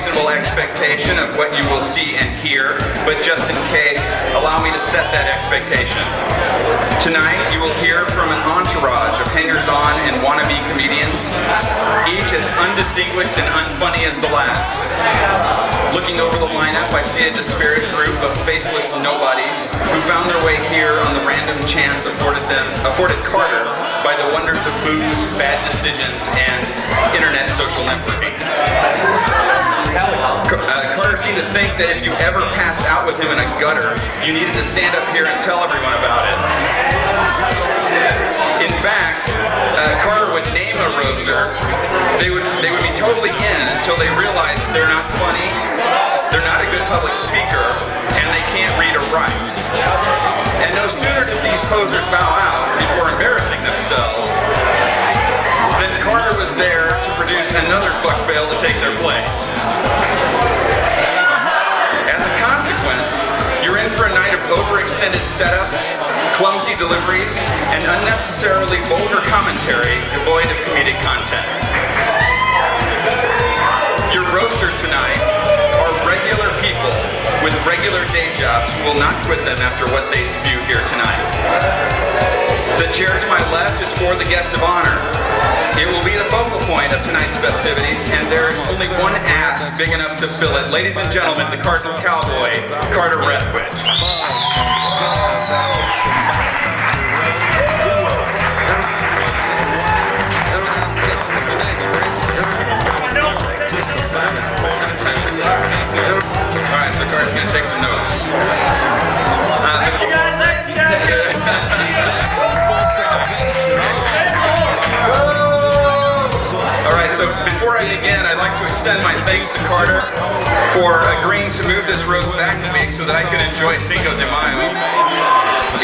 reasonable expectation of what you will see and hear, but just in case, allow me to set that expectation. Tonight, you will hear from an entourage of hangers-on and wannabe comedians, each as undistinguished and unfunny as the last. Looking over the lineup, I see a disparate group of faceless nobodies who found their way here on the random chance afforded Carter by the wonders of booze, bad decisions, and internet social networking. Carter seemed to think that if you ever passed out with him in a gutter, you needed to stand up here and tell everyone about it. In fact, Carter would name a roaster. They would be totally in until they realized they're not funny, they're not a good public speaker, and they can't read or write. And no sooner did these posers bow out before embarrassing themselves than Carter was there to produce another fuckfail to take their place. As a consequence, you're in for a night of overextended setups, clumsy deliveries, and unnecessarily vulgar commentary devoid of comedic content. Your roasters tonight are regular people with regular day jobs who will not quit them after what they spew here tonight. The chair to my left is for the guest of honor. It will be the focal point of tonight's festivities, and there is only one ass big enough to fill it. Ladies and gentlemen, the Cardinal Cowboy, Cardinal Rethwisch. Alright, so Carter's gonna take some notes. Alright, so before I begin, I'd like to extend my thanks to Carter for agreeing to move this roast back a week so that I could enjoy Cinco de Mayo.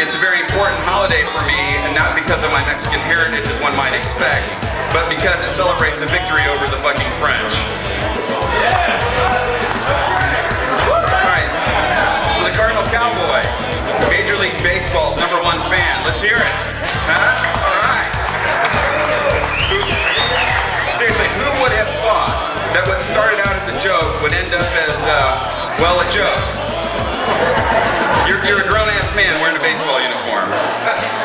It's a very important holiday for me, and not because of my Mexican heritage as one might expect, but because it celebrates a victory over the fucking French. Alright, so the Cardinal Cowboy, Major League Baseball's #1 fan. Let's hear it. Huh? Alright. Seriously, who would have thought that what started out as a joke would end up as, well, a joke? You're a grown-ass man wearing a baseball uniform.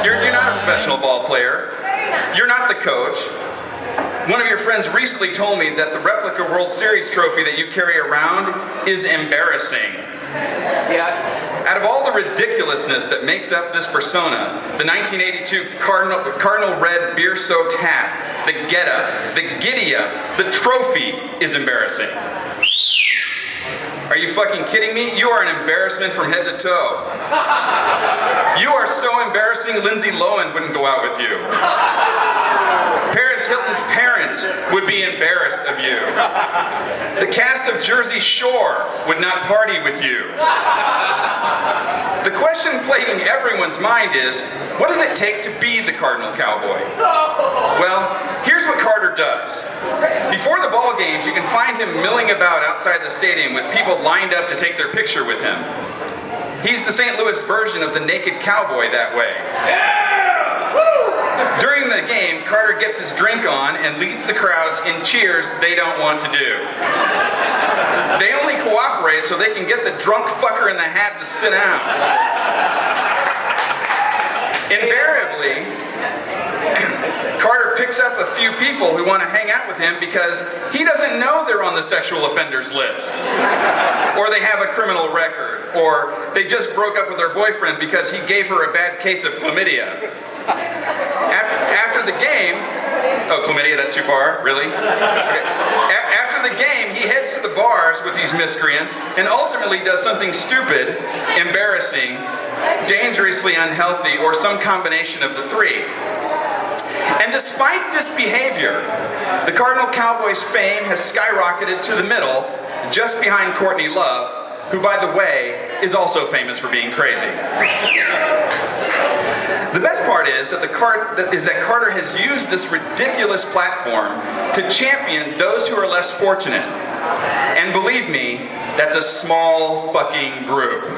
You're not a professional ball player. You're not the coach. One of your friends recently told me that the replica World Series trophy that you carry around is embarrassing. Yes. Out of all the ridiculousness that makes up this persona, the 1982 Cardinal Red beer-soaked hat, the get-up, the giddy-up, the trophy is embarrassing. Are you fucking kidding me? You are an embarrassment from head to toe. You are so embarrassing, Lindsay Lohan wouldn't go out with you. Paris Hilton's parents would be embarrassed of you. The cast of Jersey Shore would not party with you. The question plaguing everyone's mind is, what does it take to be the Cardinal Cowboy? Well, here's what Carter does. Before the ball games, you can find him milling about outside the stadium with people lined up to take their picture with him. He's the St. Louis version of the naked cowboy that way. During the game, Carter gets his drink on and leads the crowds in cheers they don't want to do. They only cooperate so they can get the drunk fucker in the hat to sit down. Invariably, Carter picks up a few people who want to hang out with him because he doesn't know they're on the sexual offenders list, or they have a criminal record, or they just broke up with their boyfriend because he gave her a bad case of chlamydia. After the game, oh, chlamydia, that's too far, really? Okay. After the game, he heads to the bars with these miscreants and ultimately does something stupid, embarrassing, dangerously unhealthy, or some combination of the three. And despite this behavior, the Cardinal Cowboy's fame has skyrocketed to the middle, just behind Courtney Love, who, by the way, is also famous for being crazy. The best part is that Carter has used this ridiculous platform to champion those who are less fortunate. And believe me, That's a small fucking group.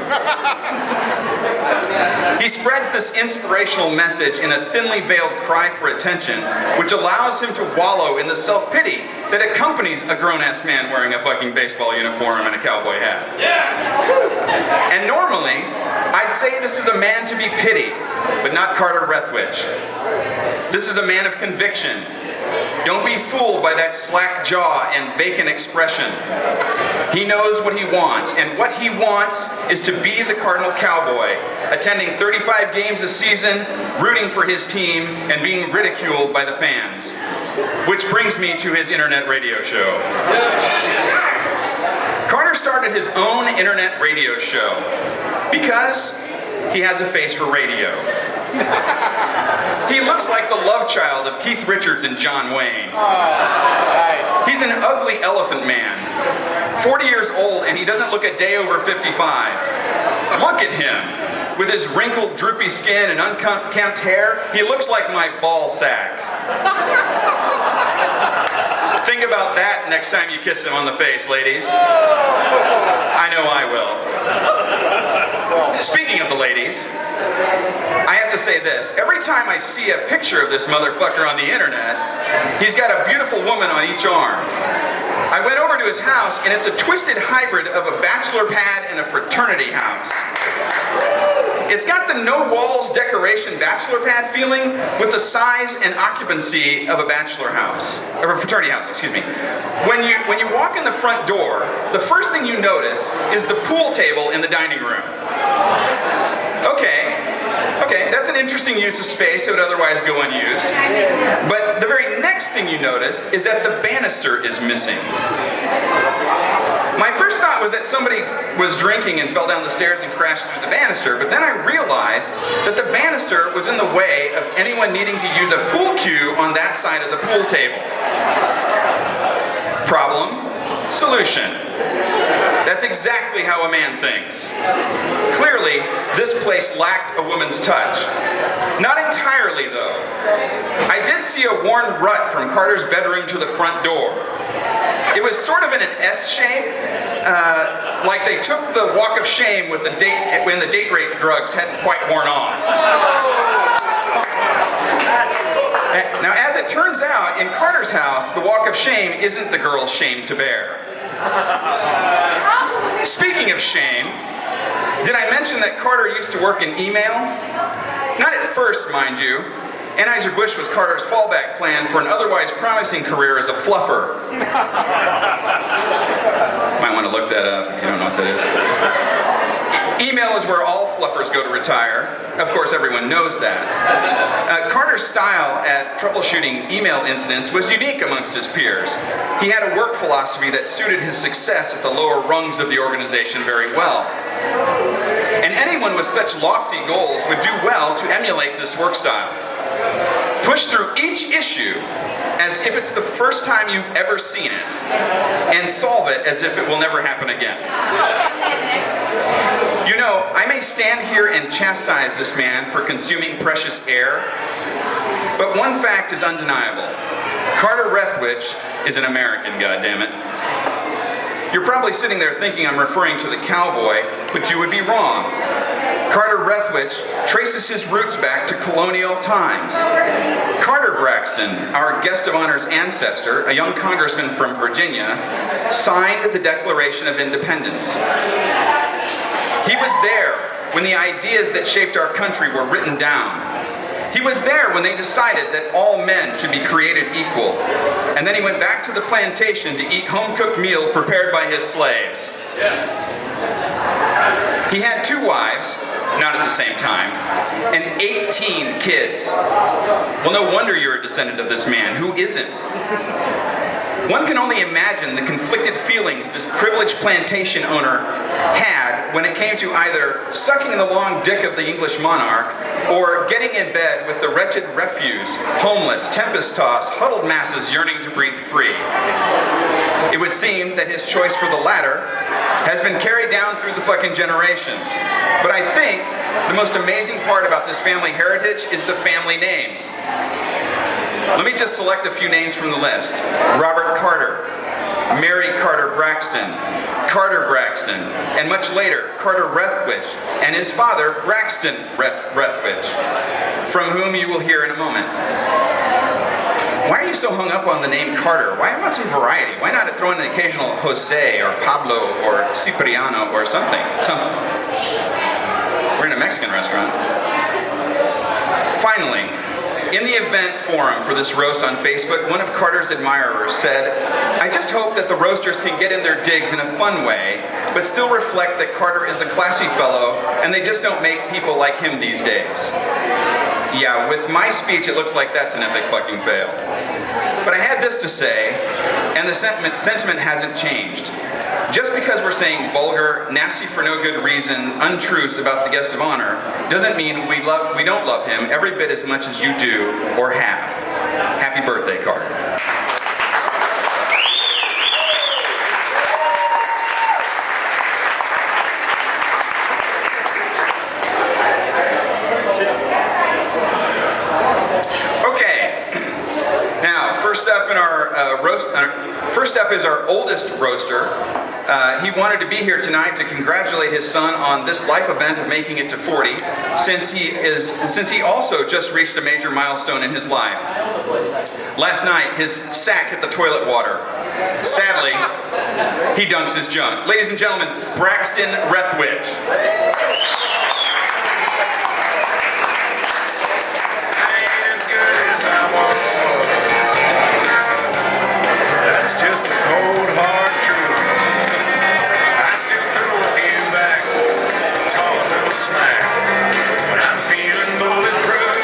He spreads this inspirational message in a thinly veiled cry for attention, which allows him to wallow in the self-pity that accompanies a grown-ass man wearing a fucking baseball uniform and a cowboy hat. Yeah. And normally, I'd say this is a man to be pitied, but not Carter Rethwisch. This is a man of conviction. Don't be fooled by that slack jaw and vacant expression. He knows what he wants, and what he wants is to be the Cardinal Cowboy, attending 35 games a season, rooting for his team, and being ridiculed by the fans. Which brings me to his internet radio show. Carter started his own internet radio show because he has a face for radio. He looks like the love child of Keith Richards and John Wayne. He's an ugly elephant man, 40 years old, and he doesn't look a day over 55. Look at him. With his wrinkled, droopy skin and unkempt hair, he looks like my ball sack. Think about that next time you kiss him on the face, ladies. I know I will. Speaking of the ladies, I have to say this. Every time I see a picture of this motherfucker on the internet, he's got a beautiful woman on each arm. I went over to his house, and it's a twisted hybrid of a bachelor pad and a fraternity house. It's got the no-walls decoration bachelor pad feeling with the size and occupancy of a bachelor house, or a fraternity house, excuse me. When you walk in the front door, the first thing you notice is the pool table in the dining room. Okay, that's an interesting use of space that would otherwise go unused. But the very next thing you notice is that the banister is missing. My first thought was that somebody was drinking and fell down the stairs and crashed through the banister, but then I realized that the banister was in the way of anyone needing to use a pool cue on that side of the pool table. Problem, solution. That's exactly how a man thinks. Clearly, this place lacked a woman's touch. Not entirely, though. I did see a worn rut from Carter's bedroom to the front door. It was sort of in an S shape, like they took the walk of shame with when the date rape drugs hadn't quite worn off. Now, as it turns out, in Carter's house, the walk of shame isn't the girl's shame to bear. Speaking of shame, did I mention that Carter used to work in email? Not at first, mind you. Anheuser-Busch was Carter's fallback plan for an otherwise promising career as a fluffer. Might want to look that up if you don't know what that is. Email is where all fluffers go to retire. Of course, everyone knows that. Carter's style at troubleshooting email incidents was unique amongst his peers. He had a work philosophy that suited his success at the lower rungs of the organization very well. And anyone with such lofty goals would do well to emulate this work style. Push through each issue as if it's the first time you've ever seen it, and solve it as if it will never happen again. You know, I may stand here and chastise this man for consuming precious air, but one fact is undeniable. Carter Rethwisch is an American, goddammit. You're probably sitting there thinking I'm referring to the cowboy, but you would be wrong. Carter Rethwisch traces his roots back to colonial times. Carter Braxton, our guest of honor's ancestor, a young congressman from Virginia, signed the Declaration of Independence. He was there when the ideas that shaped our country were written down. He was there when they decided that all men should be created equal. And then he went back to the plantation to eat home-cooked meal prepared by his slaves. Yes. He had 2 wives, not at the same time, and 18 kids. Well, no wonder you're a descendant of this man. Who isn't? One can only imagine the conflicted feelings this privileged plantation owner had when it came to either sucking the long dick of the English monarch or getting in bed with the wretched refuse, homeless, tempest-tossed, huddled masses yearning to breathe free. It would seem that his choice for the latter has been carried down through the fucking generations. But I think the most amazing part about this family heritage is the family names. Let me just select a few names from the list. Robert Carter, Mary Carter Braxton, Carter Braxton, and much later, Carter Rethwisch, and his father, Braxton Rethwisch, from whom you will hear in a moment. Why are you so hung up on the name Carter? Why not some variety? Why not throw in an occasional Jose or Pablo or Cipriano or something? We're in a Mexican restaurant. Finally, in the event forum for this roast on Facebook, one of Carter's admirers said, "I just hope that the roasters can get in their digs in a fun way, but still reflect that Carter is the classy fellow and they just don't make people like him these days." Yeah, with my speech, it looks like that's an epic fucking fail. But I had this to say, and the sentiment hasn't changed. Just because we're saying vulgar, nasty for no good reason, untruths about the guest of honor, doesn't mean we don't love him every bit as much as you do or have. Happy birthday, Carter. First up is our oldest roaster. He wanted to be here tonight to congratulate his son on this life event of making it to 40, since he also just reached a major milestone in his life. Last night, his sack hit the toilet water. Sadly, he dunks his junk. Ladies and gentlemen, Braxton Rethwisch. Just the cold hard truth. I still throw a few back, talk a little smack, but I'm feeling bulletproof.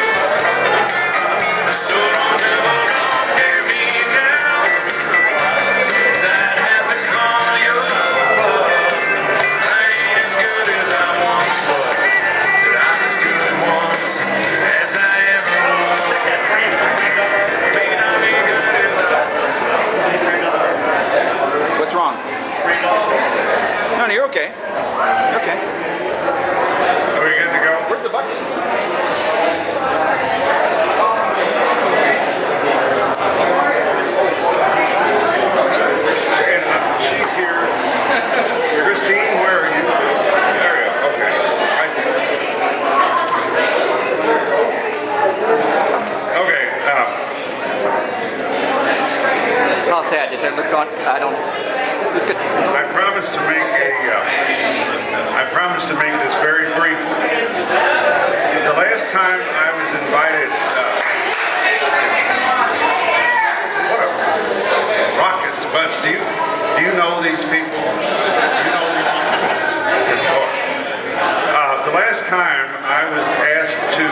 So don't ever come near me now, 'cause I'd have to call you up. I ain't as good as I once was, but I'm as good once as I ever was. May not be good enough. What's wrong? No, you're okay. You're okay. Are we good to go? Where's the bucket? She's here. Christine, where are you? There you go. Okay. Right there. Okay. I'll say I did. Look on. I don't. It's good. I promised to make this very brief. The last time I was invited, what a raucous bunch. Do you know these people? The last time I was asked to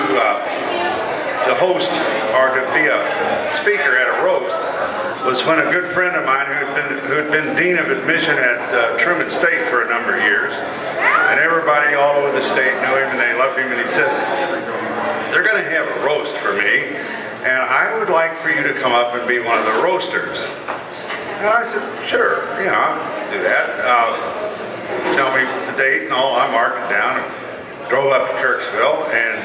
host or to be a speaker at a roast was when a good friend of mine who had been dean of admission at Truman State for a number of years, and everybody all over the state knew him and they loved him, and he said, "They're going to have a roast for me, and I would like for you to come up and be one of the roasters." And I said, "Sure, I'll do that." Tell me the date and all. I marked it down and drove up to Kirksville, and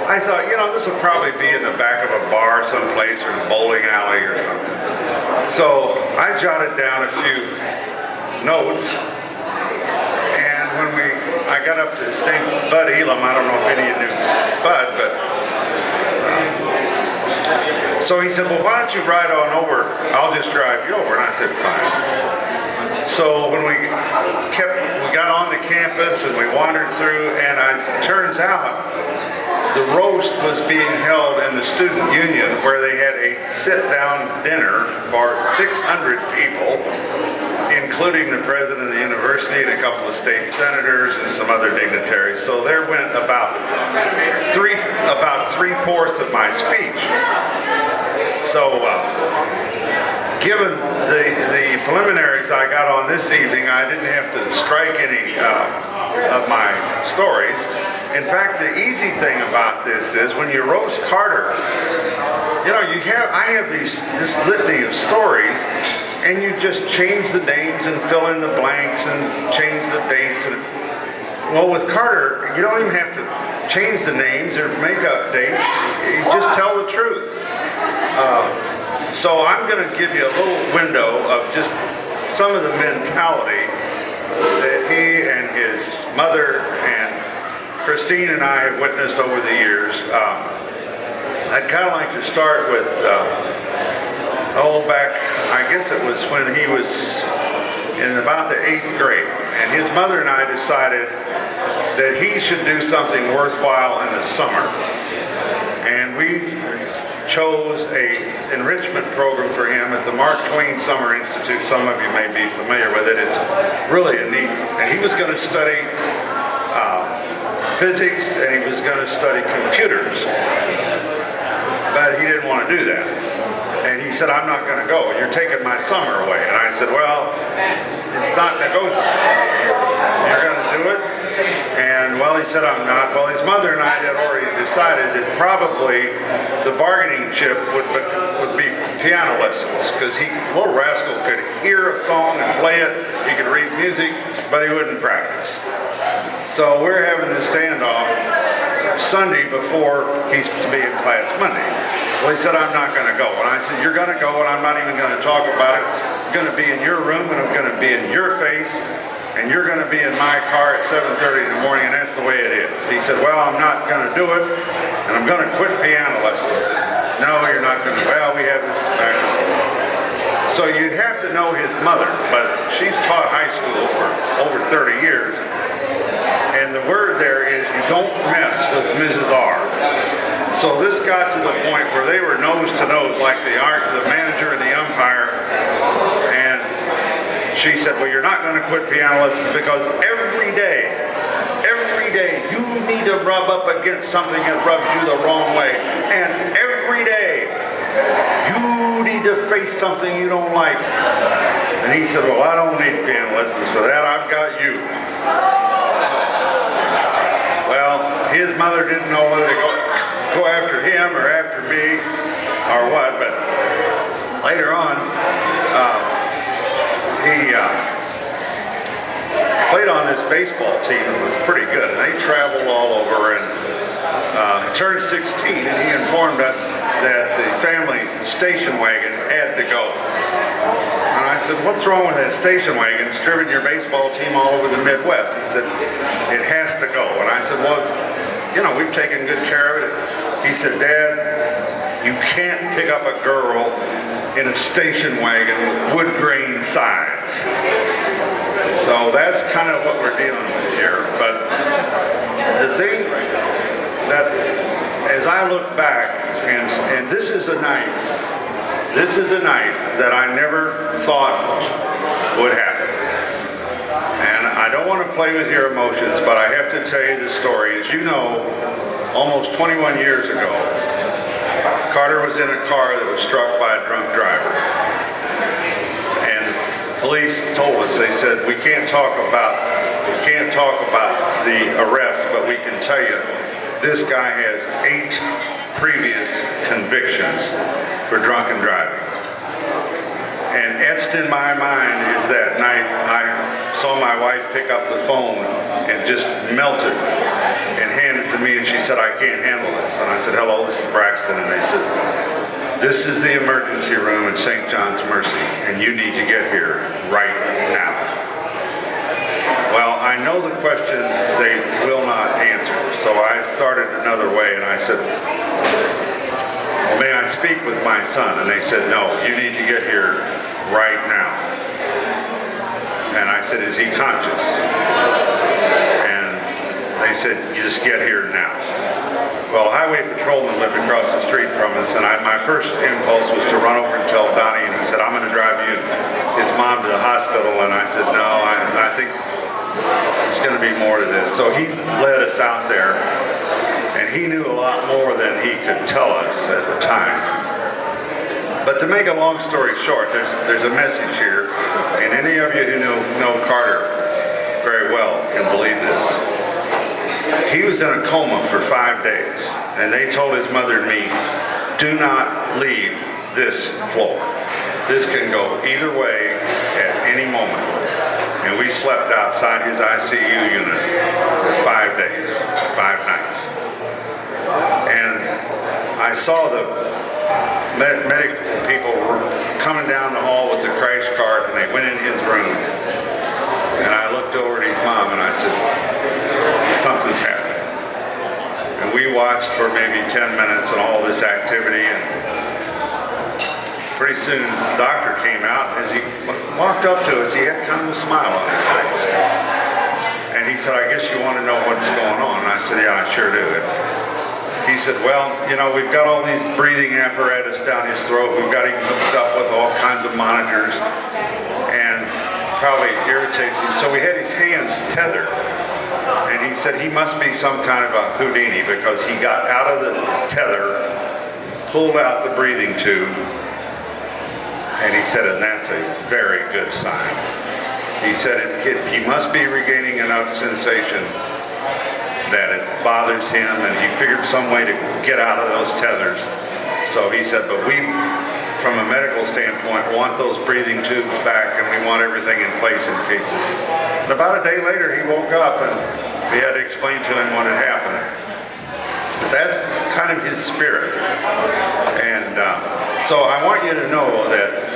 I thought, this will probably be in the back of a bar someplace or a bowling alley or something. So I jotted down a few notes, and when I got up to his name, Bud Elam, I don't know if any of you knew Bud, but so he said, "Well, why don't you ride on over? I'll just drive you over." And I said, "Fine." So when we got on the campus and we wandered through, and as it turns out, the roast was being held in the student union, where they had a sit-down dinner for 600 people, including the president of the university and a couple of state senators and some other dignitaries. So there went about three-fourths of my speech. So given the preliminaries I got on this evening, I didn't have to strike any of my stories. In fact, the easy thing about this is when you roast Carter, I have this litany of stories, and you just change the names and fill in the blanks and change the dates. Well, with Carter, you don't even have to change the names or make up dates. You just tell the truth. So I'm going to give you a little window of just some of the mentality that he and his mother and Christine and I have witnessed over the years. I'd kind of like to start with, back, I guess it was when he was in about the 8th grade. And his mother and I decided that he should do something worthwhile in the summer. And we chose a enrichment program for him at the Mark Twain Summer Institute. Some of you may be familiar with it. It's really a neat, and he was going to study physics, and he was going to study computers, but he didn't want to do that. And he said, I'm not going to go. You're taking my summer away. And I said, well, it's not negotiable. You're going to do it? And, well, he said, I'm not. Well, his mother and I had already decided that probably the bargaining chip would be piano lessons, because little rascal could hear a song and play it. He could read music, but he wouldn't practice. So we're having this standoff Sunday before he's to be in class Monday. Well, he said, I'm not going to go. And I said, you're going to go, and I'm not even going to talk about it. I'm going to be in your room, and I'm going to be in your face, and you're going to be in my car at 7:30 in the morning, and that's the way it is. He said, well, I'm not going to do it, and I'm going to quit piano lessons. No, you're not going to. Well, we have this back and forth. So you'd have to know his mother, but she's taught high school for over 30 years. And the word there is you don't mess with Mrs. R. So this got to the point where they were nose to nose, like the manager and the umpire. And she said, well, you're not going to quit piano lessons, because every day you need to rub up against something that rubs you the wrong way. And every day you need to face something you don't like. And he said, well, I don't need piano lessons for that. I've got you. Well, his mother didn't know whether to go after him or after me or what, but later on, he played on this baseball team and was pretty good, and they traveled all over, and he turned 16, and he informed us that the family station wagon had to go. And I said, what's wrong with that station wagon? It's driven your baseball team all over the Midwest. He said, it has to go. And I said, well, we've taken good care of it. He said, Dad, you can't pick up a girl in a station wagon with wood grain sides. So that's kind of what we're dealing with here. But the thing that, as I look back, and this is a night that I never thought would happen. And I don't want to play with your emotions, but I have to tell you the story. As you know, almost 21 years ago, Carter was in a car that was struck by a drunk driver. And the police told us, they said, we can't talk about the arrest, but we can tell you this guy has 8 previous convictions for drunken driving. And etched in my mind is that night I saw my wife pick up the phone and just melted and hand it to me, and she said, I can't handle this. And I said, hello, this is Braxton. And they said, this is the emergency room at St. John's Mercy, and you need to get here right now. Well, I know the question they will not answer, so I started another way, and I said, well, may I speak with my son? And they said, no, you need to get here right now. And I said, is he conscious? And they said, just get here now. Well, a highway patrolman lived across the street from us, and my first impulse was to run over and tell Donnie, and he said, I'm going to drive you, his mom, to the hospital. And I said, no, I think it's going to be more to this. So he led us out there, and he knew a lot more than he could tell us at the time. But to make a long story short, there's a message here, and any of you who know Carter very well can believe this. He was in a coma for 5 days, and they told his mother and me, do not leave this floor. This can go either way at any moment. And we slept outside his ICU unit for 5 days, 5 nights. And I saw the medic people went in his room. And I looked over at his mom and I said, something's happening. And we watched for maybe 10 minutes and all this activity, and pretty soon the doctor came out. As he walked up to us, he had kind of a smile on his face. And he said, I guess you want to know what's going on. And I said, yeah, I sure do. And he said, well, you know, we've got all these breathing apparatus down his throat. We've got him hooked up with all kinds of monitors, and probably irritates him. So we had his hands tethered. And he said he must be some kind of a Houdini, because he got out of the tether, pulled out the breathing tube, and he said, and that's a very good sign. He said he must be regaining enough sensation that it bothers him, and he figured some way to get out of those tethers. So he said, but we, from a medical standpoint, want those breathing tubes back, and we want everything in place in cases. And about a day later, he woke up, and we had to explain to him what had happened. But that's kind of his spirit. And so I want you to know that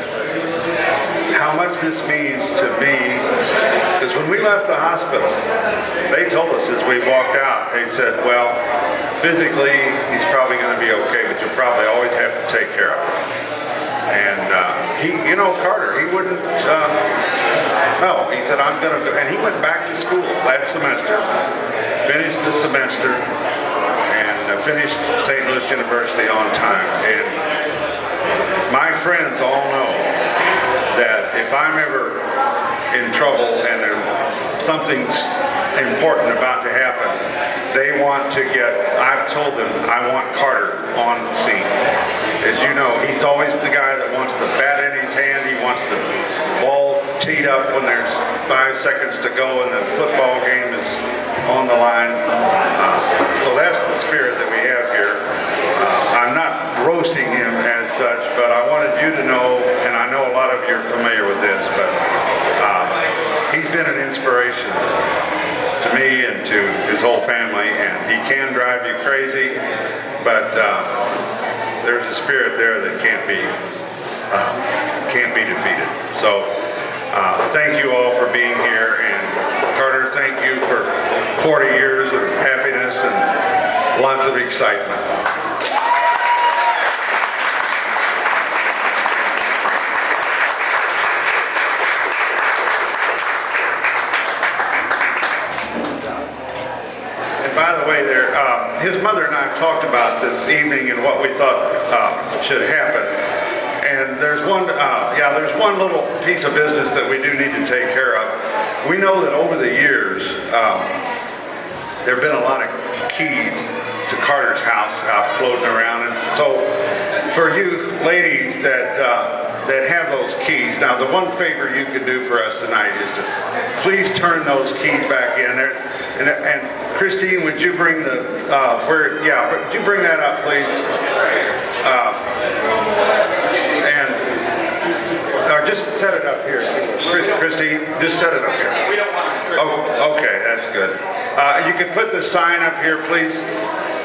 how much this means to me, because when we left the hospital, they told us as we walked out, they said, well, physically, he's probably going to be okay, but you'll probably always have to take care of him. And he, you know, Carter, he wouldn't, no, he said, I'm going to, and he went back to school that semester, finished the semester, and finished St. Louis University on time. And my friends all know that if I'm ever in trouble and something's important about to happen, they want to get, I've told them, I want Carter on scene. As you know, he's always the guy that wants the bat in his hand. He wants the ball teed up when there's 5 seconds to go and the football game is on the line. So that's the spirit that we have here. I'm not roasting him as such, but I wanted you to know, and I know a lot of you are familiar with this, but he's been an inspiration to me and to his whole family, and he can drive you crazy, but there's a spirit there that can't be defeated. So thank you all for being here, and Carter, thank you for 40 years of happiness and lots of excitement. By the way, his mother and I talked about this evening and what we thought should happen. And there's one little piece of business that we do need to take care of. We know that over the years, there have been a lot of keys to Carter's house out floating around. And so for you ladies that have those keys, now the one favor you could do for us tonight is to please turn those keys back in there. And Christine, would you bring the, would you bring that up, please? Just set it up here. Christine, just set it up here. We don't want to trip. Oh, okay, that's good. You could put the sign up here, please,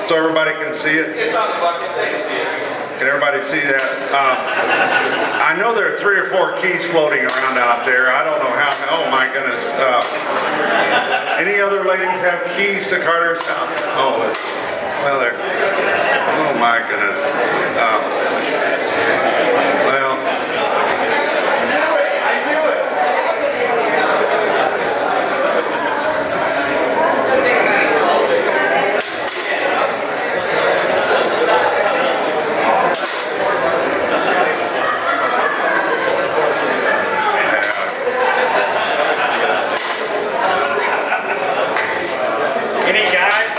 so everybody can see it. It's on the bucket, they can see it. Can everybody see that? I know there are 3 or 4 keys floating around out there. I don't know how. Oh my goodness. Any other ladies have keys to Carter's house? Oh, well, there. Oh my goodness. Well. I knew it.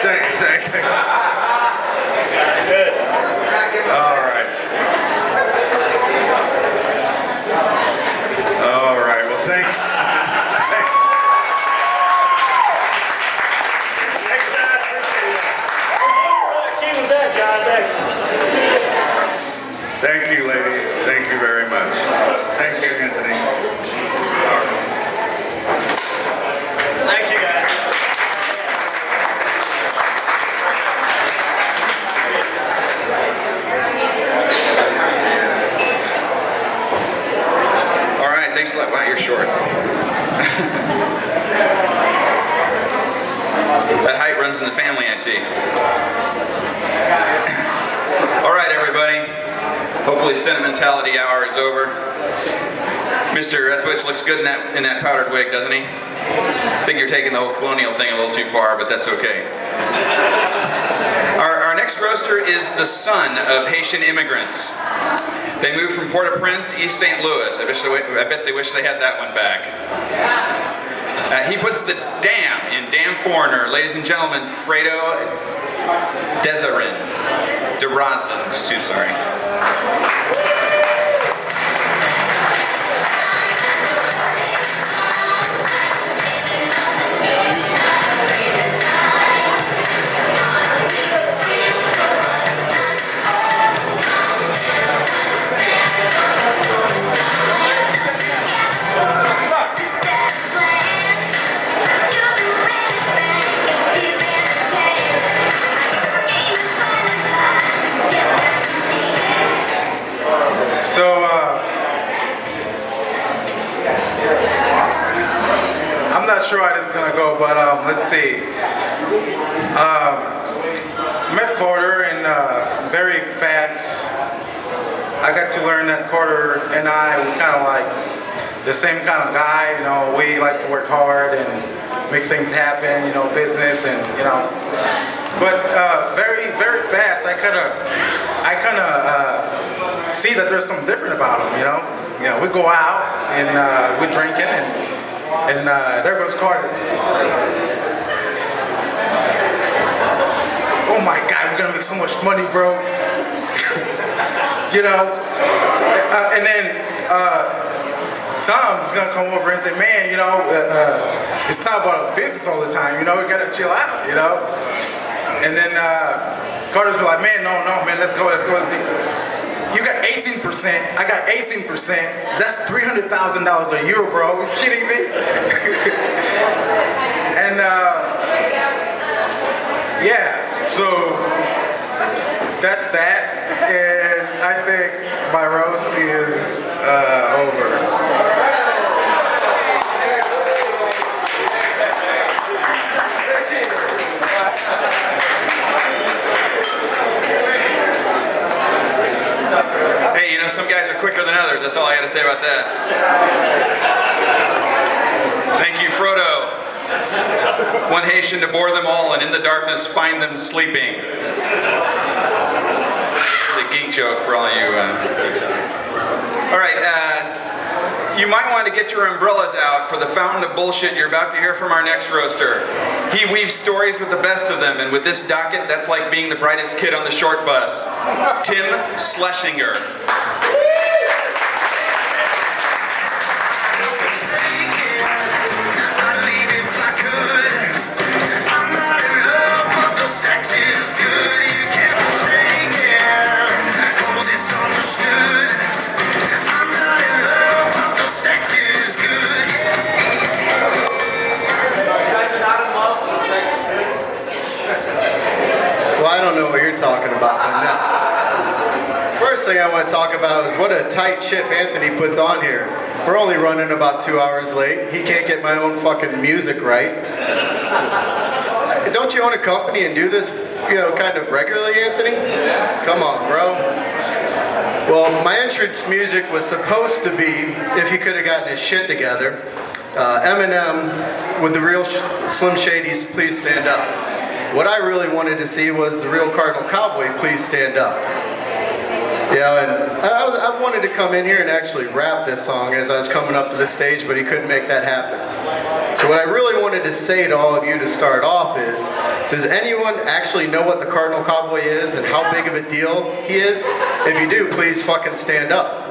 Thank you. Good. All right. thanks a lot. Wow, you're short. That height runs in the family, I see. All right, everybody. Hopefully sentimentality hour is over. Mr. Rethwisch looks good in that powdered wig, doesn't he? I think you're taking the whole colonial thing a little too far, but that's okay. Our next roaster is the son of Haitian immigrants. They moved from Port-au-Prince to East St. Louis. I bet they wish they had that one back. He puts the damn in Damn Foreigner. Ladies and gentlemen, Fredo DeRozan. So sorry. So, I'm not sure how this is going to go, but let's see. Met Carter and very fast. I got to learn that Carter and I were kind of like the same kind of guy. You know, we like to work hard and make things happen, you know, business and, you know. But very, very fast, I kind of see that there's something different about him, you know. You know, we go out and we're drinking and there goes Carter. Oh my God, we're gonna make so much money, bro. You know, and then Tom's gonna come over and say, man, you know, it's not about business all the time, you know, we gotta chill out, you know. And then Carter's be like, man, no, man, let's go. You got 18%, I got 18%. That's $300,000 a year, bro. You kidding me? And yeah, so that's that. And I think my roast is over. Hey, you know, some guys are quicker than others. That's all I got to say about that. Thank you, Frodo. One Haitian to bore them all, and in the darkness find them sleeping. It's a geek joke for all you geeks out there. All right, you might want to get your umbrellas out for the fountain of bullshit you're about to hear from our next roaster. He weaves stories with the best of them, and with this docket, that's like being the brightest kid on the short bus. Tim Schlesinger. Talking about right now. First thing I want to talk about is what a tight ship Anthony puts on here. We're only running about 2 hours late. He can't get my own fucking music right. Don't you own a company and do this, you know, kind of regularly, Anthony? Come on, bro. Well, my entrance music was supposed to be, if he could have gotten his shit together, Eminem with the real Slim Shady's Please Stand Up. What I really wanted to see was the real Cardinal Cowboy, Please Stand Up. Yeah, and I wanted to come in here and actually rap this song as I was coming up to the stage, but he couldn't make that happen. So what I really wanted to say to all of you to start off is, does anyone actually know what the Cardinal Cowboy is and how big of a deal he is? If you do, please fucking stand up.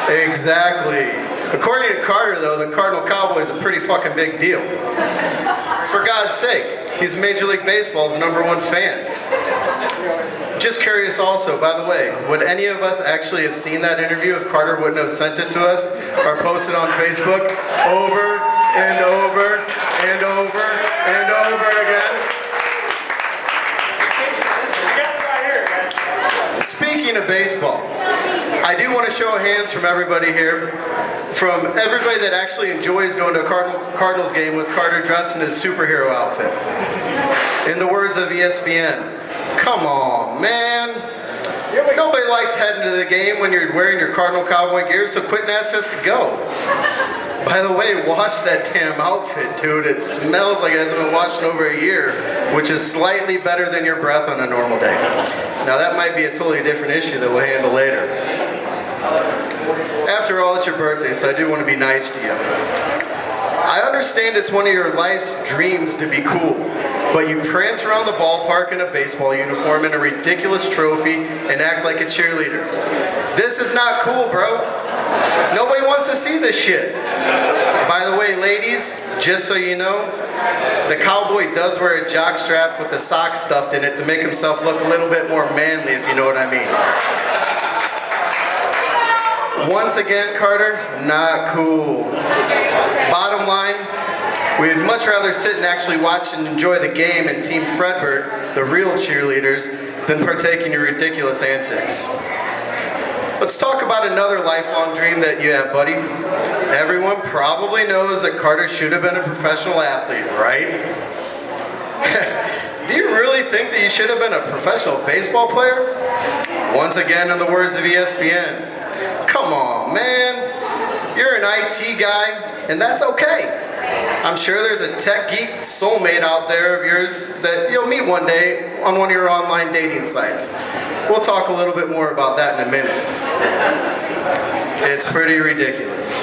Exactly. According to Carter, though, the Cardinal Cowboy is a pretty fucking big deal. For God's sake, he's Major League Baseball's #1 fan. Just curious also, by the way, would any of us actually have seen that interview if Carter wouldn't have sent it to us or posted on Facebook over and over and over and over again? Speaking of baseball, I do want to show of hands from everybody here, from everybody that actually enjoys going to a Cardinals game with Carter dressed in his superhero outfit. In the words of ESPN, come on, man. Nobody likes heading to the game when you're wearing your Cardinal Cowboy gear, so quit and ask us to go. By the way, wash that damn outfit, dude. It smells like it hasn't been washed in over a year, which is slightly better than your breath on a normal day. Now that might be a totally different issue that we'll handle later. After all, it's your birthday, so I do want to be nice to you. I understand it's one of your life's dreams to be cool, but you prance around the ballpark in a baseball uniform and a ridiculous trophy and act like a cheerleader. This is not cool, bro. Nobody wants to see this shit. By the way, ladies, just so you know, the cowboy does wear a jock strap with the sock stuffed in it to make himself look a little bit more manly, if you know what I mean. Once again, Carter, not cool. Bottom line, we'd much rather sit and actually watch and enjoy the game and Team Fredbird, the real cheerleaders, than partake in your ridiculous antics. Let's talk about another lifelong dream that you have, buddy. Everyone probably knows that Carter should have been a professional athlete, right? Do you really think that you should have been a professional baseball player? Once again, in the words of ESPN, come on, man. You're an IT guy, and that's okay. I'm sure there's a tech geek soulmate out there of yours that you'll meet one day on one of your online dating sites. We'll talk a little bit more about that in a minute. It's pretty ridiculous.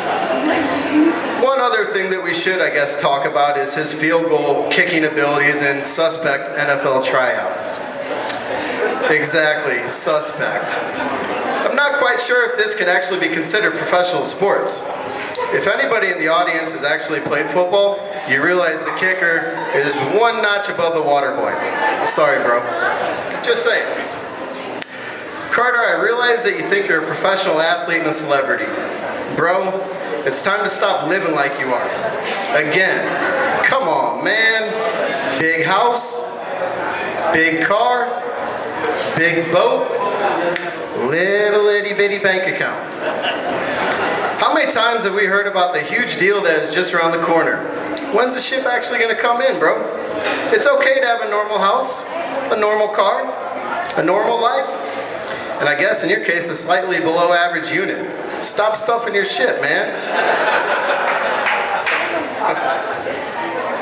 One other thing that we should, I guess, talk about is his field goal kicking abilities and suspect NFL tryouts. Exactly, suspect. I'm not quite sure if this can actually be considered professional sports. If anybody in the audience has actually played football, you realize the kicker is one notch above the water boy. Sorry, bro. Just saying. Carter, I realize that you think you're a professional athlete and a celebrity. Bro, it's time to stop living like you are. Again, come on, man. Big house, big car, big boat, little itty bitty bank account. How many times have we heard about the huge deal that is just around the corner? When's the ship actually going to come in, bro? It's okay to have a normal house, a normal car, a normal life, and I guess in your case, a slightly below average unit. Stop stuffing your shit, man.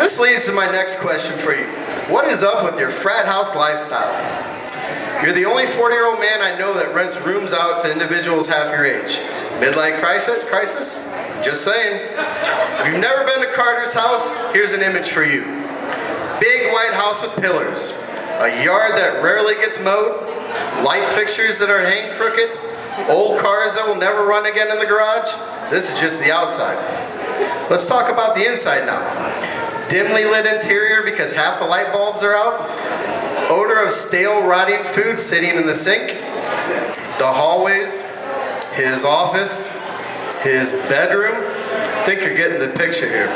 This leads to my next question for you. What is up with your frat house lifestyle? You're the only 40-year-old man I know that rents rooms out to individuals half your age. Midlife crisis? Just saying. If you've never been to Carter's house, here's an image for you. Big white house with pillars. A yard that rarely gets mowed. Light fixtures that are hanging crooked. Old cars that will never run again in the garage. This is just the outside. Let's talk about the inside now. Dimly lit interior because half the light bulbs are out. Odor of stale, rotting food sitting in the sink. The hallways. His office, his bedroom. I think you're getting the picture here.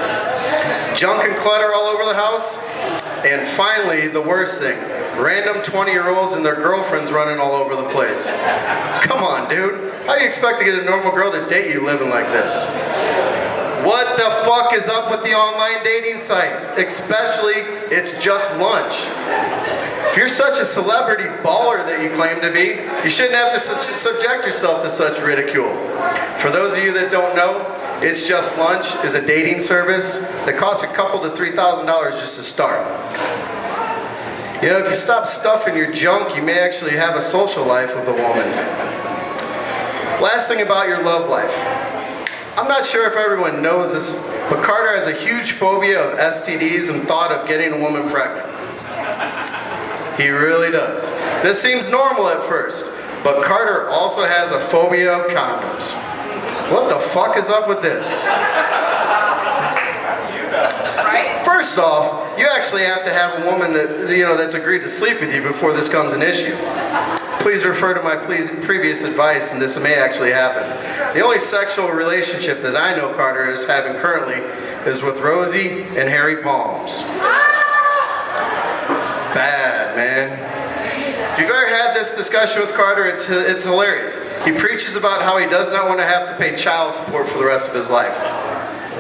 Junk and clutter all over the house. And finally, the worst thing, random 20-year-olds and their girlfriends running all over the place. Come on, dude. How do you expect to get a normal girl to date you living like this? What the fuck is up with the online dating sites? Especially, it's just lunch. If you're such a celebrity baller that you claim to be, you shouldn't have to subject yourself to such ridicule. For those of you that don't know, It's Just Lunch is a dating service that costs a couple to $3,000 just to start. You know, if you stop stuffing your junk, you may actually have a social life with a woman. Last thing about your love life. I'm not sure if everyone knows this, but Carter has a huge phobia of STDs and thought of getting a woman pregnant. He really does. This seems normal at first, but Carter also has a phobia of condoms. What the fuck is up with this? First off, you actually have to have a woman that's agreed to sleep with you before this becomes an issue. Please refer to my previous advice, and this may actually happen. The only sexual relationship that I know Carter is having currently is with Rosie and Harry Palms. Bad, man. If you've ever had this discussion with Carter, it's hilarious. He preaches about how he does not want to have to pay child support for the rest of his life.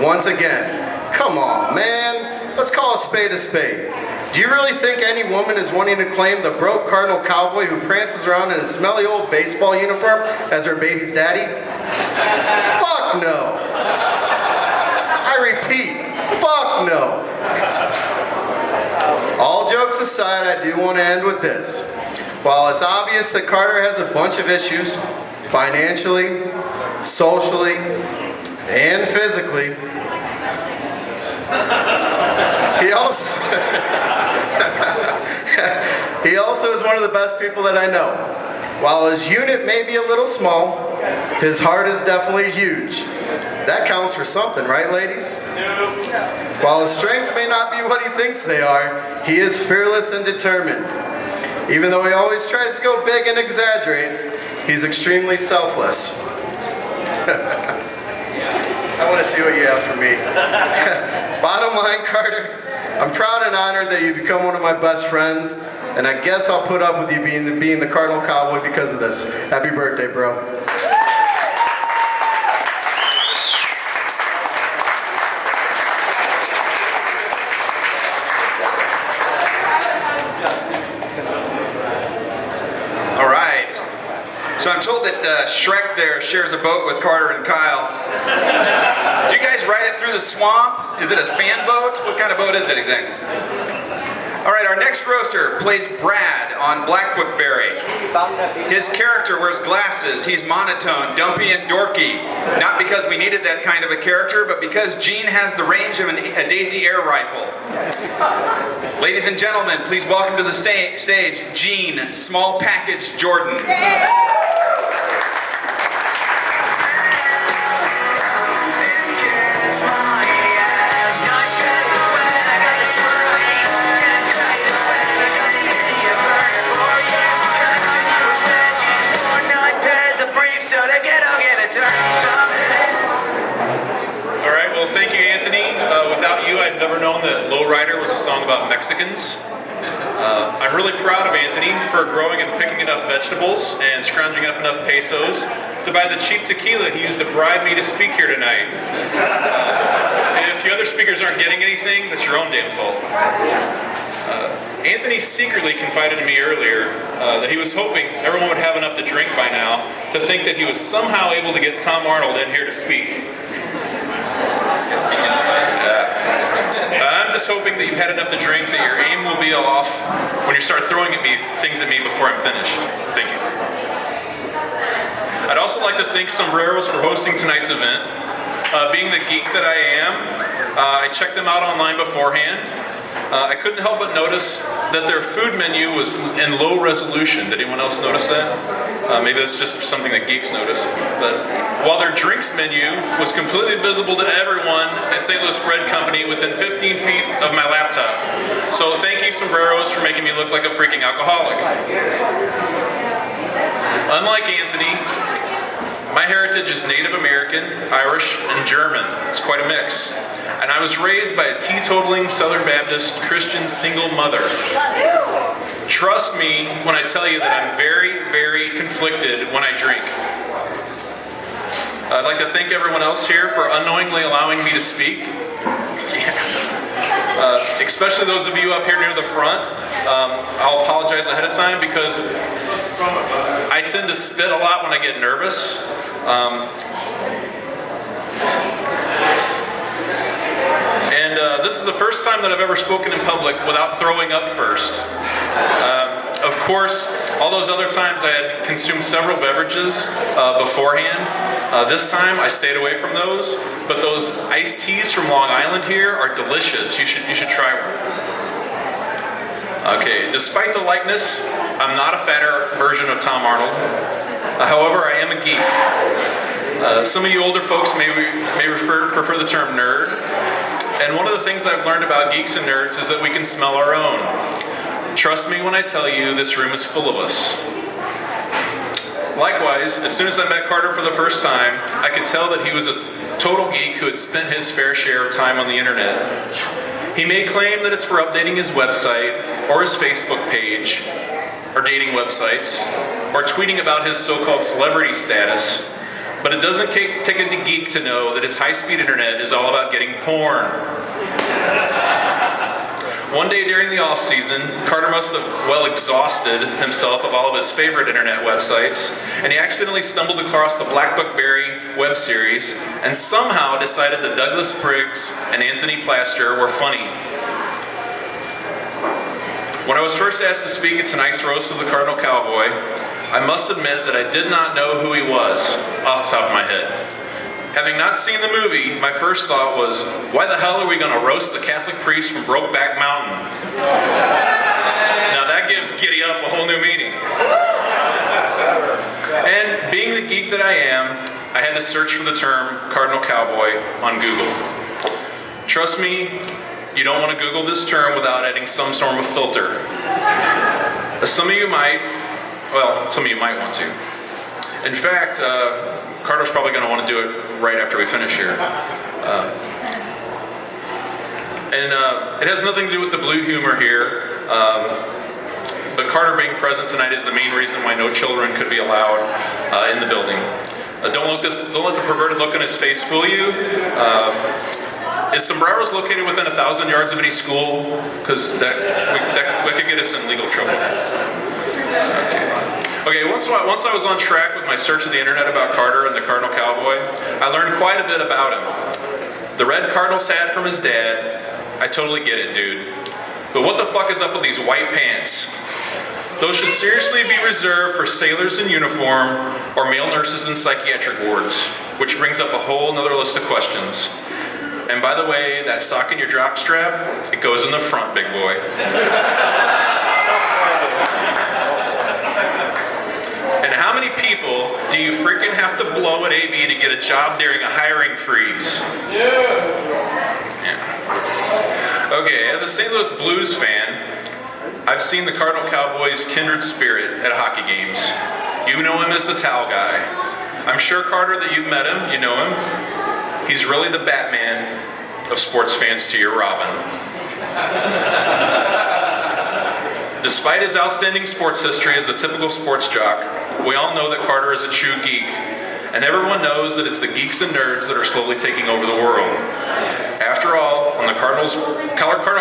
Once again, come on, man. Let's call a spade a spade. Do you really think any woman is wanting to claim the broke Cardinal Cowboy who prances around in a smelly old baseball uniform as her baby's daddy? Fuck no. I repeat, fuck no. All jokes aside, I do want to end with this. While it's obvious that Carter has a bunch of issues, financially, socially, and physically, he also he also is one of the best people that I know. While his unit may be a little small, his heart is definitely huge. That counts for something, right, ladies? While his strengths may not be what he thinks they are, he is fearless and determined. Even though he always tries to go big and exaggerates, he's extremely selfless. I want to see what you have for me. Bottom line, Carter, I'm proud and honored that you become one of my best friends, and I guess I'll put up with you being the Cardinal Cowboy because of this. Happy birthday, bro. All right. So I'm told that Shrek there shares a boat with Carter and Kyle. Do you guys ride it through the swamp? Is it a fan boat? What kind of boat is it exactly? All right, our next roaster plays Brad on Black Bookberry. His character wears glasses. He's monotone, dumpy, and dorky. Not because we needed that kind of a character, but because Gene has the range of a Daisy air rifle. Ladies and gentlemen, please welcome to the stage, Gene, Small Package Jordan. Thank you, Anthony. Without you, I'd never known that Lowrider was a song about Mexicans. I'm really proud of Anthony for growing and picking enough vegetables and scrounging up enough pesos to buy the cheap tequila he used to bribe me to speak here tonight. If you other speakers aren't getting anything, that's your own damn fault. Anthony secretly confided to me earlier that he was hoping everyone would have enough to drink by now to think that he was somehow able to get Tom Arnold in here to speak. I'm just hoping that you've had enough to drink that your aim will be off when you start throwing things at me before I'm finished. Thank you. I'd also like to thank Sombreros for hosting tonight's event. Being the geek that I am, I checked them out online beforehand. I couldn't help but notice that their food menu was in low resolution. Did anyone else notice that? Maybe that's just something that geeks notice. But while their drinks menu was completely visible to everyone at St. Louis Bread Company within 15 feet of my laptop. So thank you, Sombreros, for making me look like a freaking alcoholic. Unlike Anthony, my heritage is Native American, Irish, and German. It's quite a mix. And I was raised by a teetotaling Southern Baptist Christian single mother. Trust me when I tell you that I'm very, very conflicted when I drink. I'd like to thank everyone else here for unknowingly allowing me to speak. Especially those of you up here near the front. I'll apologize ahead of time because I tend to spit a lot when I get nervous. This is the first time that I've ever spoken in public without throwing up first. Of course, all those other times I had consumed several beverages beforehand. This time I stayed away from those, but those iced teas from Long Island here are delicious. You should try one. Okay, despite the likeness, I'm not a fatter version of Tom Arnold. However, I am a geek. Some of you older folks may prefer the term nerd. And one of the things I've learned about geeks and nerds is that we can smell our own. Trust me when I tell you this room is full of us. Likewise, as soon as I met Carter for the first time, I could tell that he was a total geek who had spent his fair share of time on the internet. He may claim that it's for updating his website or his Facebook page, or dating websites, or tweeting about his so-called celebrity status, but it doesn't take a geek to know that his high-speed internet is all about getting porn. One day during the off-season, Carter must have well exhausted himself of all of his favorite internet websites, and he accidentally stumbled across the Blackbookberry web series and somehow decided that Douglas Briggs and Anthony Plaster were funny. When I was first asked to speak at tonight's roast of the Cardinal Cowboy, I must admit that I did not know who he was off the top of my head. Having not seen the movie, my first thought was, why the hell are we going to roast the Catholic priest from Brokeback Mountain? Now that gives giddy up a whole new meaning. And being the geek that I am, I had to search for the term Cardinal Cowboy on Google. Trust me, you don't want to Google this term without adding some sort of filter. Some of you might want to. In fact, Carter's probably going to want to do it right after we finish here. It has nothing to do with the blue humor here, but Carter being present tonight is the main reason why no children could be allowed in the building. Don't let the perverted look on his face fool you. Is sombreros located within 1,000 yards of any school? Because that could get us in legal trouble. Okay, once I was on track with my search of the internet about Carter and the Cardinal Cowboy, I learned quite a bit about him. The red Cardinals hat from his dad, I totally get it, dude. But what the fuck is up with these white pants? Those should seriously be reserved for sailors in uniform or male nurses in psychiatric wards, which brings up a whole nother list of questions. And by the way, that sock in your jock strap, it goes in the front, big boy. And how many people do you freaking have to blow at AB to get a job during a hiring freeze? Yeah. Okay, as a St. Louis Blues fan, I've seen the Cardinal Cowboys' kindred spirit at hockey games. You know him as the towel guy. I'm sure, Carter, that you've met him, you know him. He's really the Batman of sports fans to your Robin. Despite his outstanding sports history as the typical sports jock, we all know that Carter is a true geek, and everyone knows that it's the geeks and nerds that are slowly taking over the world. After all, on the Cardinal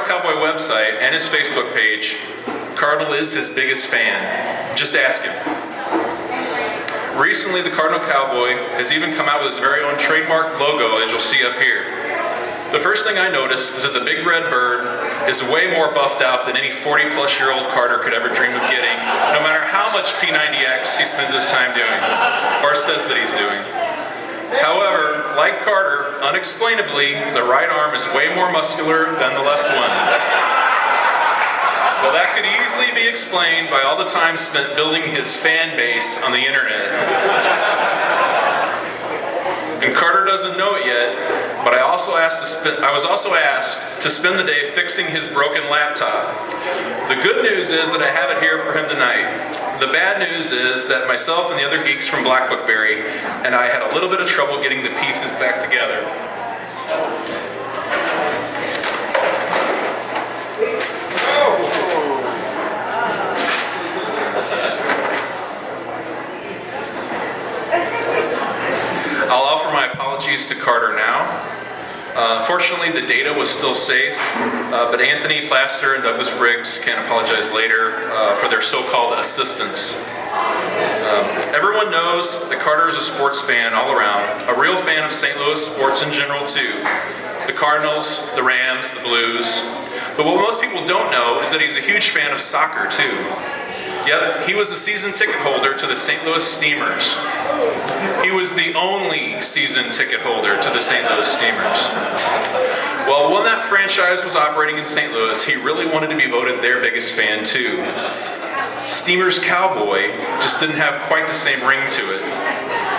Cowboy website and his Facebook page, Cardinal is his biggest fan. Just ask him. Recently, the Cardinal Cowboy has even come out with his very own trademark logo, as you'll see up here. The first thing I noticed is that the big red bird is way more buffed out than any 40-plus-year-old Carter could ever dream of getting, no matter how much P90X he spends his time doing, or says that he's doing. However, like Carter, unexplainably, the right arm is way more muscular than the left one. Well, that could easily be explained by all the time spent building his fan base on the internet. And Carter doesn't know it yet, but I was also asked to spend the day fixing his broken laptop. The good news is that I have it here for him tonight. The bad news is that myself and the other geeks from Blackbookberry and I had a little bit of trouble getting the pieces back together. I'll offer my apologies to Carter now. Fortunately, the data was still safe, but Anthony Plaster and Douglas Briggs can apologize later for their so-called assistance. Everyone knows that Carter is a sports fan all around, a real fan of St. Louis sports in general too. The Cardinals, the Rams, the Blues. But what most people don't know is that he's a huge fan of soccer too. Yep, he was a season ticket holder to the St. Louis Steamers. He was the only season ticket holder to the St. Louis Steamers. Well, when that franchise was operating in St. Louis, he really wanted to be voted their biggest fan too. Steamers Cowboy just didn't have quite the same ring to it.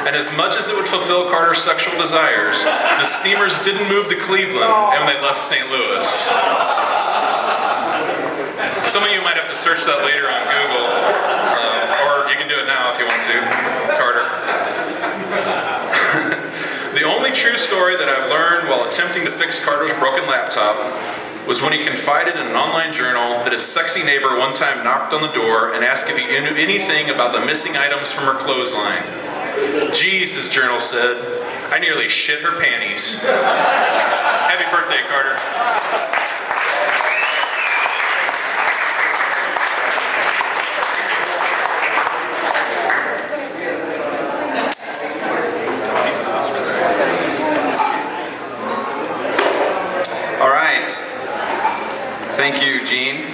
And as much as it would fulfill Carter's sexual desires, the Steamers didn't move to Cleveland and they left St. Louis. Some of you might have to search that later on Google, or you can do it now if you want to, Carter. The only true story that I've learned while attempting to fix Carter's broken laptop was when he confided in an online journal that his sexy neighbor one time knocked on the door and asked if he knew anything about the missing items from her clothesline. Geez, his journal said, I nearly shit her panties. Happy birthday, Carter. All right. Thank you, Gene.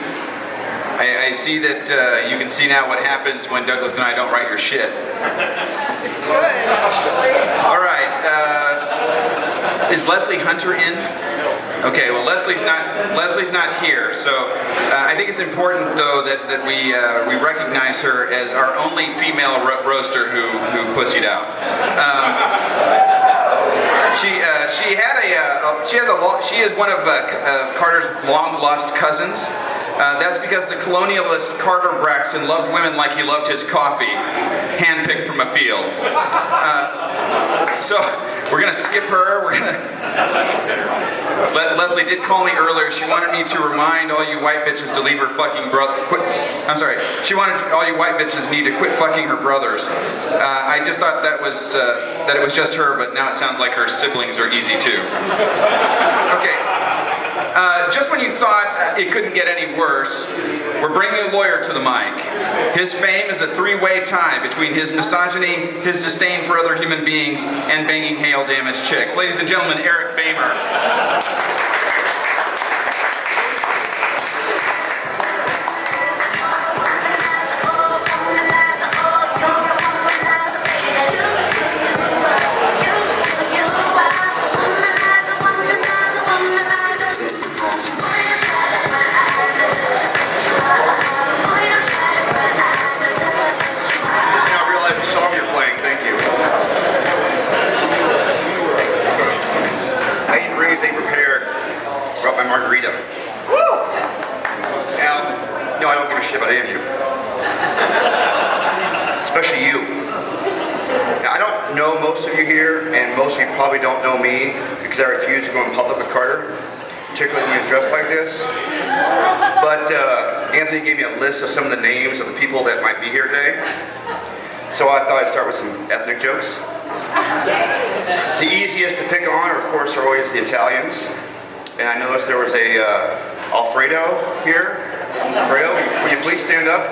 I see that you can see now what happens when Douglas and I don't write your shit. All right. Is Leslie Hunter in? Okay. Well, Leslie's not here. So I think it's important, though, that we recognize her as our only female roaster who pussied out. She is one of Carter's long lost cousins. That's because the colonialist Carter Braxton loved women like he loved his coffee, handpicked from a field. So we're gonna skip her. We're gonna. Leslie did call me earlier. She wanted me to remind all you white bitches to leave her fucking brother. I'm sorry. She wanted all you white bitches need to quit fucking her brothers. I just thought that it was just her, but now it sounds like her siblings are easy too. Okay. Just when you thought it couldn't get any worse, we're bringing a lawyer to the mic. His fame is a three-way tie between his misogyny, his disdain for other human beings, and banging hail-damaged chicks. Ladies and gentlemen, Eric Bamer. Margarita. Woo! Now, no, I don't give a shit about any of you. Especially you. Now, I don't know most of you here, and most of you probably don't know me because I refuse to go in public with Carter, particularly when he's dressed like this. But Anthony gave me a list of some of the names of the people that might be here today. So I thought I'd start with some ethnic jokes. The easiest to pick on, of course, are always the Italians. And I noticed there was a Alfredo here. Alfredo, will you please stand up?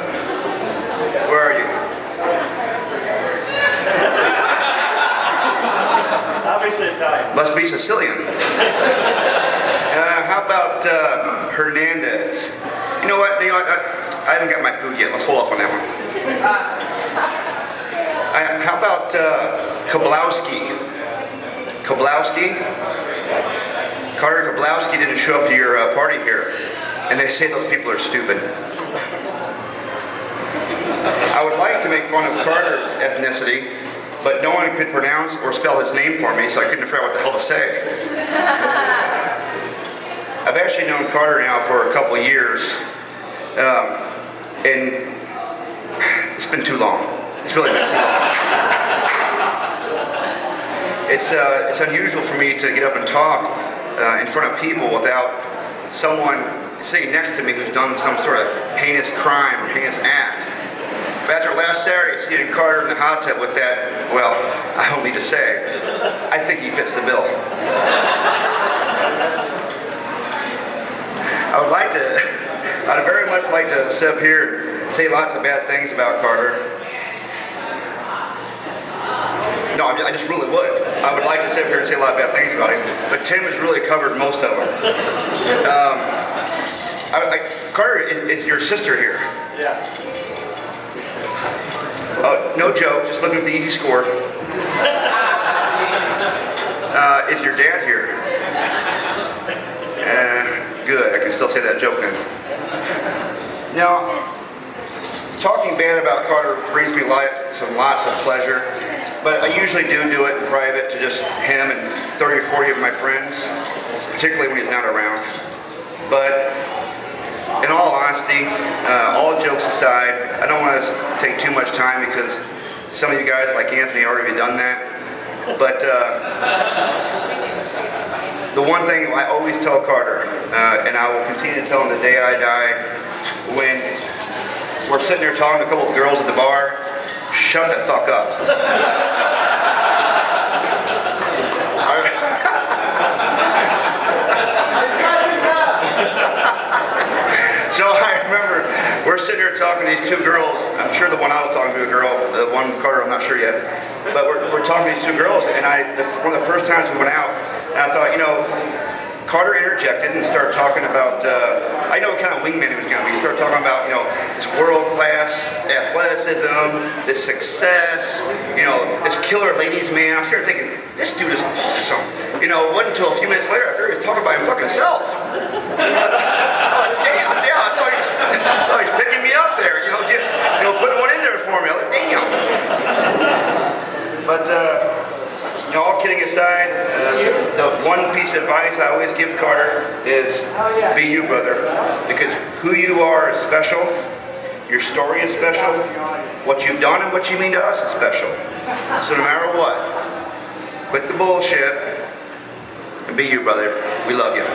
Where are you? Obviously Italian. Must be Sicilian. How about Hernandez? You know what? I haven't got my food yet. Let's hold off on that one. How about Koblowski? Koblowski? Carter Koblowski didn't show up to your party here, and they say those people are stupid. I would like to make fun of Carter's ethnicity, but no one could pronounce or spell his name for me, so I couldn't figure out what the hell to say. I've actually known Carter now for a couple of years, and it's been too long. It's really been too long. It's unusual for me to get up and talk in front of people without someone sitting next to me who's done some sort of heinous crime or heinous act. But after last Saturday, seeing Carter in the hot tub with that, well, I don't need to say, I think he fits the bill. I'd very much like to sit up here and say lots of bad things about Carter. No, I just really would. I would like to sit up here and say a lot of bad things about him, but Tim has really covered most of them. Carter, is your sister here? Yeah. No joke, just looking at the easy score. Is your dad here? Good, I can still say that joke then. Now, talking bad about Carter brings me lots of pleasure. But I usually do it in private to just him and 30 or 40 of my friends, particularly when he's not around. But in all honesty, all jokes aside, I don't want to take too much time because some of you guys, like Anthony, already done that. But the one thing I always tell Carter and I will continue to tell them the day I die. When we're sitting there talking to a couple of girls at the bar, shut the fuck up. So I remember we're sitting there talking to these two girls. I'm sure the one I was talking to, a girl, the one Carter, I'm not sure yet. But we're talking to these two girls, and one of the first times we went out, and I thought, Carter interjected and started talking about, I know what kind of wingman he was going to be. He started talking about, this world-class athleticism, this success, this killer ladies man. I started thinking, this dude is awesome. It wasn't until a few minutes later I figured he was talking about his fucking self. I thought he was picking me up there, putting one in there for me. I was like, damn. But, all kidding aside, the one piece of advice I always give Carter is be you, brother. Because who you are is special. Your story is special. What you've done and what you mean to us is special. So no matter what, quit the bullshit and be you, brother. We love you.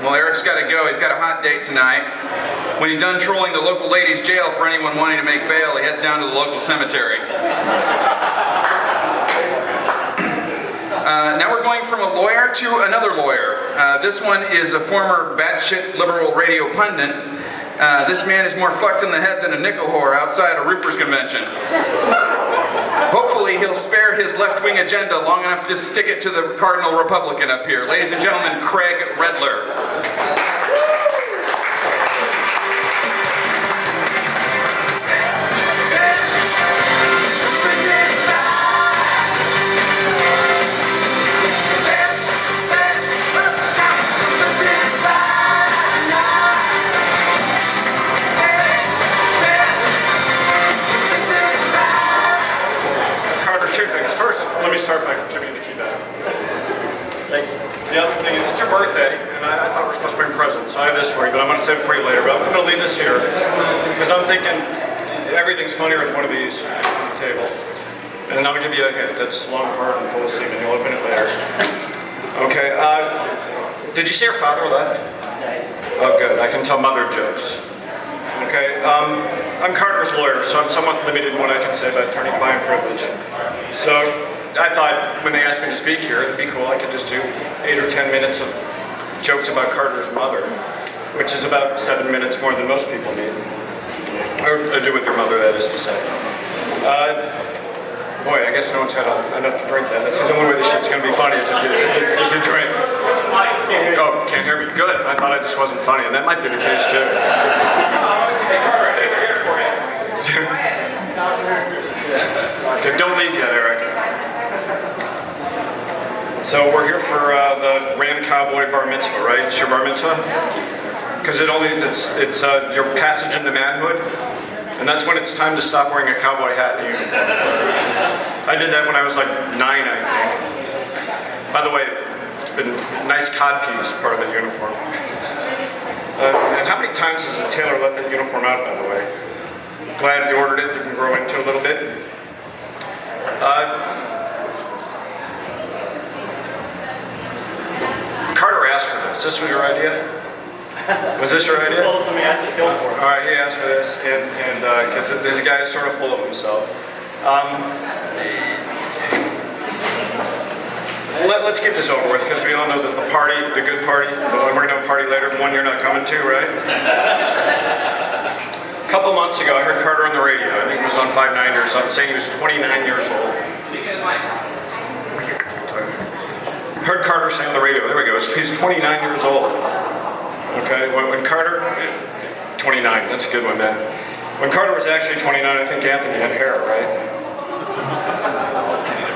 Eric's got to go. He's got a hot date tonight. When he's done trolling the local ladies' jail for anyone wanting to make bail, he heads down to the local cemetery. Now we're going from a lawyer to another lawyer. This one is a former batshit liberal radio pundit. This man is more fucked in the head than a nickel whore outside a roofers convention. Hopefully he'll spare his left-wing agenda long enough to stick it to the Cardinal Republican up here. Ladies and gentlemen, Craig Redler. Let me start by giving you the feedback. The other thing is, it's your birthday, and I thought we were supposed to bring presents. I have this for you, but I'm going to save it for you later. But I'm going to leave this here, because I'm thinking everything's funnier with one of these on the table. And I'll give you a hint that's long, hard, and full of semen. You'll open it later. Okay, did you see your father left? Oh, good. I can tell mother jokes. Okay, I'm Carter's lawyer, so I'm somewhat limited in what I can say about attorney-client privilege. So I thought when they asked me to speak here, it'd be cool. I could just do 8 or 10 minutes of jokes about Carter's mother, which is about 7 minutes more than most people need. Or do with your mother, that is to say. Boy, I guess no one's had enough to drink that. That's the only way this shit's going to be funny is if you drink. Oh, can't hear me. Good. I thought I just wasn't funny, and that might be the case too. Okay, don't leave yet, Eric. So we're here for the Cardinal Cowboy Bar Mitzvah, right? It's your bar mitzvah? Because it's your passage into manhood, and that's when it's time to stop wearing a cowboy hat and a uniform. I did that when I was like 9, I think. By the way, it's been nice codpiece part of the uniform. And how many times has the tailor let that uniform out, by the way? Glad you ordered it. You can grow into a little bit. Carter asked for this. This was your idea? Was this your idea? Well, let me ask it. Go for it. All right, he asked for this, and because there's a guy who's sort of full of himself. Let's get this over with, because we all know that the party, the good party, the one we're going to party later, the one you're not coming to, right? A couple months ago, I heard Carter on the radio. I think it was on 590 or something, saying he was 29 years old. Heard Carter say on the radio, there we go, he's 29 years old. Okay, when Carter, 29, that's a good one, man. When Carter was actually 29, I think Anthony had hair, right?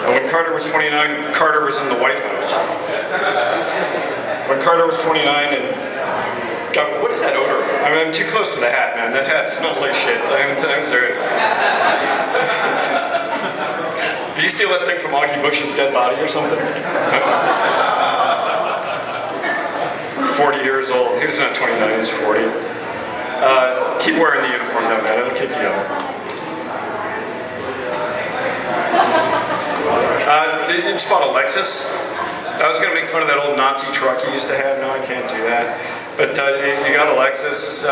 And when Carter was 29, Carter was in the White House. When Carter was 29 and, God, what is that odor? I mean, I'm too close to the hat, man. That hat smells like shit. I'm serious. Did you steal that thing from Augie Bush's dead body or something? 40 years old. He's not 29, he's 40. Keep wearing the uniform though, man. It'll keep you young. You just bought a Lexus. I was going to make fun of that old Nazi truck he used to have. No, I can't do that. But you got a Lexus.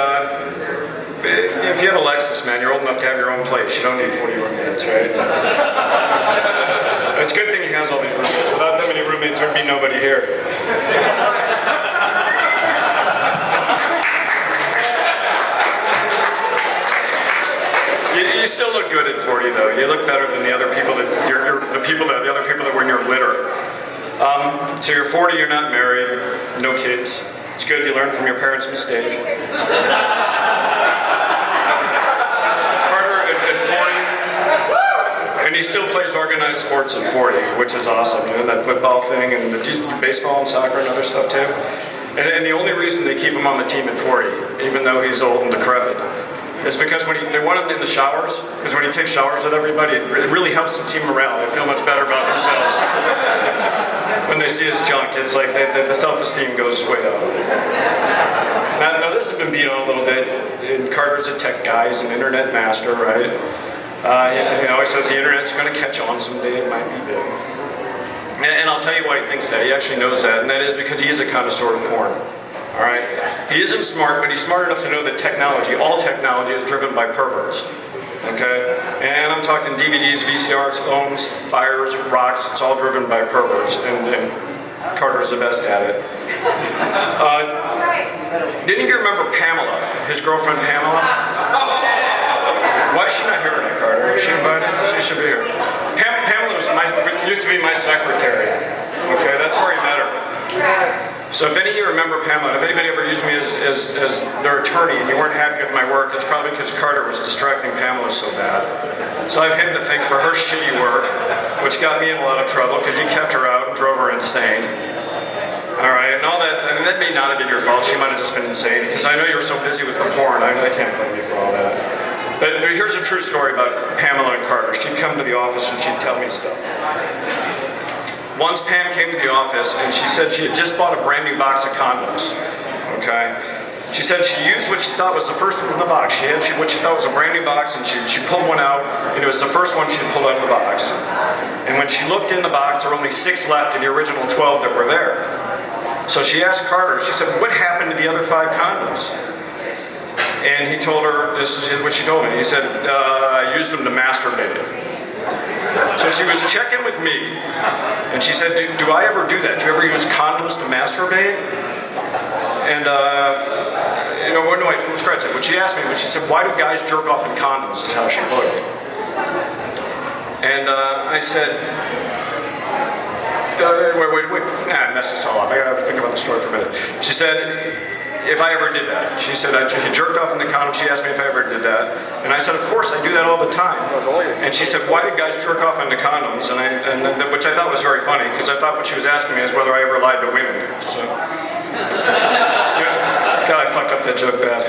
If you have a Lexus, man, you're old enough to have your own place. You don't need 40 roommates, right? It's a good thing he has all these roommates. Without that many roommates, there'd be nobody here. You still look good at 40, though. You look better than the other people that the other people that were in your litter. So you're 40, you're not married, no kids. It's good you learn from your parents' mistake. Carter at 40, and he still plays organized sports at 40, which is awesome. You know, that football thing and the baseball and soccer and other stuff too. And the only reason they keep him on the team at 40, even though he's old and decrepit, is because they want him in the showers, because when he takes showers with everybody, it really helps the team morale. They feel much better about themselves. When they see his junk, it's like the self-esteem goes way up. Now this has been beat on a little bit. And Carter's a tech guy, he's an internet master, right? He always says the internet's going to catch on someday, it might be big. And I'll tell you why he thinks that. He actually knows that, and that is because he is a connoisseur of porn. All right? He isn't smart, but he's smart enough to know that all technology is driven by perverts. Okay? And I'm talking DVDs, VCRs, phones, fires, rocks, it's all driven by perverts. And Carter's the best at it. Didn't you remember Pamela, his girlfriend Pamela? Why is she not here tonight, Carter? Is she invited? She should be here. Pamela used to be my secretary. Okay, that's where he met her. So if any of you remember Pamela, if anybody ever used me as their attorney and you weren't happy with my work, it's probably because Carter was distracting Pamela so bad. So I have him to thank for her shitty work, which got me in a lot of trouble because you kept her out and drove her insane. All right, and all that, I mean, that may not have been your fault. She might have just been insane because I know you were so busy with the porn. I can't blame you for all that. But here's a true story about Pamela and Carter. She'd come to the office and she'd tell me stuff. Once Pam came to the office and she said she had just bought a brand new box of condoms, okay? She said she used what she thought was the first one in the box. She had what she thought was a brand new box and she pulled one out and it was the first one she'd pulled out of the box. And when she looked in the box, there were only 6 left of the original 12 that were there. So she asked Carter, she said, what happened to the other 5 condoms? And he told her, this is what she told me. He said, I used them to masturbate. So she was checking with me, and she said, do I ever do that? Do you ever use condoms to masturbate? And, no, I scratch it. What she asked me was, she said, why do guys jerk off in condoms, is how she put it. And I said, wait, I messed this all up. I gotta think about the story for a minute. She said, if I ever did that. She said, he jerked off in the condom. She asked me if I ever did that. And I said, of course, I do that all the time. And she said, why did guys jerk off into condoms? Which I thought was very funny, because I thought what she was asking me is whether I ever lied to women. So, yeah. God, I fucked up that joke bad.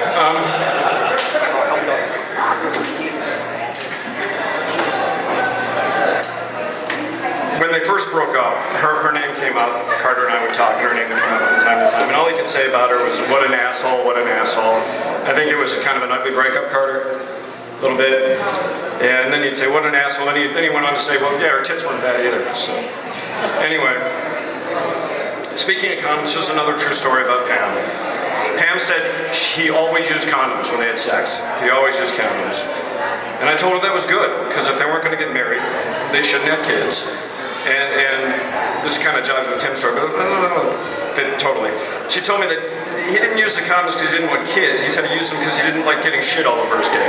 When they first broke up, her name came up. Carter and I would talk, and her name would come up from time to time. And all he could say about her was, what an asshole, what an asshole. I think it was kind of an ugly breakup, Carter, a little bit. And then he'd say, what an asshole. And then he went on to say, well, yeah, her tits weren't bad either. So, anyway, speaking of condoms, just another true story about Pam. Pam said he always used condoms when they had sex. He always used condoms. And I told her that was good, because if they weren't going to get married, they shouldn't have kids. And this kind of jives with Tim's story, but fit totally. She told me that he didn't use the condoms because he didn't want kids. He said he used them because he didn't like getting shit all over his dick.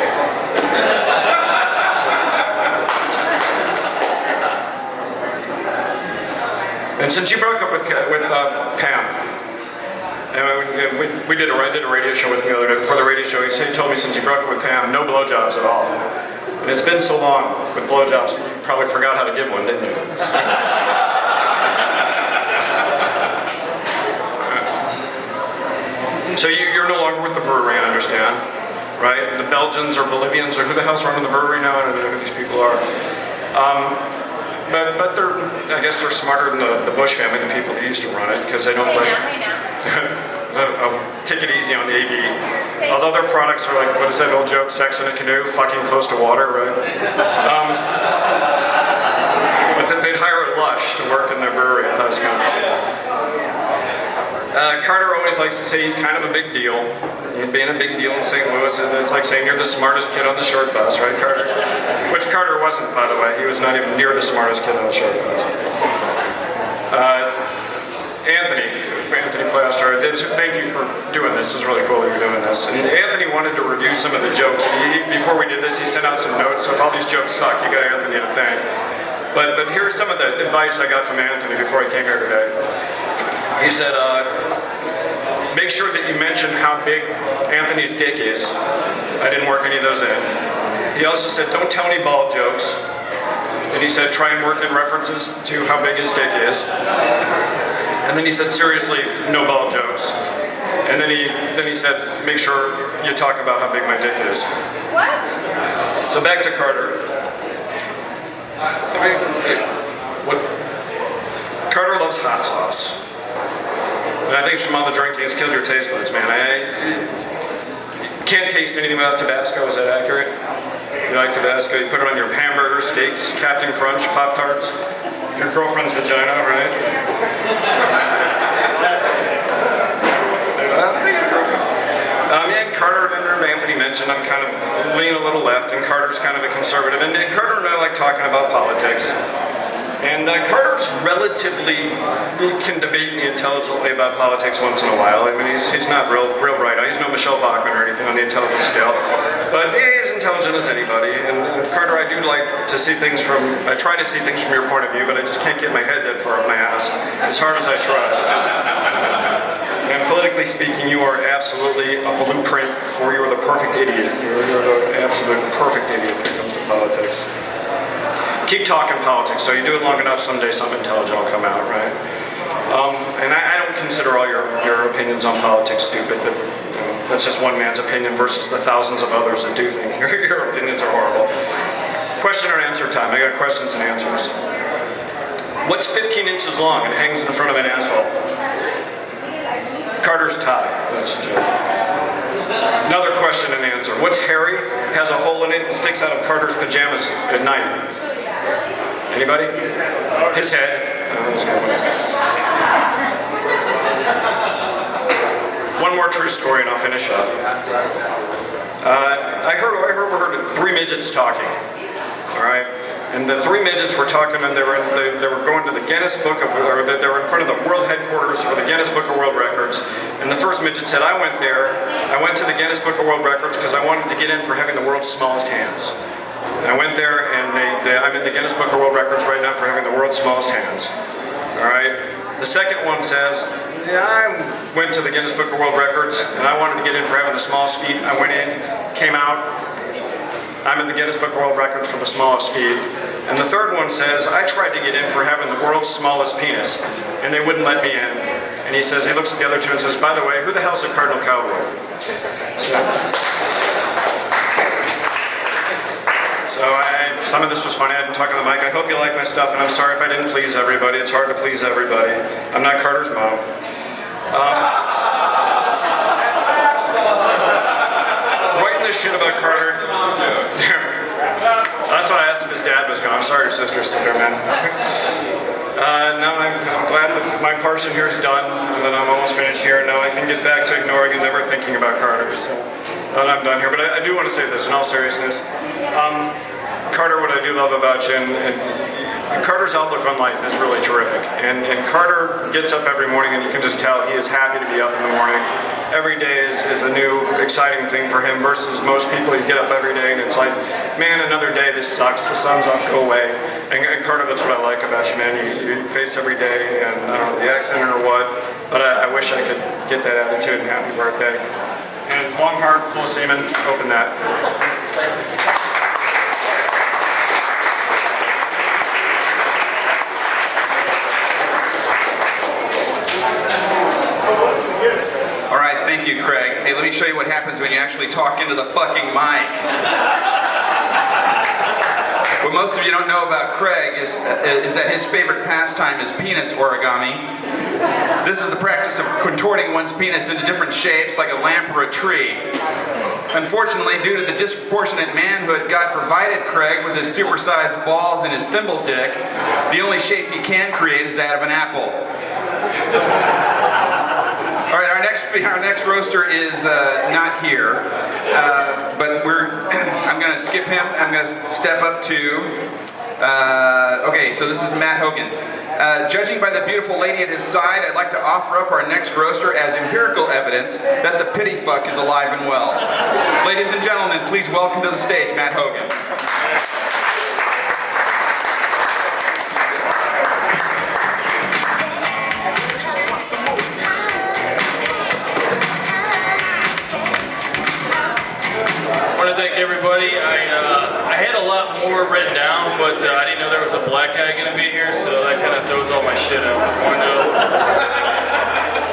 And since you broke up with Pam, and I did a radio show with him the other day. Before the radio show, he told me since he broke up with Pam, no blowjobs at all. And it's been so long with blowjobs, you probably forgot how to give one, didn't you? So you're no longer with the brewery, I understand, right? The Belgians or Bolivians or who the hell's running the brewery now? I don't know who these people are. But I guess they're smarter than the Bush family, the people who used to run it, because they don't Hey now. take it easy on the AD. Although their products are like, what is that old joke, sex in a canoe, fucking close to water, right? But then they'd hire Lush to work in their brewery. I thought it was kind of funny. Carter always likes to say he's kind of a big deal. And being a big deal in St. Louis, it's like saying you're the smartest kid on the short bus, right, Carter? Which Carter wasn't, by the way. He was not even near the smartest kid on the short bus. Anthony Plaster, thank you for doing this. It's really cool that you're doing this. And Anthony wanted to review some of the jokes. And before we did this, he sent out some notes. So if all these jokes suck, you got Anthony to thank. But here's some of the advice I got from Anthony before I came here today. He said, make sure that you mention how big Anthony's dick is. I didn't work any of those in. He also said, don't tell any bald jokes. And he said, try and work in references to how big his dick is. And then he said, seriously, no bald jokes. And then he said, make sure you talk about how big my dick is. What? So back to Carter. Carter loves hot sauce. And I think from all the drinking, it's killed your taste buds, man. You can't taste anything without Tabasco. Is that accurate? You like Tabasco? You put it on your hamburgers, steaks, Captain Crunch, Pop-Tarts, your girlfriend's vagina, right? And Carter, Anthony mentioned, I'm kind of leaning a little left, and Carter's kind of a conservative. And Carter and I like talking about politics. And Carter's relatively, he can debate me intelligently about politics once in a while. I mean, he's not real bright. He's no Michelle Bachmann or anything on the intelligence scale. But he's intelligent as anybody. And Carter, I do like to see things I try to see things from your point of view, but I just can't get my head that far up my ass, as hard as I try. And politically speaking, you are absolutely a blueprint for you're the perfect idiot. You're the absolute perfect idiot when it comes to politics. Keep talking politics. So you do it long enough, someday something intelligent will come out, right? And I don't consider all your opinions on politics stupid, but that's just one man's opinion versus the thousands of others that do think your opinions are horrible. Question or answer time. I got questions and answers. What's 15 inches long and hangs in front of an asshole? Carter's tie. That's a joke. Another question and answer. What's hairy, has a hole in it, and sticks out of Carter's pajamas at night? Anybody? His head. Oh, that's a good one. One more true story and I'll finish up. I heard 3 midgets talking. All right? And the 3 midgets were talking, and they were going to the Guinness Book of, or they were in front of the world headquarters for the Guinness Book of World Records. And the first midget said, I went to the Guinness Book of World Records because I wanted to get in for having the world's smallest hands. And I went there, and I'm in the Guinness Book of World Records right now for having the world's smallest hands. All right? The second one says, yeah, I went to the Guinness Book of World Records, and I wanted to get in for having the smallest feet. I went in, came out, I'm in the Guinness Book of World Records for the smallest feet. And the third one says, I tried to get in for having the world's smallest penis, and they wouldn't let me in. And he says, he looks at the other two and says, by the way, who the hell's a Cardinal Cowboy? So some of this was funny. I didn't talk on the mic. I hope you like my stuff, and I'm sorry if I didn't please everybody. It's hard to please everybody. I'm not Carter's mom. Writing this shit about Carter. That's why I asked if his dad was gone. I'm sorry your sister's still here, man. Now I'm glad that my portion here is done, and that I'm almost finished here. Now I can get back to ignoring and never thinking about Carter. So now that I'm done here, but I do want to say this in all seriousness. Carter, what I do love about you, and Carter's outlook on life is really terrific. And Carter gets up every morning, and you can just tell he is happy to be up in the morning. Every day is a new, exciting thing for him versus most people. You get up every day, and it's like, man, another day, this sucks. The sun's up, go away. And Carter, that's what I like about you, man. You face every day, and I don't know the accent or what, but I wish I could get that attitude, and happy birthday. And long, hard, full semen, open that. All right, thank you, Craig. Hey, let me show you what happens when you actually talk into the fucking mic. What most of you don't know about Craig is that his favorite pastime is penis origami. This is the practice of contorting one's penis into different shapes like a lamp or a tree. Unfortunately, due to the disproportionate manhood God provided Craig with his supersized balls and his thimble dick, the only shape he can create is that of an apple. All right, our next roaster is not here, but I'm going to skip him. I'm going to step up to. Okay, so this is Matt Hogan. Judging by the beautiful lady at his side, I'd like to offer up our next roaster as empirical evidence that the pity fuck is alive and well. Ladies and gentlemen, please welcome to the stage Matt Hogan. I want to thank everybody. I had a lot more written down, but I didn't know there was a black guy going to be here, so that kind of throws all my shit out. Oh no.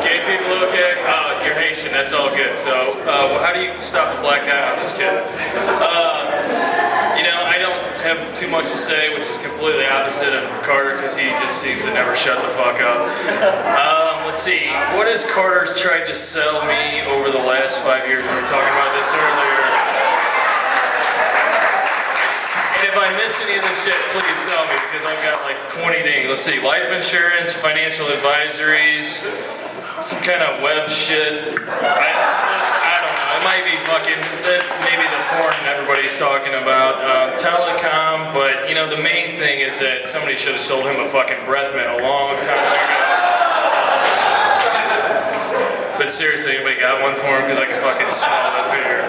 Gay people okay? Oh, you're Haitian, that's all good. So, how do you stop a black guy? I'm just kidding. I don't have too much to say, which is completely opposite of Carter, because he just seems to never shut the fuck up. Let's see, what has Carter tried to sell me over the last 5 years? We were talking about this earlier. And if I miss any of this shit, please tell me, because I've got like 20 things. Let's see, life insurance, financial advisories, some kind of web shit. I don't know, it might be maybe the porn everybody's talking about, telecom, but the main thing is that somebody should have sold him a fucking breath mint a long time ago. But seriously, anybody got one for him? Because I can fucking smell it up here.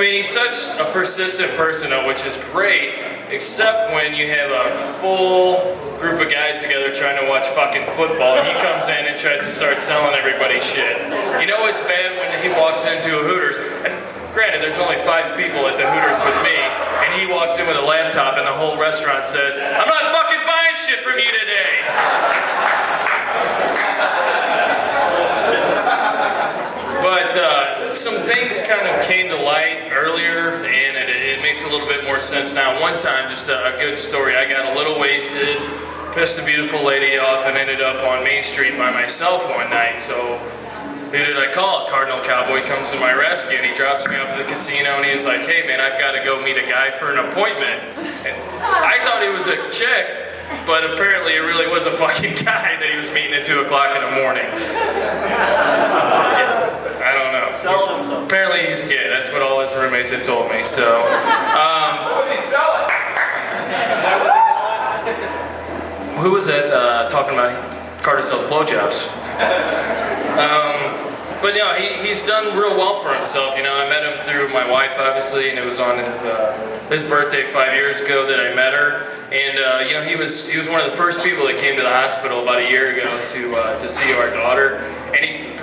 He's such a persistent person, though, which is great, except when you have a full group of guys together trying to watch fucking football, and he comes in and tries to start selling everybody shit. It's bad when he walks into a Hooters, and granted, there's only 5 people at the Hooters with me, and he walks in with a laptop, and the whole restaurant says, "I'm not fucking buying shit from you today." But some things kind of came to light earlier, and it makes a little bit more sense now. One time, just a good story, I got a little wasted, pissed a beautiful lady off, and ended up on Main Street by myself one night. So who did I call? Cardinal Cowboy comes to my rescue, and he drops me off at the casino, and he's like, "Hey man, I've got to go meet a guy for an appointment." And I thought he was a chick, but apparently it really was a fucking guy that he was meeting at 2 o'clock in the morning. I don't know. Apparently he's gay. That's what all his roommates have told me. So, what did he sell it? Who was that talking about Carter sells blowjobs? But he's done real well for himself. I met him through my wife, obviously, and it was on his birthday 5 years ago that I met her. And he was one of the first people that came to the hospital about a year ago to see our daughter. And he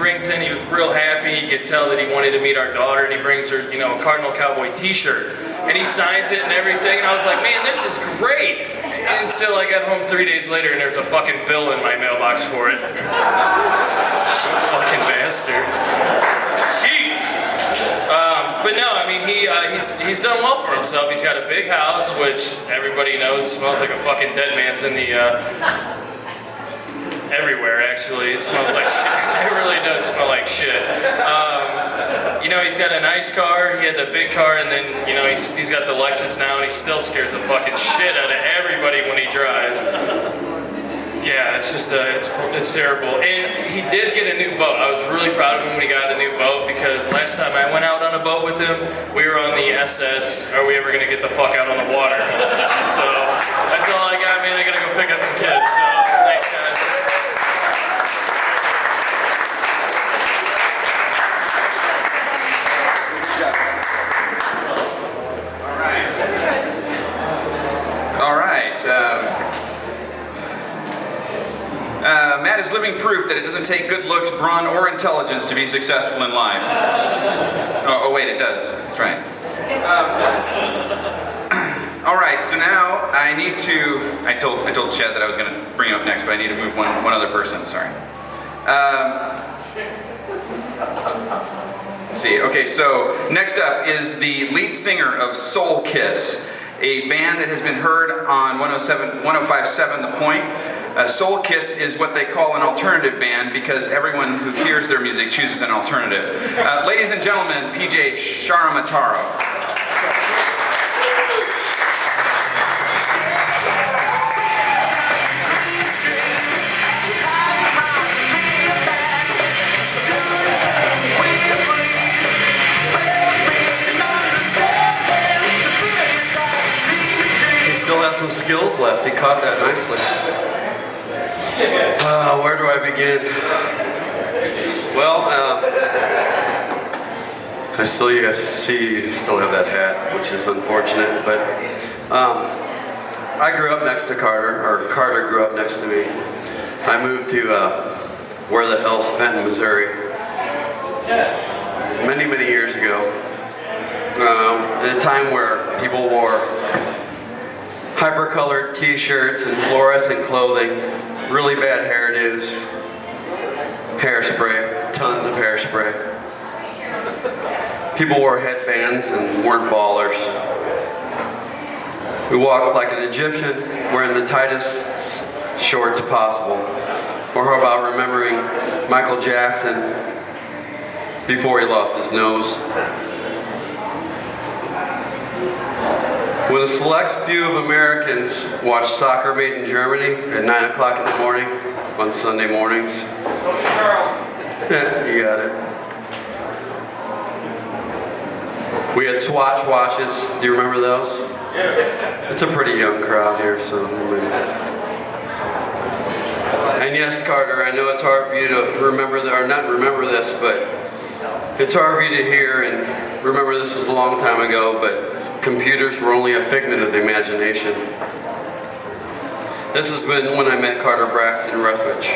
was real happy. You could tell that he wanted to meet our daughter, and he brings her, a Cardinal Cowboy t-shirt. And he signs it and everything, and I was like, man, this is great. Until I got home 3 days later, and there's a fucking bill in my mailbox for it. Fucking bastard. Cheap. But no, he's done well for himself. He's got a big house, which everybody knows smells like a fucking dead man's in the, everywhere actually. It smells like shit. It really does smell like shit. He's got a nice car. He had the big car, and then, he's got the Lexus now, and he still scares the fucking shit out of everybody when he drives. Yeah, it's just, it's terrible. And he did get a new boat. I was really proud of him when he got a new boat, because last time I went out on a boat with him, we were on the SS, Are We Ever Gonna Get the Fuck Out on the Water? So, that's all I got, man. I gotta go pick up the kids, so, thanks guys. All right. Matt is living proof that it doesn't take good looks, brawn, or intelligence to be successful in life. Oh wait, it does. That's right. All right. So now I need to. I told Chad that I was going to bring him up next, but I need to move one other person. Sorry. Let's see. Okay. So next up is the lead singer of Soul Kiss. a band that has been heard on 105.7 The Point. Soul Kiss is what they call an alternative band because everyone who hears their music chooses an alternative. Ladies and gentlemen, PJ Sharamataro. Some skills left. He caught that nicely. Where do I begin? Well, I still see you still have that hat, which is unfortunate. But I grew up next to Carter, or Carter grew up next to me. I moved to where the hell's Fenton, Missouri, many, many years ago. At a time where people wore hyper-colored t-shirts and fluorescent clothing, really bad hairdos, hairspray, tons of hairspray. People wore headbands and weren't ballers. We walked like an Egyptian, wearing the tightest shorts possible. Or how about remembering Michael Jackson before he lost his nose? When a select few of Americans watch soccer made in Germany at 9 o'clock in the morning on Sunday mornings. You got it. We had Swatch watches. Do you remember those? Yeah. It's a pretty young crowd here, so. And yes, Carter, I know it's hard for you to remember, or not remember this, but it's hard for you to hear and remember this was a long time ago, but computers were only a figment of the imagination. This has been when I met Carter Braxton Rethwisch.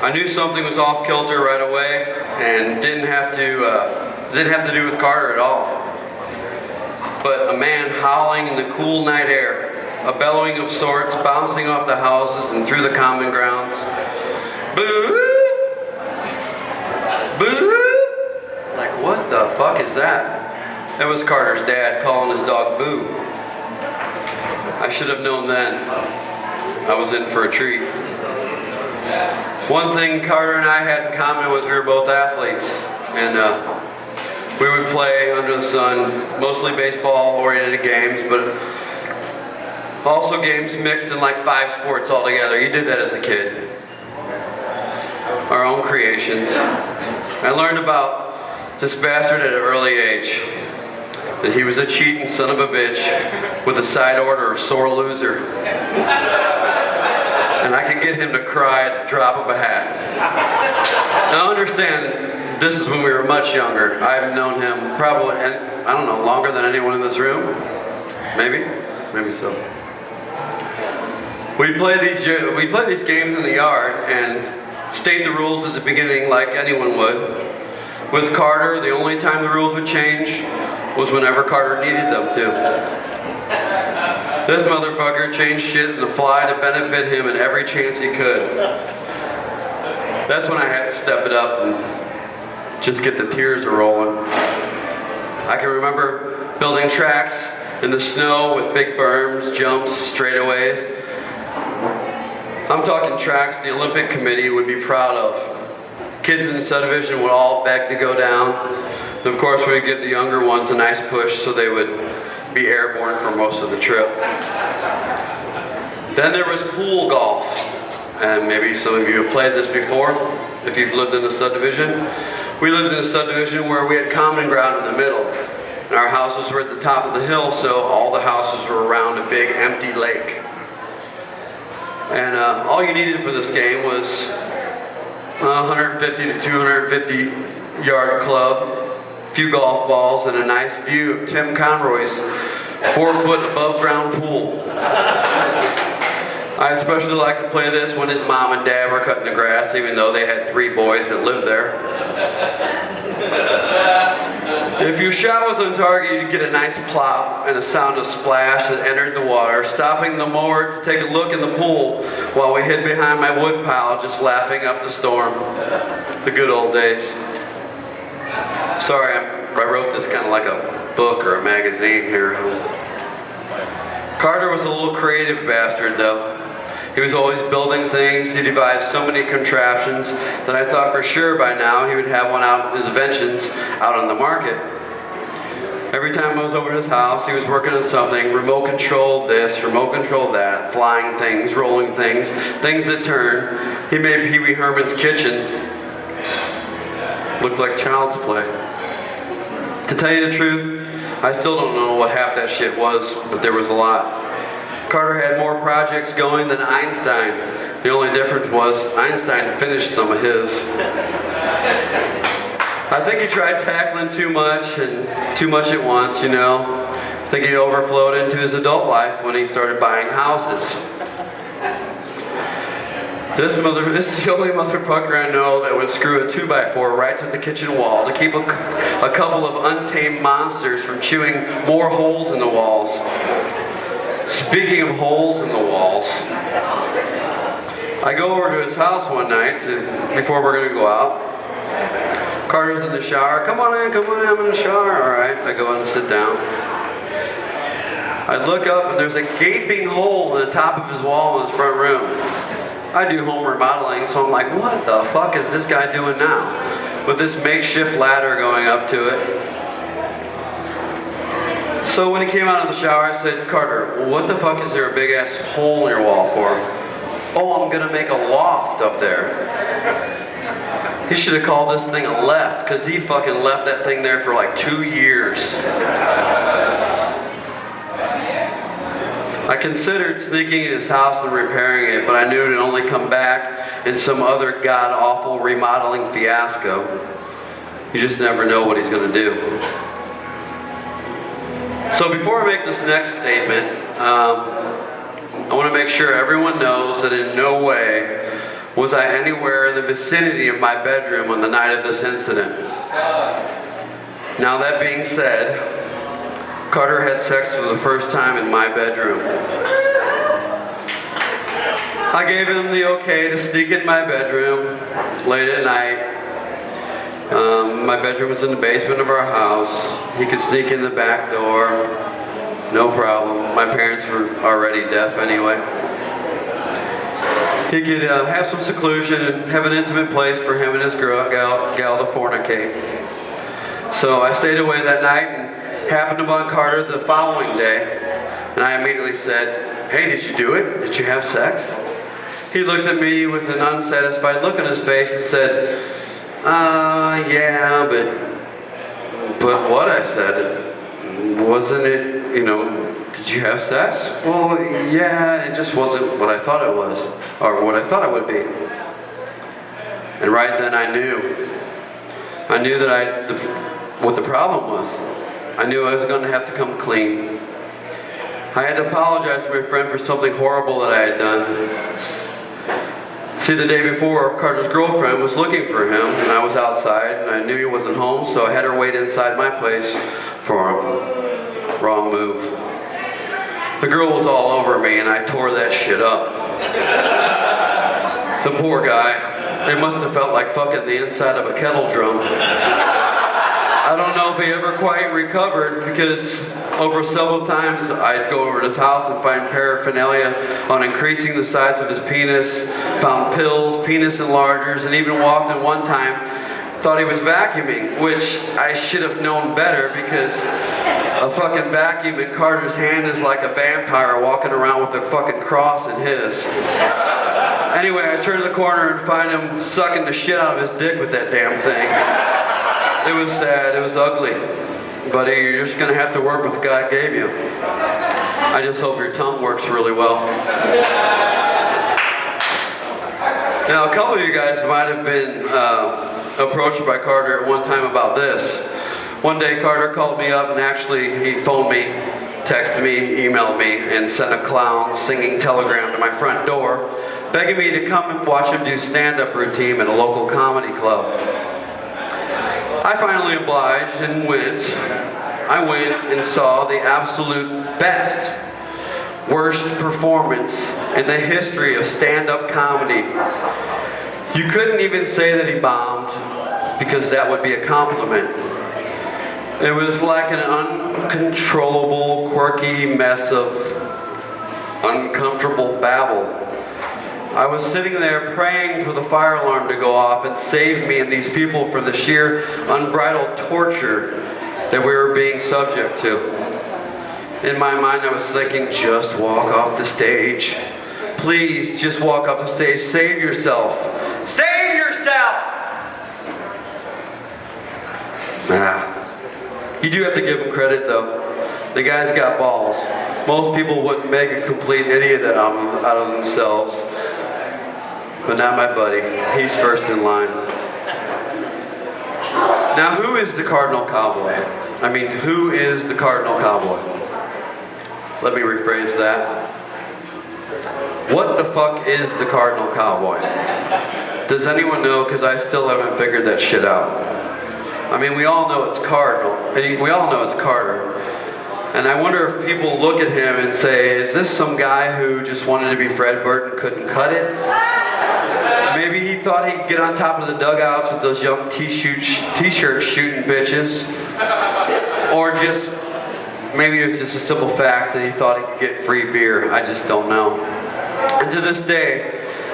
I knew something was off kilter right away, and didn't have to do with Carter at all. But a man howling in the cool night air, a bellowing of sorts bouncing off the houses and through the common grounds. Boo! Boo! Like, what the fuck is that? That was Carter's dad calling his dog Boo. I should have known then. I was in for a treat. One thing Carter and I had in common was we were both athletes. And we would play under the sun, mostly baseball-oriented games, but also games mixed in like 5 sports altogether. You did that as a kid. Our own creations. I learned about this bastard at an early age. That he was a cheating son of a bitch with a side order of sore loser. And I could get him to cry at the drop of a hat. Now understand, this is when we were much younger. I've known him probably, I don't know, longer than anyone in this room. Maybe so. We play these games in the yard and state the rules at the beginning like anyone would. With Carter, the only time the rules would change was whenever Carter needed them to. This motherfucker changed shit in the fly to benefit him in every chance he could. That's when I had to step it up and just get the tears a-rolling. I can remember building tracks in the snow with big berms, jumps, straightaways. I'm talking tracks the Olympic Committee would be proud of. Kids in the subdivision would all beg to go down. And of course, we'd give the younger ones a nice push so they would be airborne for most of the trip. Then there was pool golf. And maybe some of you have played this before, if you've lived in a subdivision. We lived in a subdivision where we had common ground in the middle. And our houses were at the top of the hill, so all the houses were around a big empty lake. And all you needed for this game was 150 to 250 yard club, a few golf balls, and a nice view of Tim Conroy's 4-foot above ground pool. I especially like to play this when his mom and dad were cutting the grass, even though they had 3 boys that lived there. If your shot was on target, you'd get a nice plop and a sound of splash that entered the water, stopping the mower to take a look in the pool while we hid behind my wood pile, just laughing up the storm. The good old days. Sorry, I wrote this kind of like a book or a magazine here. Carter was a little creative bastard though. He was always building things. He devised so many contraptions that I thought for sure by now he would have one out, his inventions out on the market. Every time I was over at his house, he was working on something, remote control this, remote control that, flying things, rolling things, things that turn. He made Pee Wee Herman's kitchen look like child's play. To tell you the truth, I still don't know what half that shit was, but there was a lot. Carter had more projects going than Einstein. The only difference was Einstein finished some of his. I think he tried tackling too much and too much at once, you know. I think he overflowed into his adult life when he started buying houses. This is the only motherfucker I know that would screw a 2x4 right to the kitchen wall to keep a couple of untamed monsters from chewing more holes in the walls. Speaking of holes in the walls, I go over to his house one night before we're gonna go out. Carter's in the shower. Come on in, I'm in the shower. All right, I go in and sit down. I look up and there's a gaping hole in the top of his wall in his front room. I do home remodeling, so I'm like, what the fuck is this guy doing now? With this makeshift ladder going up to it. So when he came out of the shower, I said, Carter, what the fuck is there a big ass hole in your wall for? Oh, I'm gonna make a loft up there. He should have called this thing a left, because he fucking left that thing there for like 2 years. I considered sneaking in his house and repairing it, but I knew it would only come back in some other god-awful remodeling fiasco. You just never know what he's gonna do. So before I make this next statement, I want to make sure everyone knows that in no way was I anywhere in the vicinity of my bedroom on the night of this incident. Now that being said, Carter had sex for the first time in my bedroom. I gave him the okay to sneak in my bedroom late at night. My bedroom was in the basement of our house. He could sneak in the back door, no problem. My parents were already deaf anyway. He could have some seclusion and have an intimate place for him and his gal to fornicate. So I stayed away that night and happened upon Carter the following day. And I immediately said, hey, did you do it? Did you have sex? He looked at me with an unsatisfied look on his face and said, yeah, but what? I said, wasn't it, did you have sex? Well, yeah, it just wasn't what I thought it was, or what I thought it would be. And right then I knew that what the problem was. I knew I was going to have to come clean. I had to apologize to my friend for something horrible that I had done. See, the day before, Carter's girlfriend was looking for him, and I was outside, and I knew he wasn't home, so I had her wait inside my place for him. Wrong move. The girl was all over me, and I tore that shit up. The poor guy. It must have felt like fucking the inside of a kettle drum. I don't know if he ever quite recovered, because over several times I'd go over to his house and find paraphernalia on increasing the size of his penis, found pills, penis enlargers, and even walked in one time, thought he was vacuuming, which I should have known better, because a fucking vacuum in Carter's hand is like a vampire walking around with a fucking cross in his. Anyway, I turn the corner and find him sucking the shit out of his dick with that damn thing. It was sad, it was ugly, but you're just gonna have to work with what God gave you. I just hope your tongue works really well. Now, a couple of you guys might have been approached by Carter at one time about this. One day Carter called me up and actually he phoned me, texted me, emailed me, and sent a clown singing telegram to my front door, begging me to come and watch him do stand-up routine at a local comedy club. I finally obliged and went. I went and saw the absolute best, worst performance in the history of stand-up comedy. You couldn't even say that he bombed, because that would be a compliment. It was like an uncontrollable, quirky mess of uncomfortable babble. I was sitting there praying for the fire alarm to go off and save me and these people from the sheer unbridled torture that we were being subject to. In my mind, I was thinking, just walk off the stage. Please, just walk off the stage. Save yourself. Save yourself! You do have to give him credit, though. The guy's got balls. Most people wouldn't make a complete idiot out of themselves. But not my buddy. He's first in line. Now, who is the Cardinal Cowboy? I mean, who is the Cardinal Cowboy? Let me rephrase that. What the fuck is the Cardinal Cowboy? Does anyone know? Because I still haven't figured that shit out. I mean, we all know it's Cardinal. We all know it's Carter. And I wonder if people look at him and say, is this some guy who just wanted to be Fred Bird and couldn't cut it? Maybe he thought he could get on top of the dugouts with those young t-shirt shooting bitches. Or just, maybe it was just a simple fact that he thought he could get free beer. I just don't know. And to this day,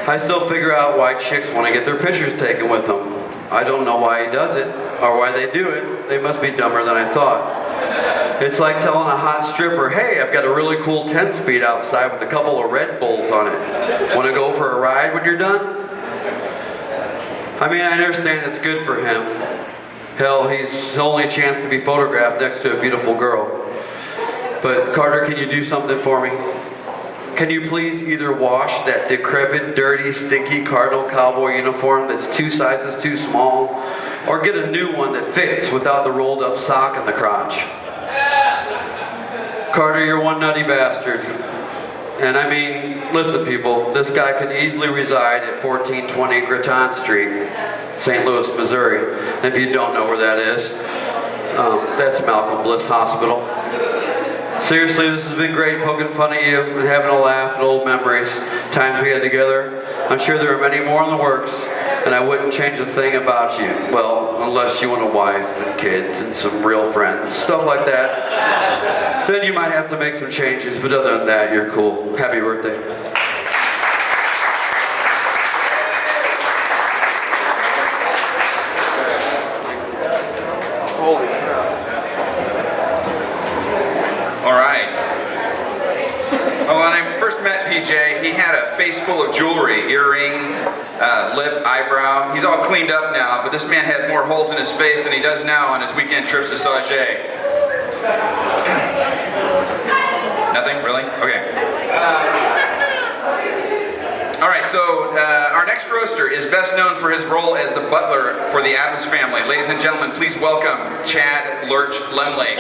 I still figure out why chicks want to get their pictures taken with him. I don't know why he does it, or why they do it. They must be dumber than I thought. It's like telling a hot stripper, hey, I've got a really cool 10-speed outside with a couple of Red Bulls on it. Want to go for a ride when you're done? I mean, I understand it's good for him. Hell, he's his only chance to be photographed next to a beautiful girl. But Carter, can you do something for me? Can you please either wash that decrepit, dirty, stinky Cardinal Cowboy uniform that's 2 sizes too small, or get a new one that fits without the rolled up sock in the crotch? Carter, you're one nutty bastard. And I mean, listen people, this guy could easily reside at 1420 Graton Street, St. Louis, Missouri. And if you don't know where that is, that's Malcolm Bliss Hospital. Seriously, this has been great poking fun at you and having a laugh at old memories, times we had together. I'm sure there are many more in the works, and I wouldn't change a thing about you. Well, unless you want a wife and kids and some real friends, stuff like that. Then you might have to make some changes, but other than that, you're cool. Happy birthday. Holy crap. All right. Well, when I first met PJ, he had a face full of jewelry, earrings, lip, eyebrow. He's all cleaned up now, but this man had more holes in his face than he does now on his weekend trips to Sauget. Nothing? Really? Okay. All right, so our next roaster is best known for his role as the butler for the Addams Family. Ladies and gentlemen, please welcome Chad Lurch Lemley.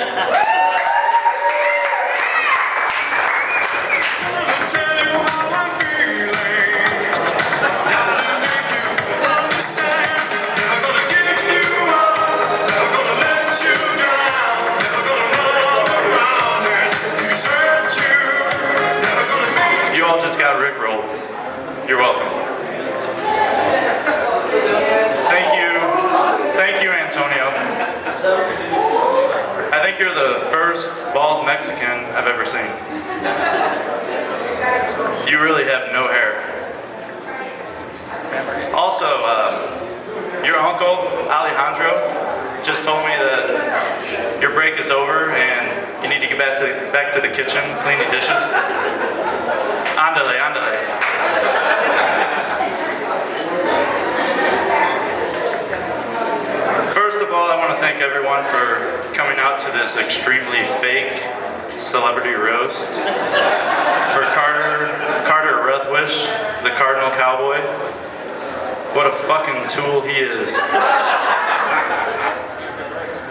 You all just got rickrolled. You're welcome. Thank you, Antonio. I think you're the first bald Mexican I've ever seen. You really have no hair. Also, your uncle, Alejandro, just told me that your break is over and you need to get back to the kitchen, cleaning dishes. Ándale, ándale. First of all, I want to thank everyone for coming out to this extremely fake celebrity roast. For Carter Rethwisch, the Cardinal Cowboy. What a fucking tool he is.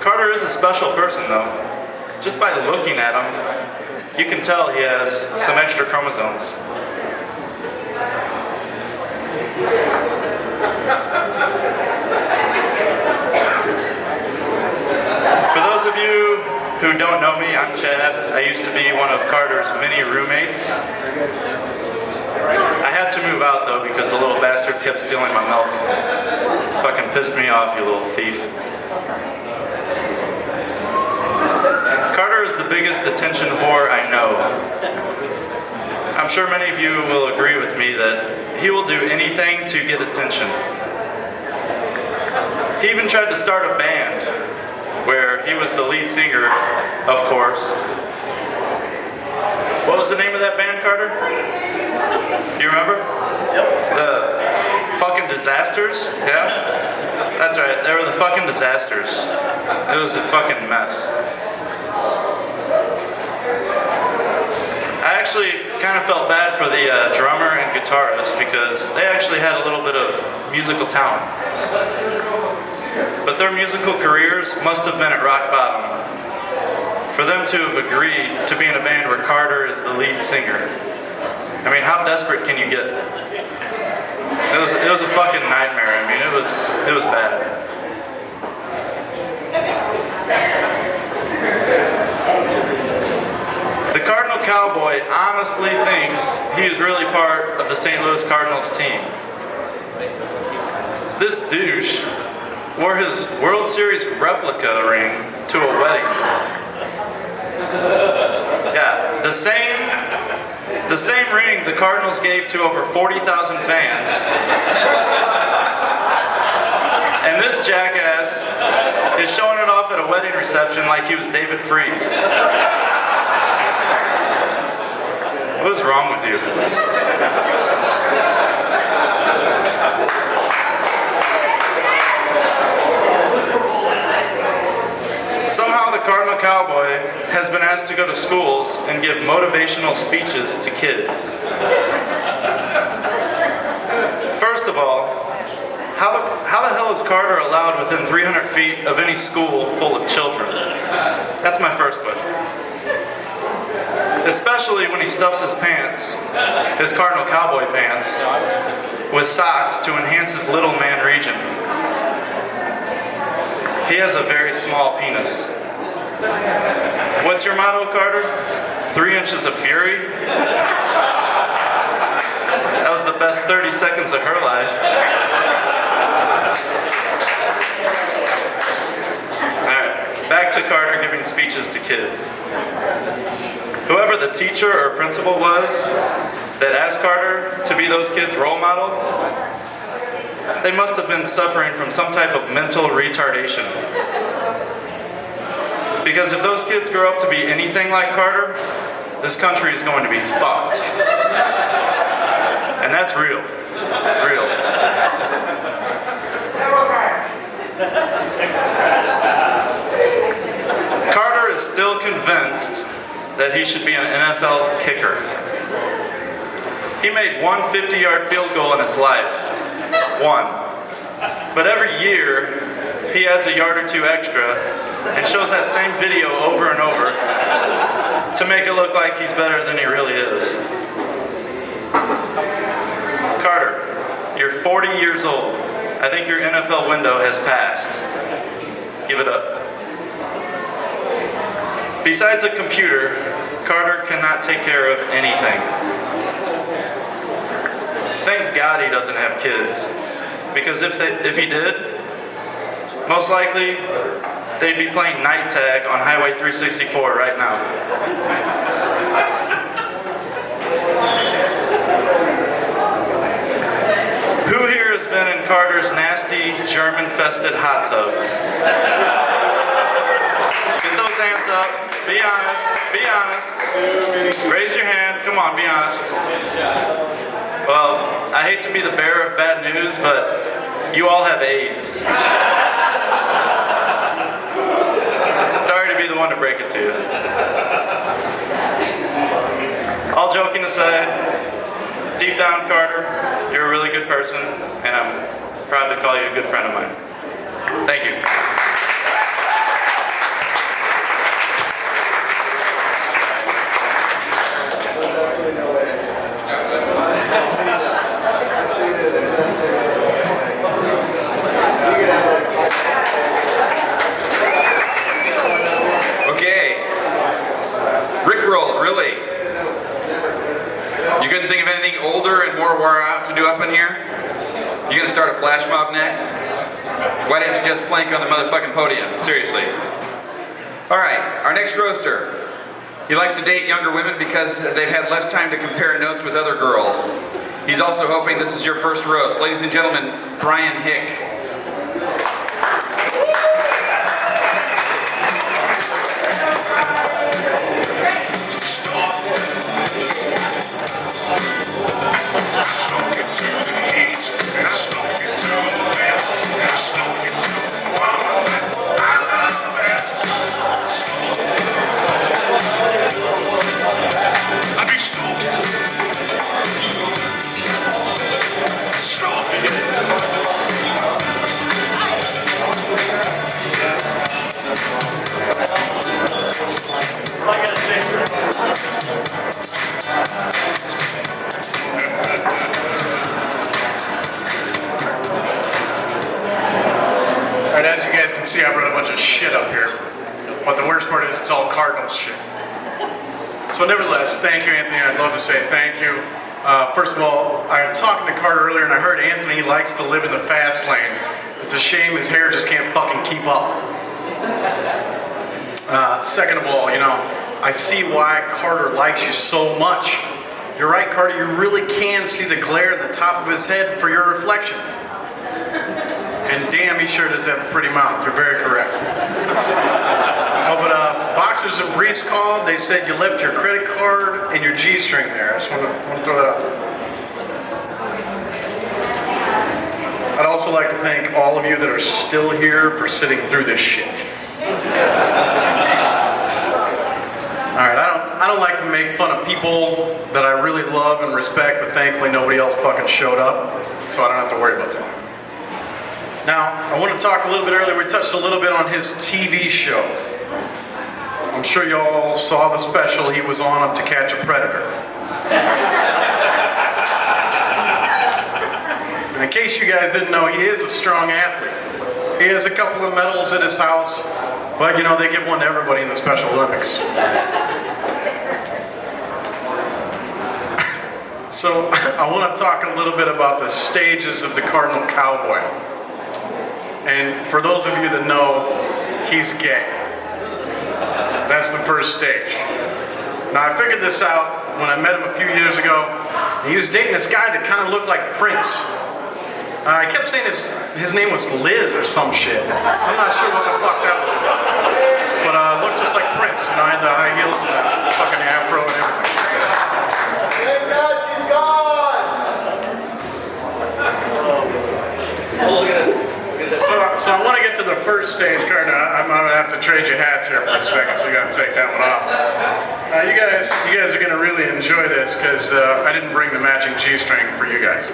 Carter is a special person though. Just by looking at him, you can tell he has some extra chromosomes. For those of you who don't know me, I'm Chad. I used to be one of Carter's many roommates. I had to move out though because the little bastard kept stealing my milk. Fucking pissed me off, you little thief. Carter is the biggest attention whore I know. I'm sure many of you will agree with me that he will do anything to get attention. He even tried to start a band where he was the lead singer, of course. What was the name of that band, Carter? You remember? Yep. The fucking Disasters? Yeah? That's right, they were the fucking Disasters. It was a fucking mess. I actually kind of felt bad for the drummer and guitarist because they actually had a little bit of musical talent. But their musical careers must have been at rock bottom for them to have agreed to be in a band where Carter is the lead singer. I mean, how desperate can you get? It was a fucking nightmare. I mean, it was bad. The Cardinal Cowboy honestly thinks he is really part of the St. Louis Cardinals team. This douche wore his World Series replica ring to a wedding. Yeah, the same ring the Cardinals gave to over 40,000 fans. And this jackass is showing it off at a wedding reception like he was David Freese. What is wrong with you? Somehow the Cardinal Cowboy has been asked to go to schools and give motivational speeches to kids. First of all, how the hell is Carter allowed within 300 feet of any school full of children? That's my first question. Especially when he stuffs his pants, his Cardinal Cowboy pants, with socks to enhance his little man region. He has a very small penis. What's your motto, Carter? 3 inches of fury? That was the best 30 seconds of her life. Alright, back to Carter giving speeches to kids. Whoever the teacher or principal was that asked Carter to be those kids' role model, they must have been suffering from some type of mental retardation. Because if those kids grow up to be anything like Carter, this country is going to be fucked. And that's real. Real. Carter is still convinced that he should be an NFL kicker. He made one 50-yard field goal in his life. One. But every year, he adds a yard or two extra and shows that same video over and over to make it look like he's better than he really is. Carter, you're 40 years old. I think your NFL window has passed. Give it up. Besides a computer, Carter cannot take care of anything. Thank God he doesn't have kids. Because if he did, most likely they'd be playing night tag on Highway 364 right now. Who here has been in Carter's nasty, German-fested hot tub? Get those hands up. Be honest. Be honest. Raise your hand. Come on, be honest. Well, I hate to be the bearer of bad news, but you all have AIDS. Sorry to be the one to break it to you. All joking aside, deep down, Carter, you're a really good person, and I'm proud to call you a good friend of mine. Thank you. Really? You couldn't think of anything older and more wore out to do up in here? You gonna start a flash mob next? Why didn't you just plank on the motherfucking podium? Seriously. Alright, our next roaster. He likes to date younger women because they've had less time to compare notes with other girls. He's also hoping this is your first roast. Ladies and gentlemen, Brian Hick. Alright, as you guys can see, I brought a bunch of shit up here. But the worst part is it's all Cardinals shit. So nevertheless, thank you, Anthony. I'd love to say thank you. First of all, I was talking to Carter earlier and I heard Anthony likes to live in the fast lane. It's a shame his hair just can't fucking keep up. Second of all, you know, I see why Carter likes you so much. You're right, Carter, you really can see the glare in the top of his head for your reflection. And damn, he sure does have a pretty mouth. You're very correct. Oh, but Boxers and Briefs called. They said you left your credit card and your G-string there. I just want to throw that out. I'd also like to thank all of you that are still here for sitting through this shit. Alright, I don't like to make fun of people that I really love and respect, but thankfully nobody else fucking showed up, so I don't have to worry about that. Now, I want to talk a little bit earlier, we touched a little bit on his TV show. I'm sure you all saw the special he was on To Catch a Predator. And in case you guys didn't know, he is a strong athlete. He has a couple of medals at his house, but you know, they give one to everybody in the Special Olympics. So, I want to talk a little bit about the stages of the Cardinal Cowboy. And for those of you that know, he's gay. That's the first stage. Now, I figured this out when I met him a few years ago. He was dating this guy that kind of looked like Prince. I kept saying his name was Liz or some shit. I'm not sure what the fuck that was about. But looked just like Prince. You know, I had the high heels and the fucking afro and everything. Thank God she's gone! Oh, look at this. So I want to get to the first stage, Cardinal. I'm going to have to trade you hats here for a second, so you got to take that one off. You guys are going to really enjoy this because I didn't bring the matching G-string for you guys.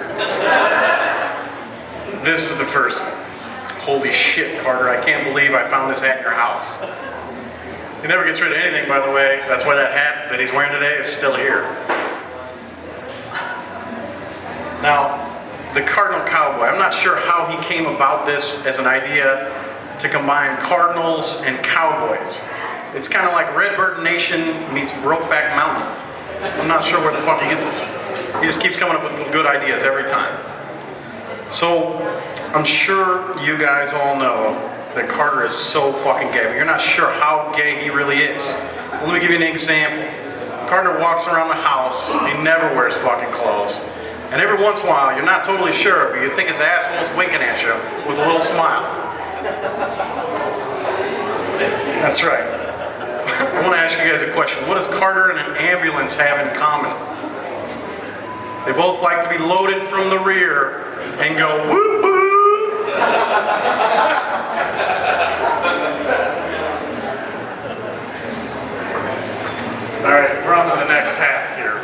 This is the first one. Holy shit, Carter! I can't believe I found this hat in your house. He never gets rid of anything, by the way. That's why that hat that he's wearing today is still here. Now, the Cardinal Cowboy. I'm not sure how he came about this as an idea to combine Cardinals and Cowboys. It's kind of like Redbird Nation meets Brokeback Mountain. I'm not sure where the fuck he gets it. He just keeps coming up with good ideas every time. So, I'm sure you guys all know that Carter is so fucking gay, but you're not sure how gay he really is. Well, let me give you an example. Carter walks around the house, he never wears fucking clothes. And every once in a while, you're not totally sure, but you think his asshole's winking at you with a little smile. That's right. I want to ask you guys a question. What does Carter and an ambulance have in common? They both like to be loaded from the rear and go whoop whoop. All right, we're on to the next hat here.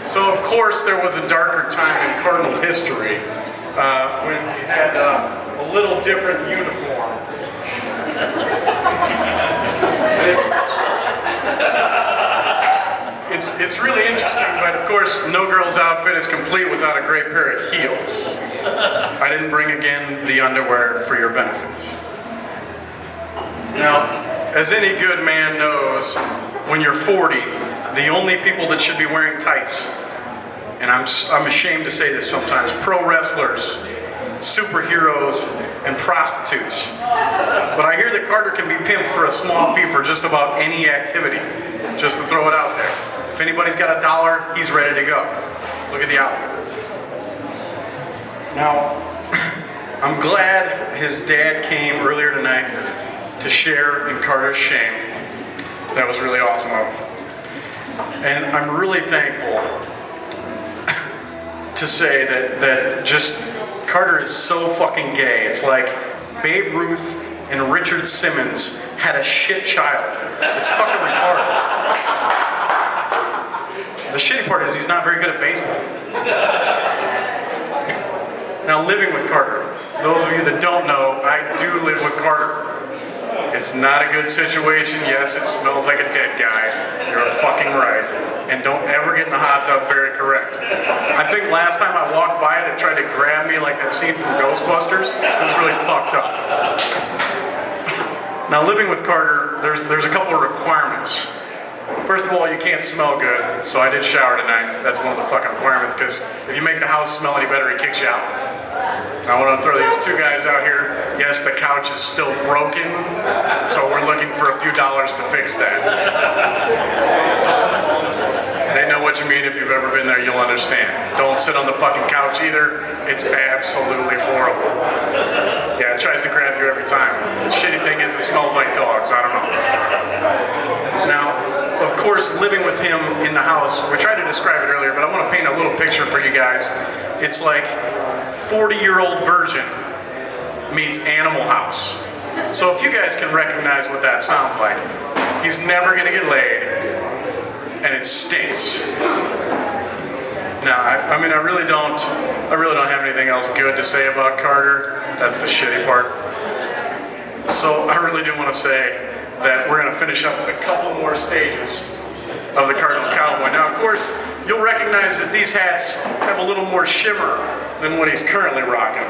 So, of course, there was a darker time in Cardinal history when we had a little different uniform. It's really interesting, but of course, no girl's outfit is complete without a great pair of heels. I didn't bring again the underwear for your benefit. Now, as any good man knows, when you're 40, the only people that should be wearing tights, and I'm ashamed to say this sometimes, pro wrestlers, superheroes, and prostitutes. But I hear that Carter can be pimped for a small fee for just about any activity. just to throw it out there. If anybody's got $1, he's ready to go. Look at the outfit. Now, I'm glad his dad came earlier tonight to share in Carter's shame. That was really awesome of him. And I'm really thankful to say that just Carter is so fucking gay. It's like Babe Ruth and Richard Simmons had a shit child. It's fucking retarded. The shitty part is he's not very good at baseball. Now, living with Carter. Those of you that don't know, I do live with Carter. It's not a good situation. Yes, it smells like a dead guy. You're fucking right. And don't ever get in the hot tub, very correct. I think last time I walked by it, it tried to grab me like that scene from Ghostbusters. It was really fucked up. Now, living with Carter, there's a couple of requirements. First of all, you can't smell good, so I did shower tonight. That's one of the fucking requirements, because if you make the house smell any better, he kicks you out. I want to throw these two guys out here. Yes, the couch is still broken, so we're looking for a few dollars to fix that. They know what you mean. If you've ever been there, you'll understand. Don't sit on the fucking couch either. It's absolutely horrible. Yeah, it tries to grab you every time. The shitty thing is it smells like dogs. I don't know. Now, of course, living with him in the house, we tried to describe it earlier, but I want to paint a little picture for you guys. It's like 40-year-old virgin meets Animal House. So if you guys can recognize what that sounds like, he's never gonna get laid, and it stinks. Now, I mean, I really don't have anything else good to say about Carter. That's the shitty part. So I really do want to say that we're gonna finish up with a couple more stages of the Cardinal Cowboy. Now, of course, you'll recognize that these hats have a little more shimmer than what he's currently rocking.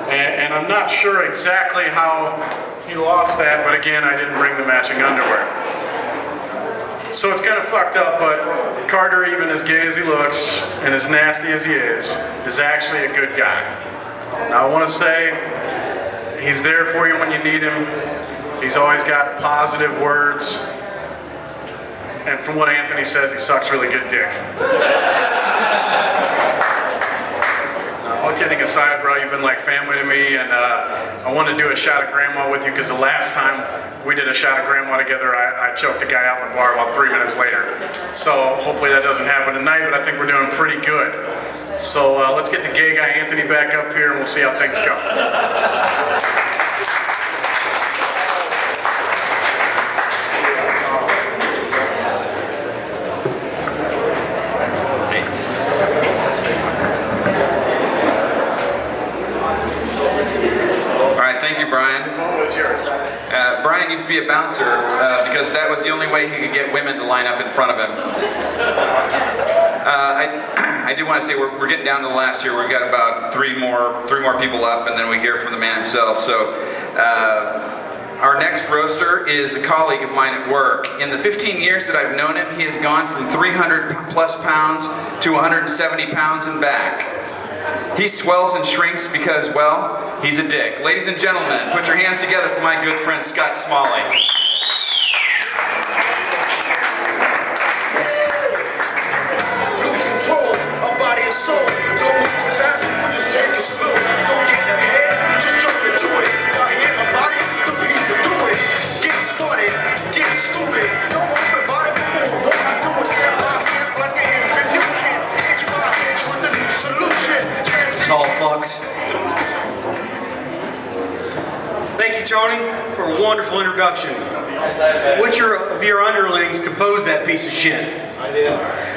And I'm not sure exactly how he lost that, but again, I didn't bring the matching underwear. So it's kind of fucked up, but Carter, even as gay as he looks, and as nasty as he is actually a good guy. Now, I want to say, he's there for you when you need him. He's always got positive words. And from what Anthony says, he sucks really good dick. All kidding aside, bro, you've been like family to me, and I want to do a shot of grandma with you, because the last time we did a shot of grandma together, I choked a guy out in the bar about 3 minutes later. So hopefully that doesn't happen tonight, but I think we're doing pretty good. So let's get the gay guy Anthony back up here, and we'll see how things go. Thank you, Brian. Brian used to be a bouncer because that was the only way he could get women to line up in front of him. I do want to say we're getting down to the last year. We've got about three more people up, and then we hear from the man himself. So our next roaster is a colleague of mine at work. In the 15 years that I've known him, he has gone from 300 plus pounds to 170 pounds and back. He swells and shrinks because, well, he's a dick. Ladies and gentlemen, put your hands together for my good friend Scott Smalley. Lose control of body and soul. Don't move too fast, but just take it slow. Don't get ahead, just jump into it. Y'all hear about it? The bees are doing. Get started, get stupid. Don't worry about it, people want to do it step by step like an infant. You can inch by inch with a new solution. Tall fucks. Thank you, Tony, for a wonderful introduction. Which of your underlings composed that piece of shit? I did.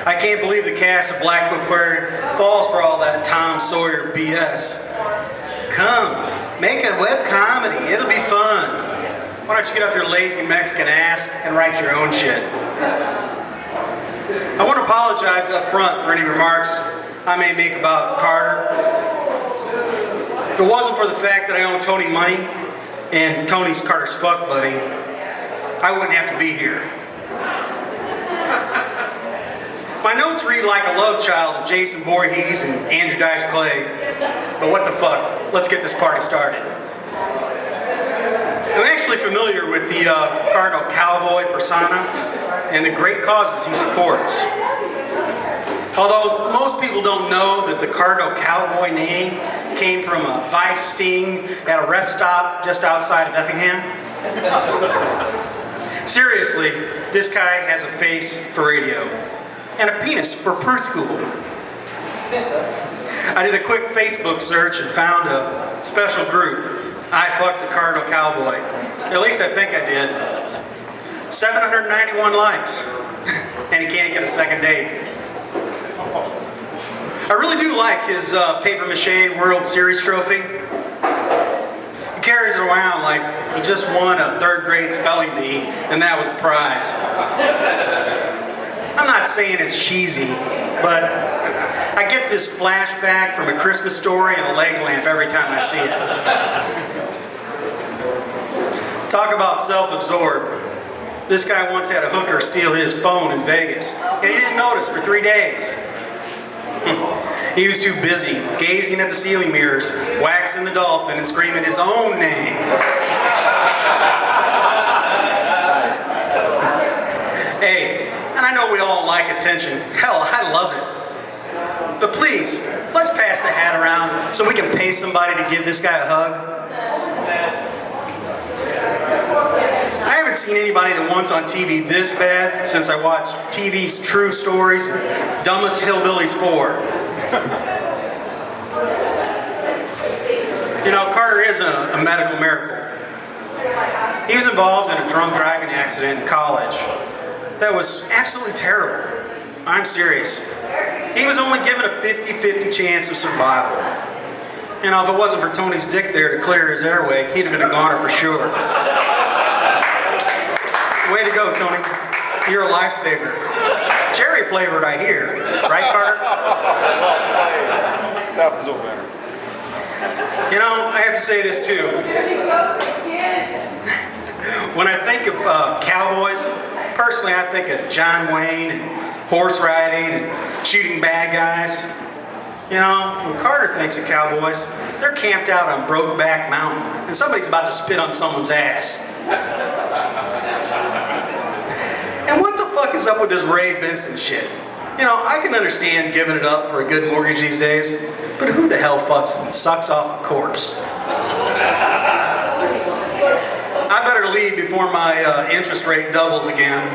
I can't believe the cast of Black Book Prairie falls for all that Tom Sawyer BS. Come, make a web comedy. It'll be fun. Why don't you get off your lazy Mexican ass and write your own shit? I want to apologize up front for any remarks I may make about Carter. If it wasn't for the fact that I owe Tony money, and Tony's Carter's fuck buddy, I wouldn't have to be here. My notes read like a love child of Jason Voorhees and Andrew Dice Clay, but what the fuck? Let's get this party started. I'm actually familiar with the Cardinal Cowboy persona. and the great causes he supports. Although most people don't know that the Cardinal Cowboy name came from a vice sting at a rest stop just outside of Effingham. Seriously, this guy has a face for radio and a penis for Prude School. I did a quick Facebook search and found a special group, I Fucked the Cardinal Cowboy. At least I think I did. 791 likes, and he can't get a second date. I really do like his papier-mâché World Series trophy. He carries it around like he just won a third grade spelling bee, and that was the prize. I'm not saying it's cheesy, but I get this flashback from A Christmas Story and a leg lamp every time I see it. Talk about self-absorbed. This guy once had a hooker steal his phone in Vegas, and he didn't notice for 3 days. He was too busy gazing at the ceiling mirrors, waxing the dolphin, and screaming his own name. Hey, and I know we all like attention. Hell, I love it. But please, let's pass the hat around so we can pay somebody to give this guy a hug. I haven't seen anybody that wants on TV this bad since I watched TV's True Stories, Dumbest Hillbillies 4. You know, Carter is a medical miracle. He was involved in a drunk driving accident in college that was absolutely terrible. I'm serious. He was only given a 50-50 chance of survival. You know, if it wasn't for Tony's dick there to clear his airway, he'd have been a goner for sure. Way to go, Tony. You're a lifesaver. Cherry flavored, I hear. Right, Carter? That was over there. You know, I have to say this too. When I think of cowboys, personally I think of John Wayne and horse riding and shooting bad guys. You know, when Carter thinks of cowboys, they're camped out on Brokeback Mountain and somebody's about to spit on someone's ass. And what the fuck is up with this Ray Vincent shit? You know, I can understand giving it up for a good mortgage these days, but who the hell fucks and sucks off a corpse? I better leave before my interest rate doubles again.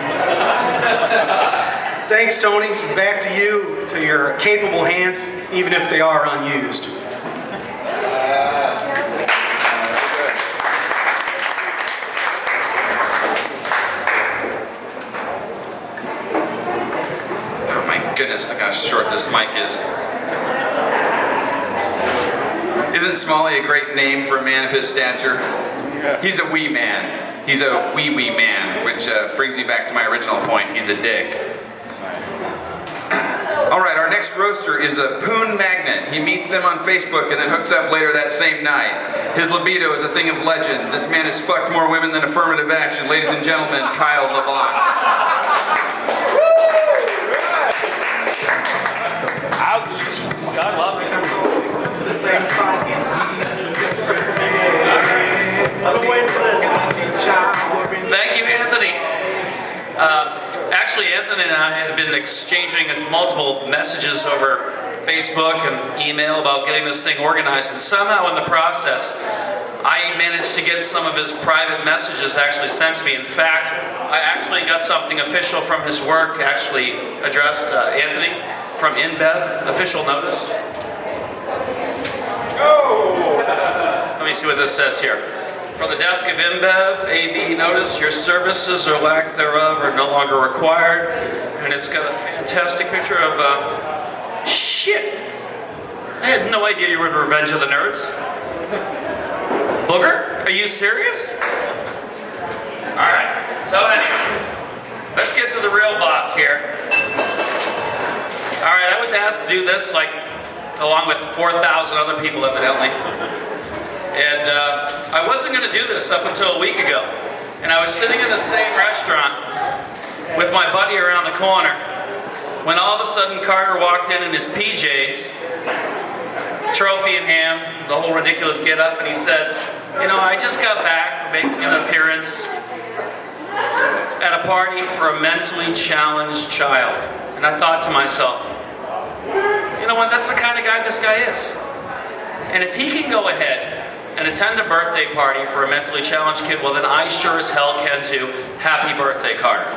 Thanks, Tony. Back to you, to your capable hands, even if they are unused. Goodness, look how short this mic is. Isn't Smalley a great name for a man of his stature? He's a wee man. He's a wee man, which brings me back to my original point. He's a dick. All right, our next roaster is a Poon Magnet. He meets them on Facebook and then hooks up later that same night. His libido is a thing of legend. This man has fucked more women than affirmative action. Ladies and gentlemen, Kyle LeBlanc. Ouch! God love it. The same spot. Thank you, Anthony. Actually, Anthony and I have been exchanging multiple messages over Facebook and email about getting this thing organized, and somehow in the process, I managed to get some of his private messages actually sent to me. In fact, I actually got something official from his work, actually addressed Anthony from InBev, official notice. Oh! Let me see what this says here. From the desk of InBev, AB notice, your services or lack thereof are no longer required. And it's got a fantastic picture of, shit. I had no idea you were in Revenge of the Nerds. Booger? Are you serious? Alright, so let's get to the real boss here. Alright, I was asked to do this, like, along with 4,000 other people evidently. And I wasn't going to do this up until a week ago. And I was sitting in the same restaurant with my buddy around the corner when all of a sudden Carter walked in his PJs, trophy in hand, the whole ridiculous get up, and he says, you know, I just got back from making an appearance at a party for a mentally challenged child. And I thought to myself, you know what, that's the kind of guy this guy is. And if he can go ahead and attend a birthday party for a mentally challenged kid, well then I sure as hell can too. Happy birthday, Carter.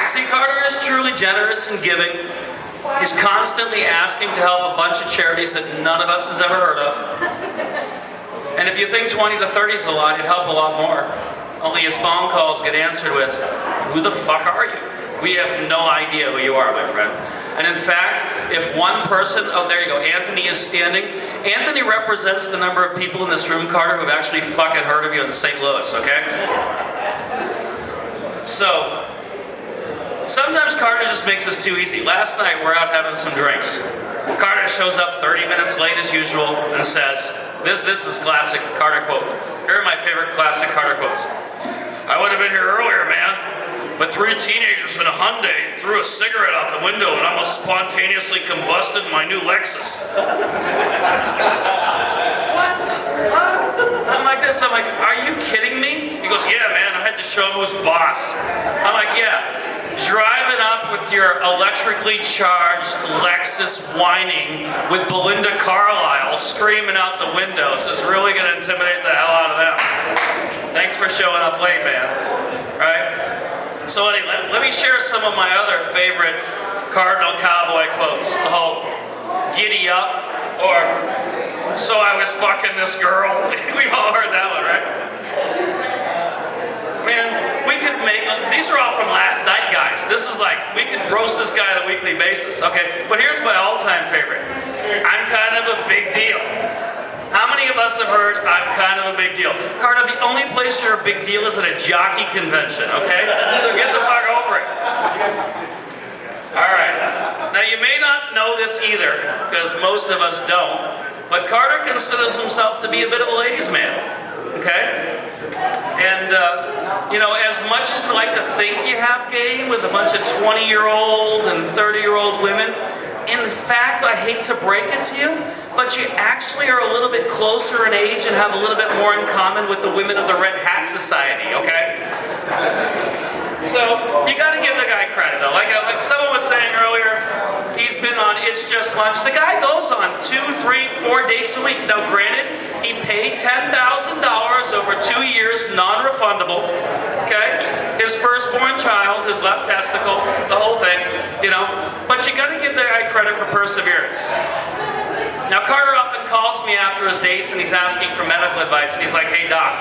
You see, Carter is truly generous and giving. He's constantly asking to help a bunch of charities that none of us has ever heard of. And if you think 20 to 30 is a lot, he'd help a lot more. Only his phone calls get answered with, "Who the fuck are you? We have no idea who you are, my friend." And in fact, if one person, oh there you go, Anthony is standing. Anthony represents the number of people in this room, Carter, who've actually fucking heard of you in St. Louis, okay? So, sometimes Carter just makes this too easy. Last night we're out having some drinks. Carter shows up 30 minutes late as usual and says, this is classic Carter quote. Here are my favorite classic Carter quotes. "I would have been here earlier, man, but 3 teenagers in a Hyundai threw a cigarette out the window and almost spontaneously combusted my new Lexus." What the fuck? I'm like this, I'm like, are you kidding me? He goes, "Yeah, man, I had to show him who's boss." I'm like, yeah. Driving up with your electrically charged Lexus whining with Belinda Carlisle screaming out the windows is really going to intimidate the hell out of them. Thanks for showing up late, man. Right? So anyway, let me share some of my other favorite Cardinal Cowboy quotes. The whole "giddy up" or "so I was fucking this girl." We've all heard that one, right? Man, we could make, these are all from last night, guys. This is like, we could roast this guy on a weekly basis, okay? But here's my all-time favorite. "I'm kind of a big deal." How many of us have heard, "I'm kind of a big deal"? Carter, the only place you're a big deal is at a jockey convention, okay? So get the fuck over it. All right. Now, you may not know this either, because most of us don't, but Carter considers himself to be a bit of a ladies' man, okay? And, you know, as much as we like to think you have game with a bunch of 20-year-old and 30-year-old women, in fact, I hate to break it to you, but you actually are a little bit closer in age and have a little bit more in common with the women of the Red Hat Society, okay? So, you gotta give the guy credit though. Like someone was saying earlier, he's been on It's Just Lunch. The guy goes on 2, 3, 4 dates a week. Now granted, he paid $10,000 over 2 years, non-refundable, okay? His firstborn child, his left testicle, the whole thing, you know? But you gotta give the guy credit for perseverance. Now Carter often calls me after his dates and he's asking for medical advice and he's like, "Hey doc,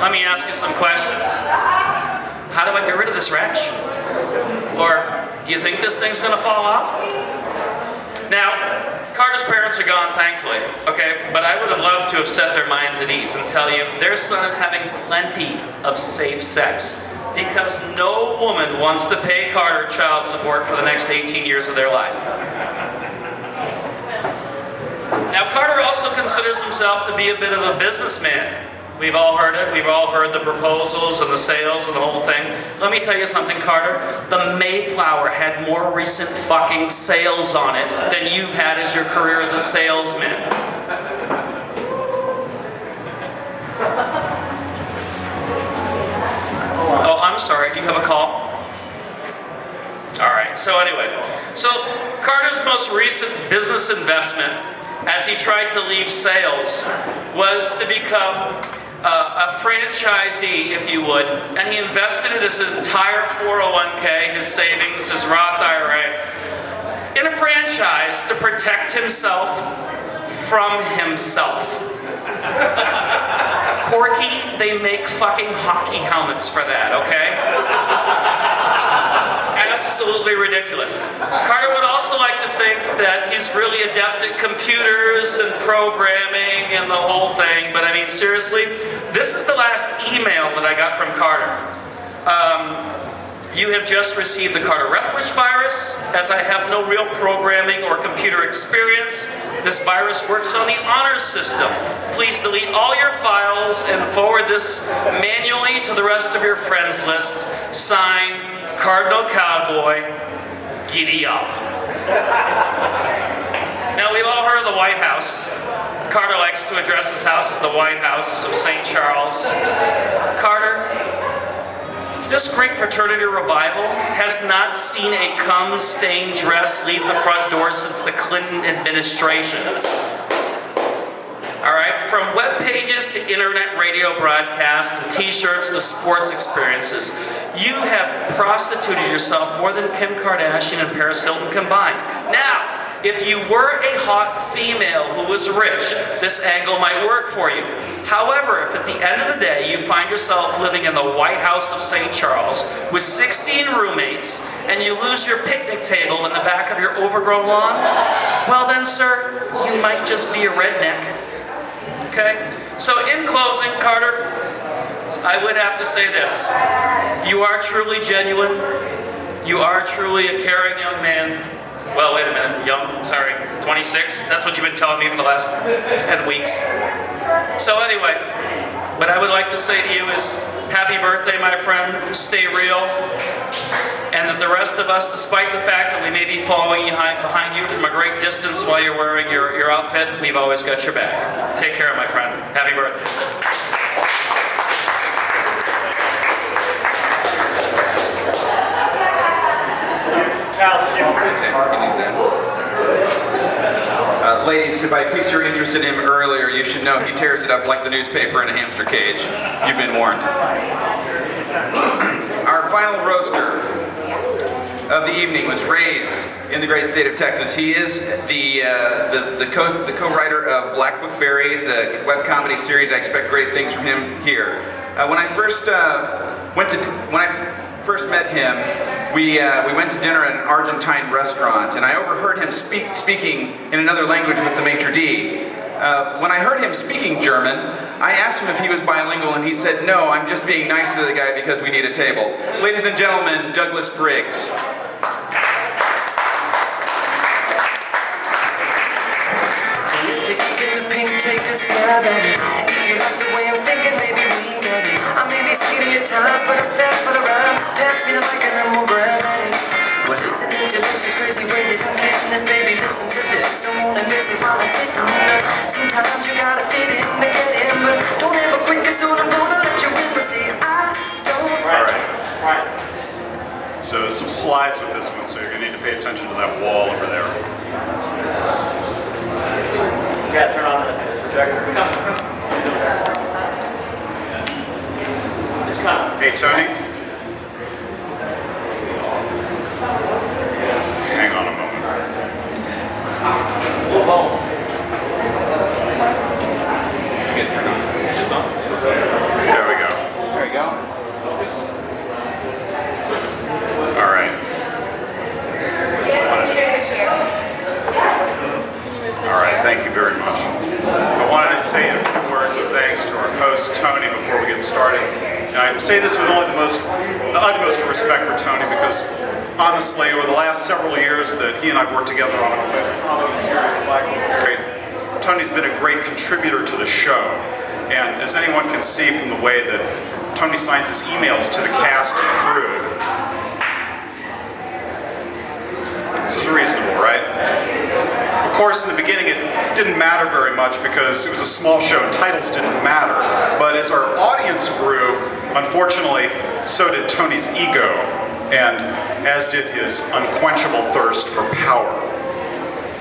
let me ask you some questions. How do I get rid of this rash? Or do you think this thing's gonna fall off?" Now, Carter's parents are gone, thankfully, okay? But I would have loved to have set their minds at ease and tell you their son is having plenty of safe sex because no woman wants to pay Carter child support for the next 18 years of their life. Now, Carter also considers himself to be a bit of a businessman. We've all heard it. We've all heard the proposals and the sales and the whole thing. Let me tell you something, Carter. The Mayflower had more recent fucking sales on it than you've had as your career as a salesman. Oh, I'm sorry. Do you have a call? All right. So anyway, Carter's most recent business investment, as he tried to leave sales, was to become a franchisee, if you would, and he invested in his entire 401k, his savings, his Roth IRA, in a franchise to protect himself from himself. Corky, they make fucking hockey helmets for that, okay? Absolutely ridiculous. Carter would also like to think that he's really adept at computers and programming and the whole thing, but I mean, seriously, this is the last email that I got from Carter. You have just received the Cardinal Rethwisch virus. As I have no real programming or computer experience, this virus works on the honor system. Please delete all your files and forward this manually to the rest of your friends list. Signed, Cardinal Cowboy, giddy up. Now, we've all heard of the White House. Carter likes to address his house as the White House of St. Charles. Carter, this Greek fraternity revival has not seen a cum-stained dress leave the front door since the Clinton administration. All right, from web pages to internet radio broadcasts and t-shirts to sports experiences, you have prostituted yourself more than Kim Kardashian and Paris Hilton combined. Now, if you were a hot female who was rich, this angle might work for you. However, if at the end of the day you find yourself living in the White House of St. Charles with 16 roommates and you lose your picnic table in the back of your overgrown lawn, well then, sir, you might just be a redneck. Okay? So in closing, Carter, I would have to say this. You are truly genuine. You are truly a caring young man. Well, wait a minute, 26. That's what you've been telling me for the last 10 weeks. So anyway, what I would like to say to you is, happy birthday, my friend, stay real. And that the rest of us, despite the fact that we may be following behind you from a great distance while you're wearing your outfit, we've always got your back. Take care, my friend. Happy birthday. Ladies, if I piqued your interest in him earlier, you should know he tears it up like the newspaper in a hamster cage. You've been warned. Our final roaster of the evening was raised in the great state of Texas. He is the co-writer of Black Bookberry, the web comedy series. I expect great things from him here. When I first met him, we went to dinner at an Argentine restaurant, and I overheard him speaking in another language with the maitre d'. When I heard him speaking German, I asked him if he was bilingual, and he said, "No, I'm just being nice to the guy because we need a table." Ladies and gentlemen, Douglas Briggs. Take a stab at it. If you like the way I'm thinking, maybe we can get it. I may be skinny at times, but I'm fat for the rhymes. Pass me the mic and then we'll grab at it. Well, isn't it delicious, crazy way that I'm kissing this baby? Listen to this, don't wanna miss it while I'm sitting. Sometimes you gotta fit in to get in, but don't ever quit, 'cause soon I'm gonna let you in. But see, I don't. Right. So some slides with this one, so you're gonna need to pay attention to that wall over there. Yeah, turn on the projector. Hey, Tony. Hang on a moment. You guys turn on. It's on? There we go. There you go. All right. All right, thank you very much. I wanted to say a few words of thanks to our host, Tony, before we get started. And I say this with only the utmost of respect for Tony, because honestly, over the last several years that he and I've worked together on a comedy series, Black Bookberry, Tony's been a great contributor to the show. And as anyone can see from the way that Tony signs his emails to the cast and crew, this is reasonable, right? Of course, in the beginning, it didn't matter very much because it was a small show and titles didn't matter. But as our audience grew, unfortunately, so did Tony's ego, and as did his unquenchable thirst for power.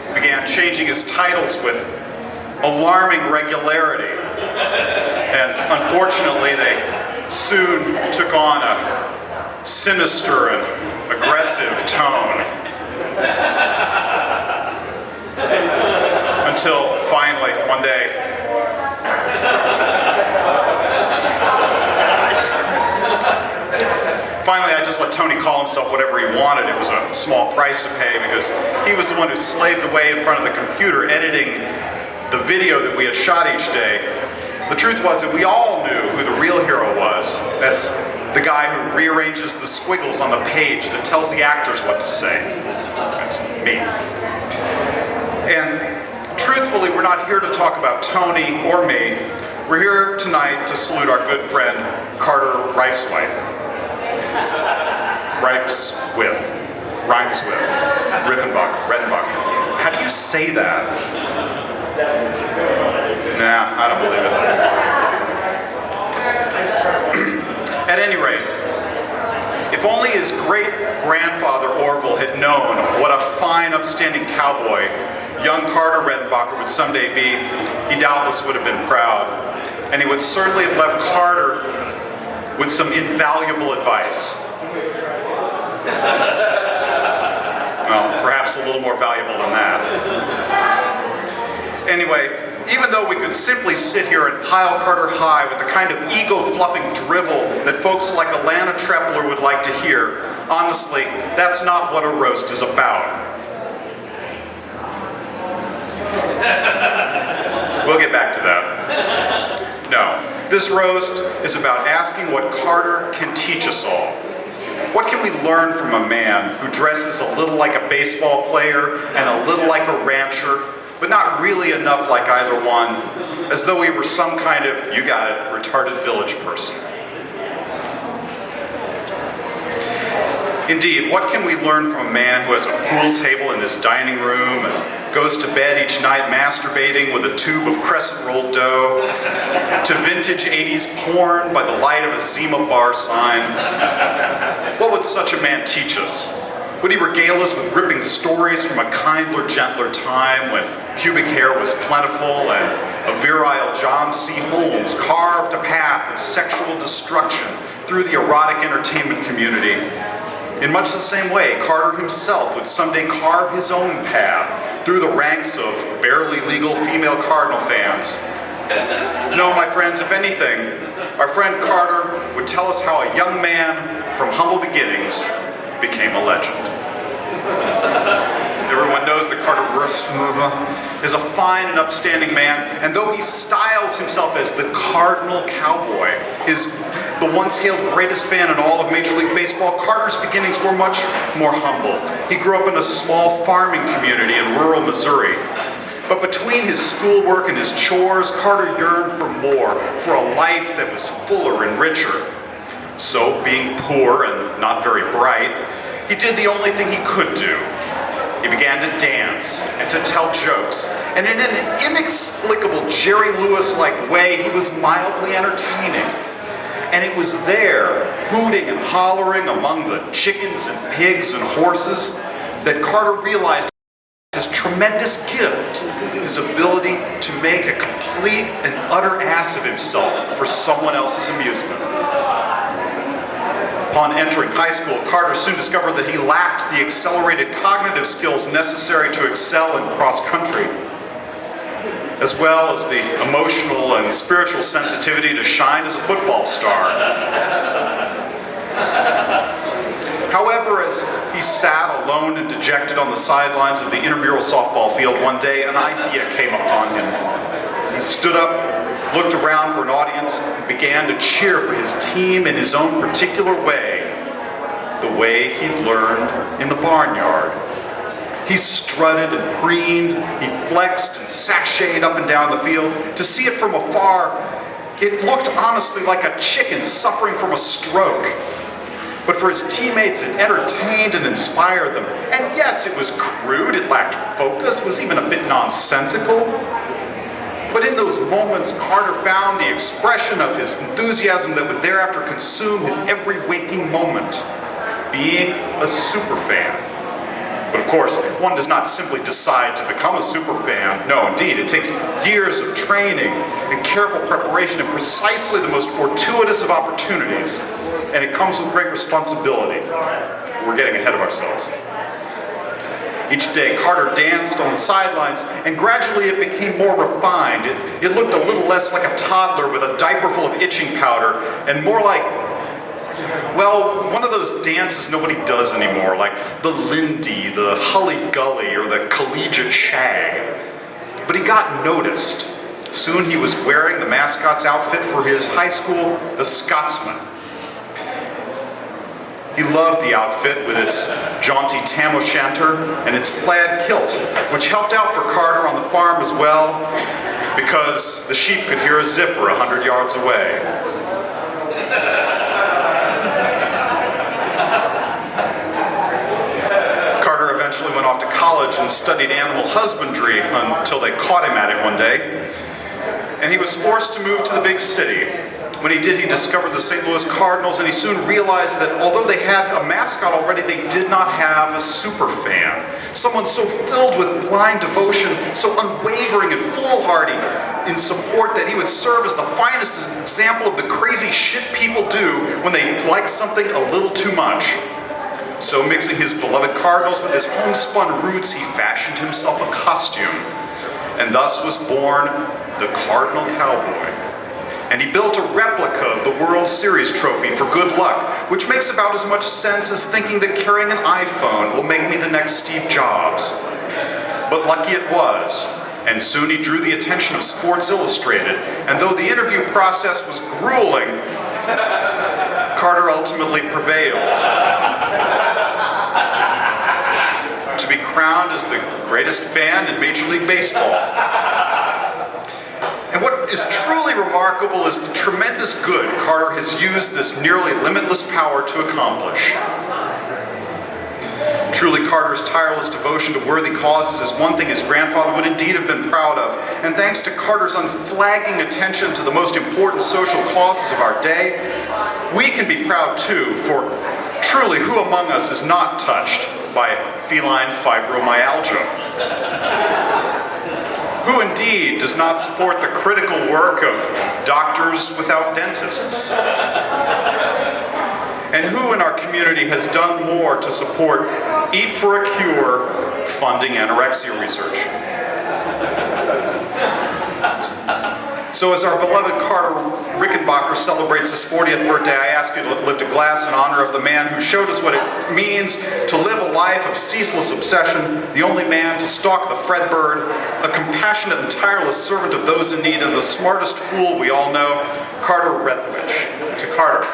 He began changing his titles with alarming regularity. And unfortunately, they soon took on a sinister and aggressive tone. Until finally, one day, I just let Tony call himself whatever he wanted. It was a small price to pay because he was the one who slaved away in front of the computer editing the video that we had shot each day. The truth was that we all knew who the real hero was. That's the guy who rearranges the squiggles on the page that tells the actors what to say. That's me. And truthfully, we're not here to talk about Tony or me. We're here tonight to salute our good friend, Carter Rethwisch. Rhymes with. Redenbach. How do you say that? Nah, I don't believe it. At any rate, if only his great-grandfather Orville had known what a fine, upstanding cowboy young Carter Redenbacher would someday be, he doubtless would have been proud. And he would certainly have left Carter with some invaluable advice. Well, perhaps a little more valuable than that. Anyway, even though we could simply sit here and pile Carter high with the kind of ego-fluffing drivel that folks like Alana Trepler would like to hear, honestly, that's not what a roast is about. We'll get back to that. No, this roast is about asking what Carter can teach us all. What can we learn from a man who dresses a little like a baseball player and a little like a rancher, but not really enough like either one, as though he were some kind of, you got it, retarded village person? Indeed, what can we learn from a man who has a pool table in his dining room and goes to bed each night masturbating with a tube of crescent rolled dough, to vintage 80s porn by the light of a Zima bar sign? What would such a man teach us? Would he regale us with ripping stories from a kindler, gentler time when pubic hair was plentiful and a virile John C. Holmes carved a path of sexual destruction through the erotic entertainment community? In much the same way, Carter himself would someday carve his own path through the ranks of barely legal female Cardinal fans. No, my friends, if anything, our friend Carter would tell us how a young man from humble beginnings became a legend. Everyone knows that Carter Rethwisch is a fine and upstanding man, and though he styles himself as the Cardinal Cowboy, is the once-hailed greatest fan in all of Major League Baseball, Carter's beginnings were much more humble. He grew up in a small farming community in rural Missouri. But between his schoolwork and his chores, Carter yearned for more, for a life that was fuller and richer. So, being poor and not very bright, he did the only thing he could do. He began to dance and to tell jokes, and in an inexplicable Jerry Lewis-like way, he was mildly entertaining. And it was there, hooting and hollering among the chickens and pigs and horses, that Carter realized his tremendous gift, his ability to make a complete and utter ass of himself for someone else's amusement. Upon entering high school, Carter soon discovered that he lacked the accelerated cognitive skills necessary to excel in cross-country, as well as the emotional and spiritual sensitivity to shine as a football star. However, as he sat alone and dejected on the sidelines of the intramural softball field one day, an idea came upon him. He stood up, looked around for an audience, and began to cheer for his team in his own particular way, the way he'd learned in the barnyard. He strutted and preened, he flexed and sashayed up and down the field. To see it from afar, it looked honestly like a chicken suffering from a stroke. But for his teammates, it entertained and inspired them. And yes, it was crude, it lacked focus, was even a bit nonsensical. But in those moments, Carter found the expression of his enthusiasm that would thereafter consume his every waking moment, being a superfan. But of course, one does not simply decide to become a superfan. No, indeed, it takes years of training and careful preparation and precisely the most fortuitous of opportunities. And it comes with great responsibility. We're getting ahead of ourselves. Each day, Carter danced on the sidelines, and gradually it became more refined. It looked a little less like a toddler with a diaper full of itching powder, and more like, well, one of those dances nobody does anymore, like the Lindy, the Hully Gully, or the collegiate shag. But he got noticed. Soon he was wearing the mascot's outfit for his high school, the Scotsman. He loved the outfit with its jaunty tam o' shanter and its plaid kilt, which helped out for Carter on the farm as well, because the sheep could hear a zipper 100 yards away. Carter eventually went off to college college and studied animal husbandry until they caught him at it one day. And he was forced to move to the big city. When he did, he discovered the St. Louis Cardinals, and he soon realized that although they had a mascot already, they did not have a super fan. Someone so filled with blind devotion, so unwavering and foolhardy in support that he would serve as the finest example of the crazy shit people do when they like something a little too much. So mixing his beloved Cardinals with his homespun roots, he fashioned himself a costume. And thus was born the Cardinal Cowboy. And he built a replica of the World Series trophy for good luck, which makes about as much sense as thinking that carrying an iPhone will make me the next Steve Jobs. But lucky it was, and soon he drew the attention of Sports Illustrated, and though the interview process was grueling, Carter ultimately prevailed to be crowned as the greatest fan in Major League Baseball. And what is truly remarkable is the tremendous good Carter has used this nearly limitless power to accomplish. Truly, Carter's tireless devotion to worthy causes is one thing his grandfather would indeed have been proud of. And thanks to Carter's unflagging attention to the most important social causes of our day, we can be proud too, for truly, who among us is not touched by feline fibromyalgia? Who indeed does not support the critical work of doctors without dentists? And who in our community has done more to support Eat for a Cure funding anorexia research? So as our beloved Carter Rickenbacker celebrates his 40th birthday, I ask you to lift a glass in honor of the man who showed us what it means to live a life of ceaseless obsession, the only man to stalk the Fred bird, a compassionate and tireless servant of those in need, and the smartest fool we all know, Carter Rethwisch. To Carter.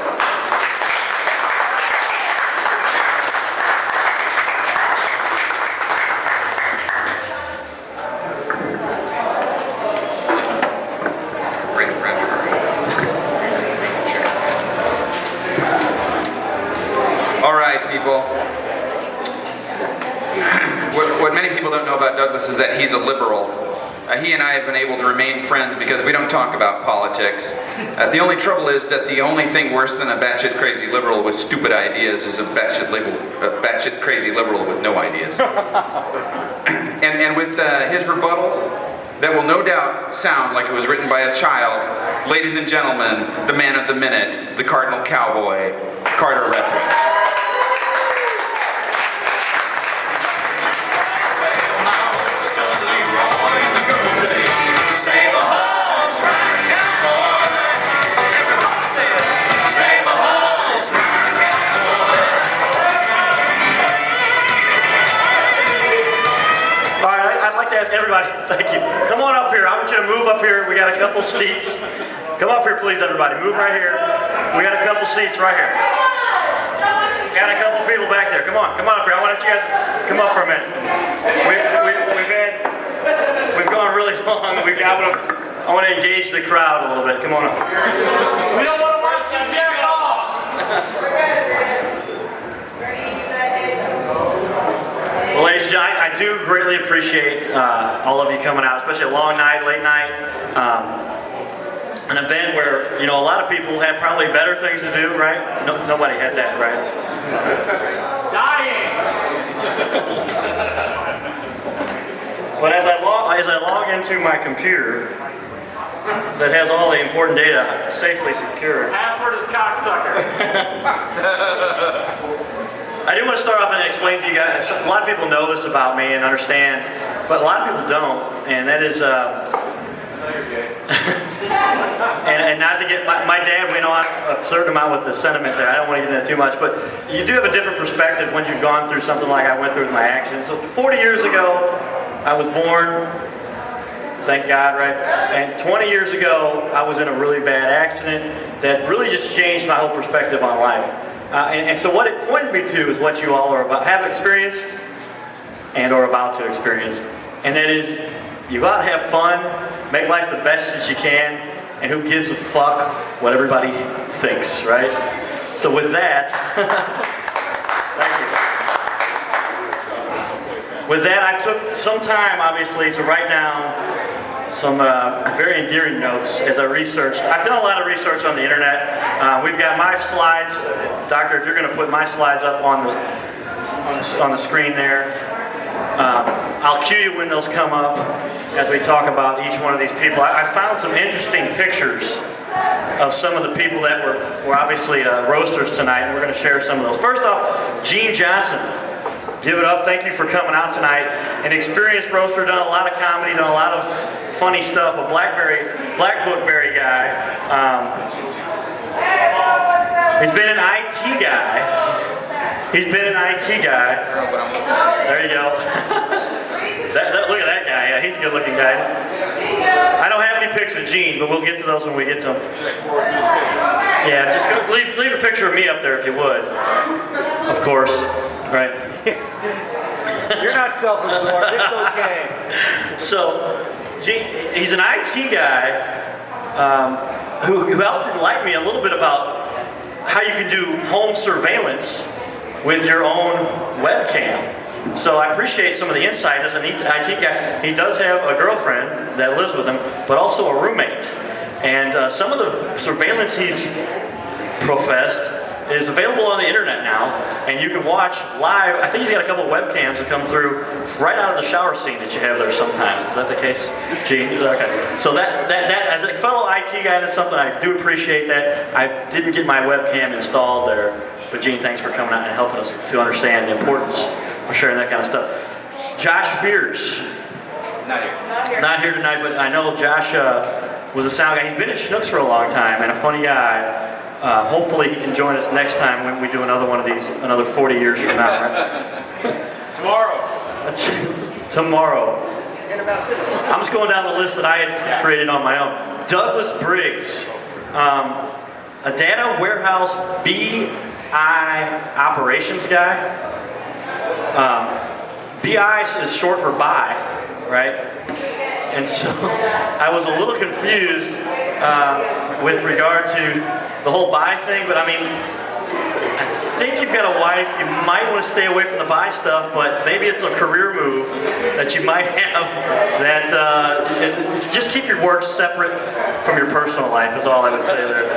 People. What many people don't know about Douglas is that he's a liberal. He and I have been able to remain friends because we don't talk about politics. The only trouble is that the only thing worse than a batshit crazy liberal with stupid ideas is a batshit crazy liberal with no ideas. and with his rebuttal, that will no doubt sound like it was written by a child. Ladies and gentlemen, the man of the minute, the Cardinal Cowboy, Carter Rethwisch. Everybody, thank you. Come on up here. I want you to move up here. We got a couple seats. Come up here, please, everybody. Move right here. We got a couple seats right here. Got a couple people back there. Come on up here. I want you guys to come up for a minute. We've gone really long. I want to engage the crowd a little bit. Come on up. We don't want to watch you jack off. Well, ladies and gentlemen, I do greatly appreciate all of you coming out, especially a long night, late night, an event where, a lot of people have probably better things to do, right? Nobody had that, right? Dying. But as I log into my computer that has all the important data safely secured. Password is cocksucker. I do want to start off and explain to you guys, a lot of people know this about me and understand, but a lot of people don't, and that is, and not to get, my dad went on a certain amount with the sentiment there, I don't want to get into too much, but you do have a different perspective when you've gone through something like I went through with my accident. So 40 years ago, I was born, thank God, right? And 20 years ago, I was in a really bad accident that really just changed my whole perspective on life. And so what it pointed me to is what you all have experienced and are about to experience. And that is, you ought to have fun, make life the best that you can, and who gives a fuck what everybody thinks, right? So with that, thank you. with that, I took some time, obviously, to write down some very endearing notes as I researched. I've done a lot of research on the internet. We've got my slides. Doctor, if you're going to put my slides up on the screen there, I'll cue you when those come up as we talk about each one of these people. I found some interesting pictures of some of the people that were obviously roasters tonight, and we're going to share some of those. First off, Gene Johnson. Give it up. Thank you for coming out tonight. An experienced roaster, done a lot of comedy, done a lot of funny stuff. A Black Bookberry guy. He's been an IT guy. There you go. Look at that guy. Yeah, he's a good-looking guy. I don't have any pics of Gene, but we'll get to those when we get to him. Yeah, just leave a picture of me up there if you would. Of course. Right. You're not self-absorbed. It's okay. So, he's an IT guy who helped enlighten me a little bit about how you can do home surveillance with your own webcam. So I appreciate some of the insight as an IT guy. He does have a girlfriend that lives with him, but also a roommate. And some of the surveillance he's professed is available on the internet now, and you can watch live. I think he's got a couple of webcams that come through right out of the shower scene that you have there sometimes. Is that the case, Gene? Okay. So that as a fellow IT guy, that's something I do appreciate. That I didn't get my webcam installed there, but Gene, thanks for coming out and helping us to understand the importance of sharing that kind of stuff. Josh Fears. Not here tonight, but I know Josh was a sound guy. He's been at Schnucks for a long time and a funny guy. Hopefully he can join us next time when we do another one of these, another 40 years from now, right? Tomorrow. In about 15 minutes. I'm just going down the list that I had created on my own. Douglas Briggs, a data warehouse BI operations guy. BI is short for buy, right? And so I was a little confused with regard to the whole buy thing, but I mean, I think you've got a wife, you might want to stay away from the buy stuff, but maybe it's a career move that you might have that just keep your work separate from your personal life is all I would say there,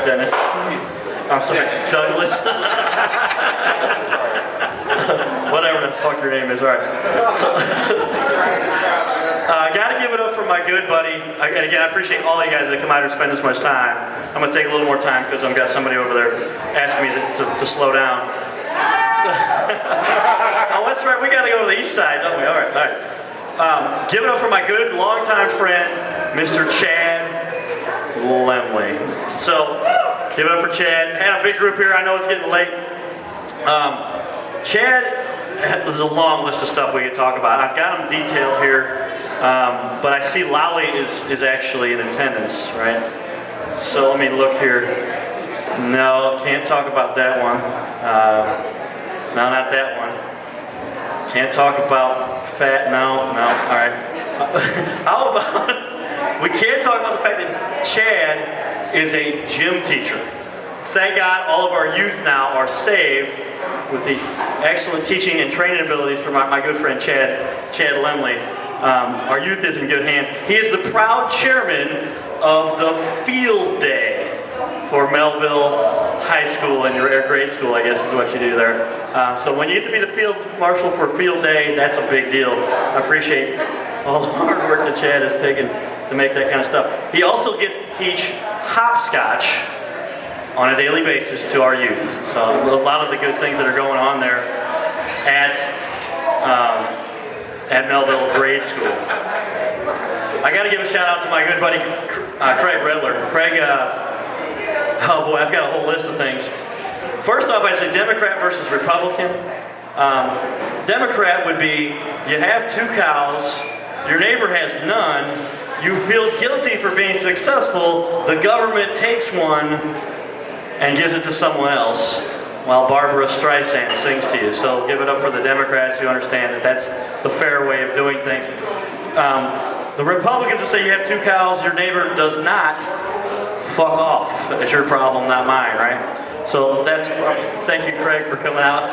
Dennis. I'm sorry, Douglas. Whatever the fuck your name is, all right. Gotta give it up for my good buddy. And again, I appreciate all you guys that come out here and spend this much time. I'm gonna take a little more time because I've got somebody over there asking me to slow down. Oh, that's right, we gotta go to the east side, don't we? All right. Give it up for my good longtime friend, Mr. Chad Lemley. So, give it up for Chad. Had a big group here, I know it's getting late. Chad, there's a long list of stuff we could talk about. I've got them detailed here, but I see Lolly is actually in attendance, right? So let me look here. No, can't talk about that one. No, not that one. Can't talk about fat, no, all right. How about, we can't talk about the fact that Chad is a gym teacher. Thank God all of our youth now are saved with the excellent teaching and training abilities from my good friend Chad Lemley. Our youth is in good hands. He is the proud chairman of the field day for Melville High School and your grade school, I guess is what you do there. So when you get to be the field marshal for field day, that's a big deal. I appreciate all the hard work that Chad has taken to make that kind of stuff. He also gets to teach hopscotch on a daily basis to our youth. So a lot of the good things that are going on there at Melville Grade School. I got to give a shout out to my good buddy Craig Redler. Craig, oh boy, I've got a whole list of things. First off, I'd say Democrat versus Republican. Democrat would be, you have 2 cows, your neighbor has none, you feel guilty for being successful, the government takes one and gives it to someone else while Barbara Streisand sings to you. So give it up for the Democrats who understand that that's the fair way of doing things. The Republicans to say you have 2 cows, your neighbor does not, fuck off. It's your problem, not mine, right? So that's, thank you Craig for coming out.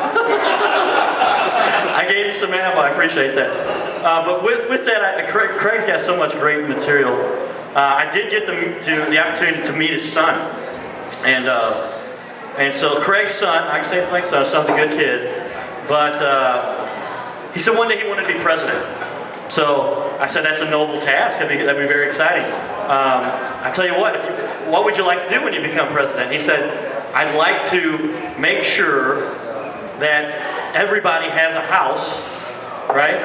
I I gave you some ammo. I appreciate that. But with that, Craig's got so much great material. I did get the opportunity to meet his son, and so Craig's son, I can say it's my son. Son's a good kid, but he said one day he wanted to be president. So I said that's a noble task. That'd be very exciting. I tell you what would you like to do when you become president? He said, I'd like to make sure that everybody has a house, right?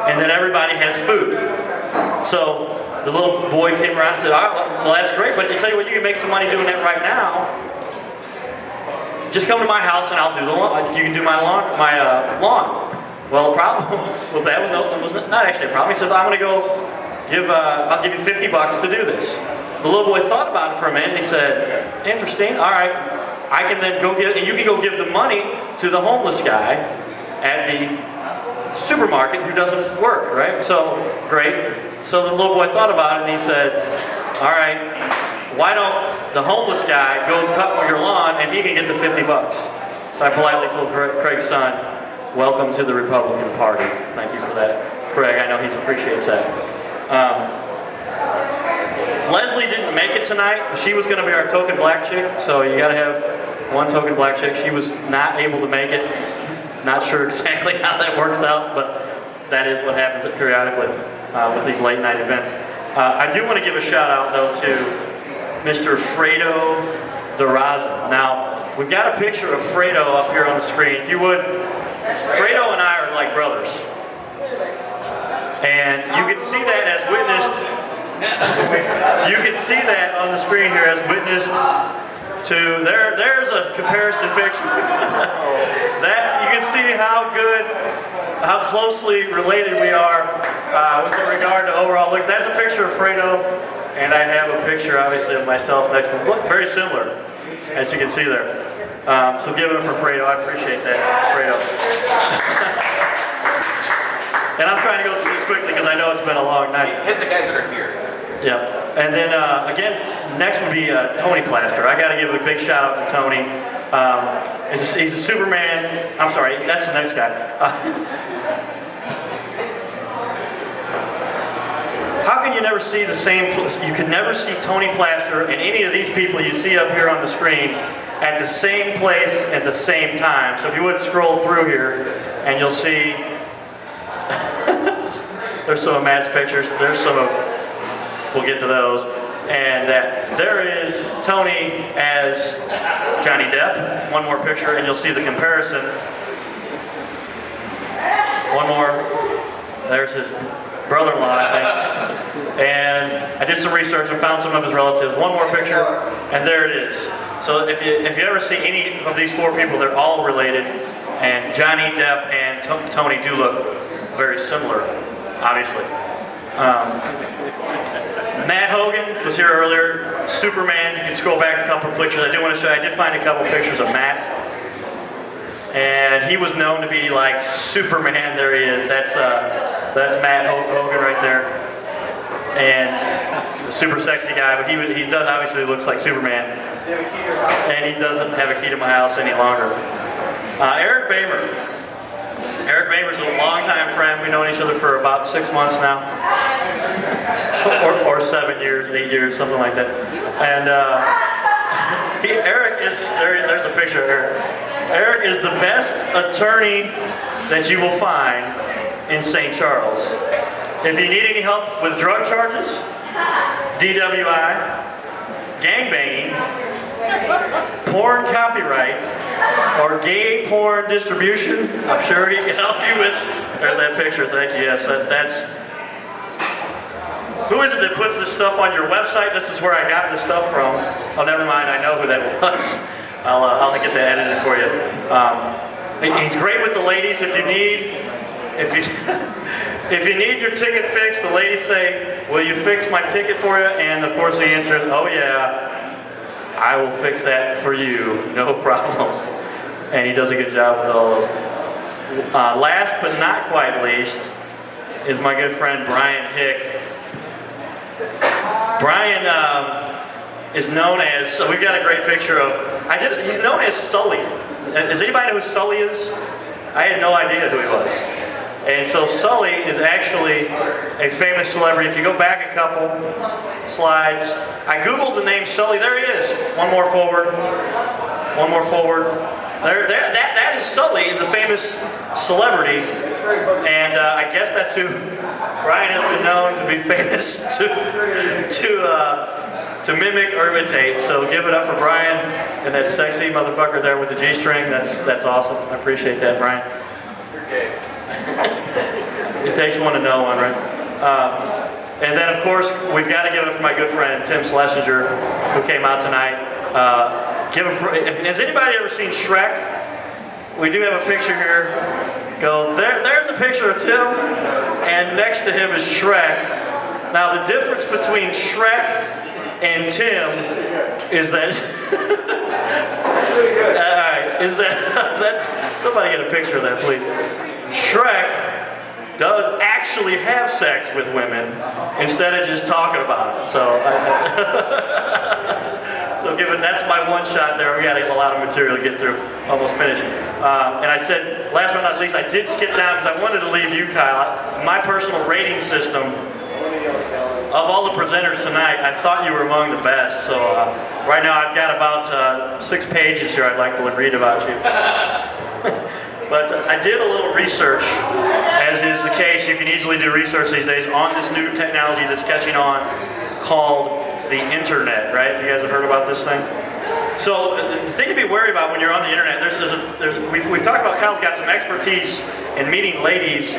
And that everybody has food. So the little boy came around and said, all right, well that's great, but I tell you what, you can make some money doing that right now. Just come to my house and I'll do the lawn. You can do my lawn. Well, the problem with that was not actually a problem. He said, I'm going to go I'll give you $50 to do this. The little boy thought about it for a minute and he said, interesting, all right. I can then go and you can go give the money to the homeless guy at the supermarket who doesn't work, right? So, great. So the little boy thought about it and he said, all right, why don't the homeless guy go cut your lawn and he can get the $50? So I politely told Craig's son, welcome to the Republican Party. Thank you for that. Craig, I know he appreciates that. Leslie didn't make it tonight. She was going to be our token black chick, so you got to have one token black chick. She was not able to make it. Not sure exactly how that works out, but that is what happens periodically with these late night events. I do want to give a shout out though to Mr. Fredo DeRosa. Now, we've got a picture of Fredo up here on the screen. If you would, Fredo and I are like brothers. And you can see that as witnessed. You can see that on the screen here as witnessed to there's a comparison picture. That you can see how closely related we are with regard to overall looks. That's a picture of Fredo, and I have a picture obviously of myself next to him. Look very similar, as you can see there. So give it up for Fredo. I appreciate that, Fredo. And I'm trying to go through this quickly because I know it's been a long night. Hit the guys that are here. Yeah. And then again, next would be Tony Plaster. I got to give a big shout out to Tony. He's a Superman. I'm sorry, that's the next guy. How can you never see the same? You can never see Tony Plaster and any of these people you see up here on the screen at the same place at the same time. So if you would scroll through here, and you'll see. There's some of Matt's pictures. There's some of. We'll get to those. And there is Tony as Johnny Depp. One more picture, and you'll see the comparison. One more. There's his brother-in-law, I think. And I did some research and found some of his relatives. One more picture, and there it is. So if you ever see any of these four people, they're all related. And Johnny Depp and Tony do look very similar, obviously. Matt Hogan was here earlier. Superman. You can scroll back a couple of pictures. I did find a couple of pictures of Matt. And he was known to be like Superman. There he is. That's Matt Hogan right there. And a super sexy guy, but he does obviously looks like Superman. And he doesn't have a key to my house any longer. Eric Bamer. Eric Bamer's a longtime friend. We've known each other for about 6 months now. Or 7 years, 8 years, something like that. And Eric is, there's a picture of Eric. Eric is the best attorney that you will find in St. Charles. If you need any help with drug charges, DWI, gangbanging, porn copyright, or gay porn distribution, I'm sure he can help you with. There's that picture, thank you. Yes, that's. Who is it that puts this stuff on your website? This is where I got this stuff from. Oh, never mind, I know who that was. I'll get that edited for you. He's great with the ladies. If you need your ticket fixed, the ladies say, "Will you fix my ticket for you?" And of course, the answer is, "Oh yeah, I will fix that for you, no problem." And he does a good job with all those. Last but not quite least is my good friend Brian Hick. Brian is known as, so we've got a great picture of, he's known as Sully. Does anybody know who Sully is? I had no idea who he was. And so Sully is actually a famous celebrity. If you go back a couple slides, I Googled the name Sully. There he is. One more forward. One more forward. That is Sully, the famous celebrity. And I guess that's who Brian has been known to be famous to mimic or imitate. So give it up for Brian and that sexy motherfucker there with the G-string. That's awesome. I appreciate that, Brian. It takes one to know one, right? And then, of course, we've got to give it up for my good friend Tim Schlesinger, who came out tonight. Has anybody ever seen Shrek? We do have a picture here. There's a picture of Tim, and next to him is Shrek. Now, the difference between Shrek and Tim is that somebody get a picture of that, please. Shrek does actually have sex with women instead of just talking about it. So that's my one shot there. We got a lot of material to get through, almost finished. And I said, last but not least, I did skip down because I wanted to leave you, Kyle. My personal rating system of all the presenters tonight, I thought you were among the best. So right now I've got about 6 pages here I'd like to read about you. But I did a little research, as is the case. You can easily do research these days on this new technology that's catching on called the internet, right? You guys have heard about this thing? So the thing to be worried about when you're on the internet, we've talked about Kyle's got some expertise in meeting ladies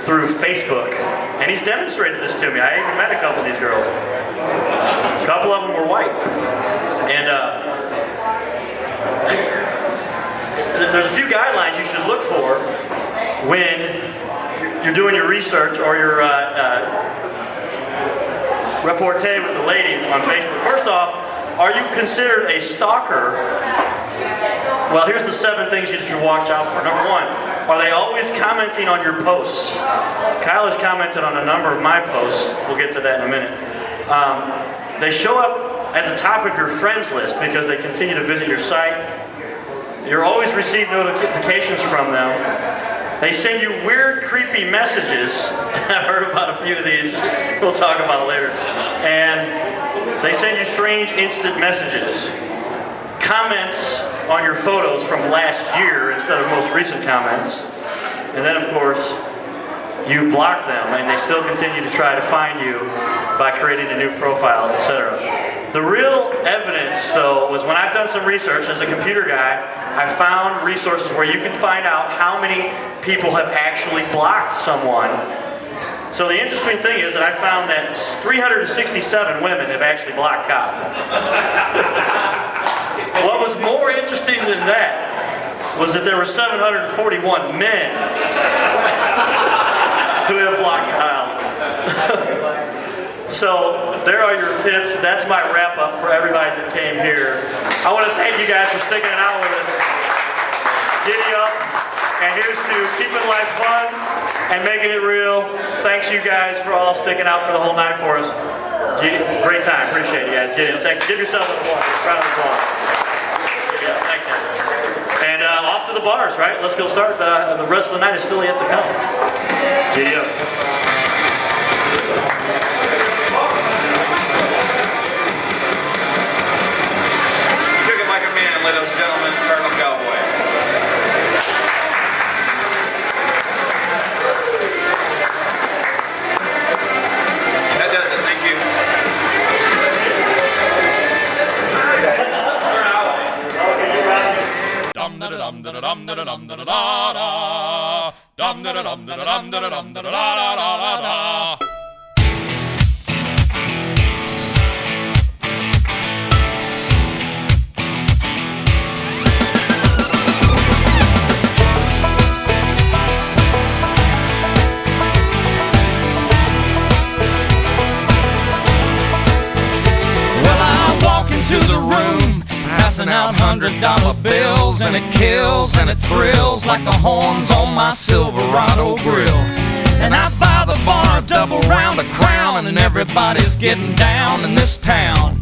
through Facebook, and he's demonstrated this to me. I even met a couple of these girls. A couple of them were white. And there's a few guidelines you should look for when you're doing your research or your reportee with the ladies on Facebook. First off, are you considered a stalker? Well, here's the 7 things you should watch out for. Number 1, are they always commenting on your posts? Kyle has commented on a number of my posts. We'll get to that in a minute. They show up at the top of your friends list because they continue to visit your site. You always receive notifications from them. They send you weird, creepy messages. I've heard about a few of these. We'll talk about it later. And they send you strange instant messages. Comments on your photos from last year instead of most recent comments. And then, of course, you've blocked them, and they still continue to try to find you by creating a new profile, etc. The real evidence, though, was when I've done some research as a computer guy, I found resources where you can find out how many people have actually blocked someone. So the interesting thing is that I found that 367 women have actually blocked Kyle. What was more interesting than that was that there were 741 men who have blocked Kyle. So there are your tips. That's my wrap up for everybody that came here. I want to thank you guys for sticking it out with us. Giddy up. And here's to keeping life fun and making it real. Thanks you guys for all sticking out for the whole night for us. Great time. Appreciate you guys. Giddy up. Thanks. Give yourselves an applause. Round of applause. Giddy up. Thanks, guys. And off to the bars, right? Let's go start. The rest of the night is still yet to come. Giddy up. Took it like a man, ladies and gentlemen, Cardinal Cowboy. That does it, thank you. Dum da dum da dum da dum da da da. Dum da dum da dum da dum da da da da. To the room, passing out $100 bills, and it kills and it thrills like the horns on my Silverado grill. And I buy the bar a double round of Crown, and everybody's getting down in this town.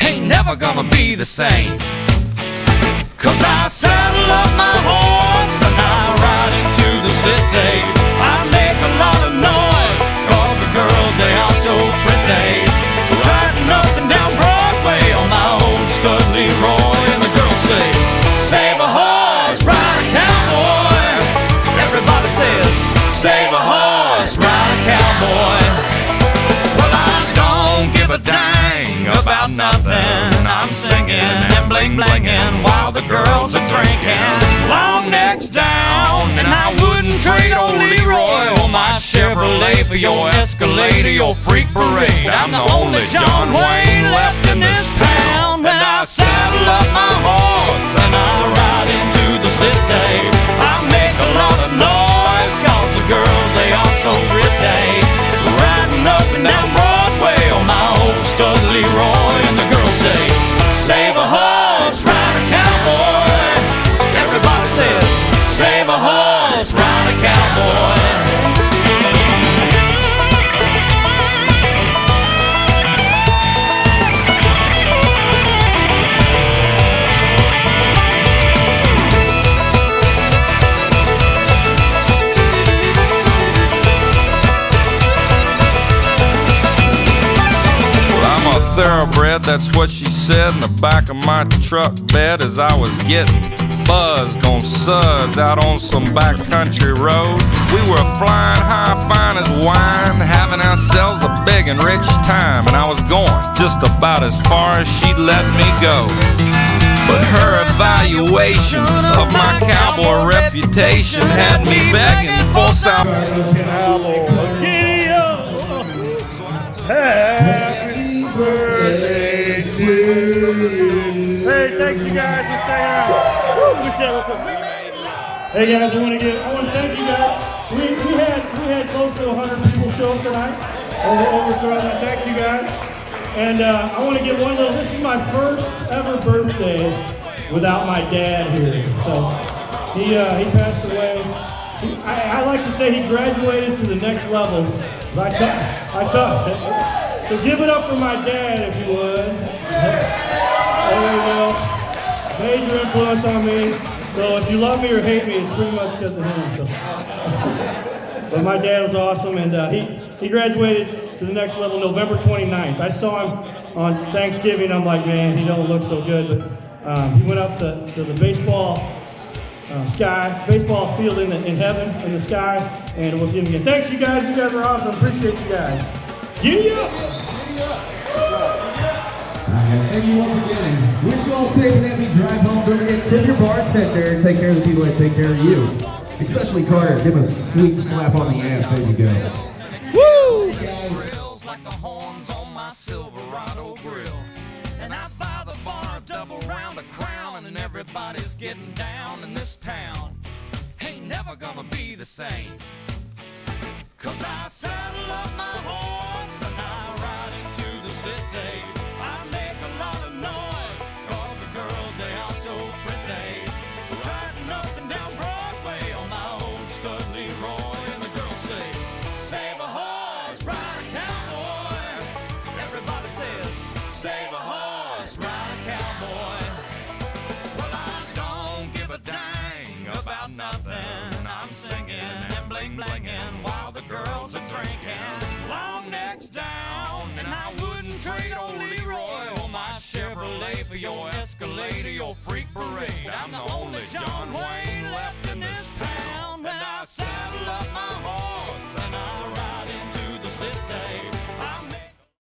Ain't never gonna be the same, 'cause I saddle up my horse and I ride the city. I make a lot of noise, cause the girls, they are so pretty. Riding up and down Broadway on my old stud Leroy, and the girls say, save a horse, ride a cowboy. Everybody says, save a horse, ride a cowboy. Well, I don't give a dang about nothing. I'm singing and bling-blinging while the girls are drinking. Long necks down, and I wouldn't trade old Leroy or my Chevrolet for your Escalade or your freak parade. I'm the only John Wayne left in this town. And I saddle up my horse and I ride into the city. I make a lot of noise, cause the girls, they are so pretty. Riding up and down Broadway on my old stud Leroy, and the girls say, save a horse, ride a cowboy. Everybody says, save a horse, ride a cowboy. Thoroughbred, that's what she said in the back of my truck bed as I was getting buzzed on suds out on some backcountry road. We were flying high, fine as wine, having ourselves a big and rich time, and I was going just about as far as she'd let me go. But her evaluation of my cowboy reputation had me begging for some. Birthday to you. Hey, thanks you guys for staying out. Hey guys, I want to thank you guys. We had close to 100 people show up tonight over throughout that. Thanks you guys. And I want to get one little. This is my first ever birthday without my dad here. So he passed away. I like to say he graduated to the next level. So give it up for my dad, if you would. There you go. Major influence on me. So if you love me or hate me, it's pretty much because of him. So. But my dad was awesome, and he graduated to the next level November 29th. I saw him on Thanksgiving. I'm like, man, he don't look so good. But he went up to the baseball field in heaven, in the sky, and we'll see him again. Thanks, you guys. You guys are awesome. Appreciate you guys. Yeah. Thank you once again. Wish you all safe and happy drive home. Don't forget, tip your bartender and take care of the people that take care of you. Especially Carter. Give him a sweet slap on the ass. There you go. Woo! Like the horns on my Silverado grill. And I buy the bar a double round of Crown, and everybody's getting down in this town. Ain't never gonna be the same. Cause I saddle up my horse and I ride into the city. I make a lot of noise, cause the girls, they are so pretty. Riding up and down Broadway on my old stud Leroy, and the girls say, save a horse, ride a cowboy. Everybody says, save a horse, ride a cowboy. Well, I don't give a dang about nothing. I'm singing and bling-blinging while the girls are drinking. Long necks down, and I wouldn't trade old Leroy or my Chevrolet for your Escalade or your freak parade. I'm the only John Wayne left in this town. And I saddle up my horse and I ride into the city.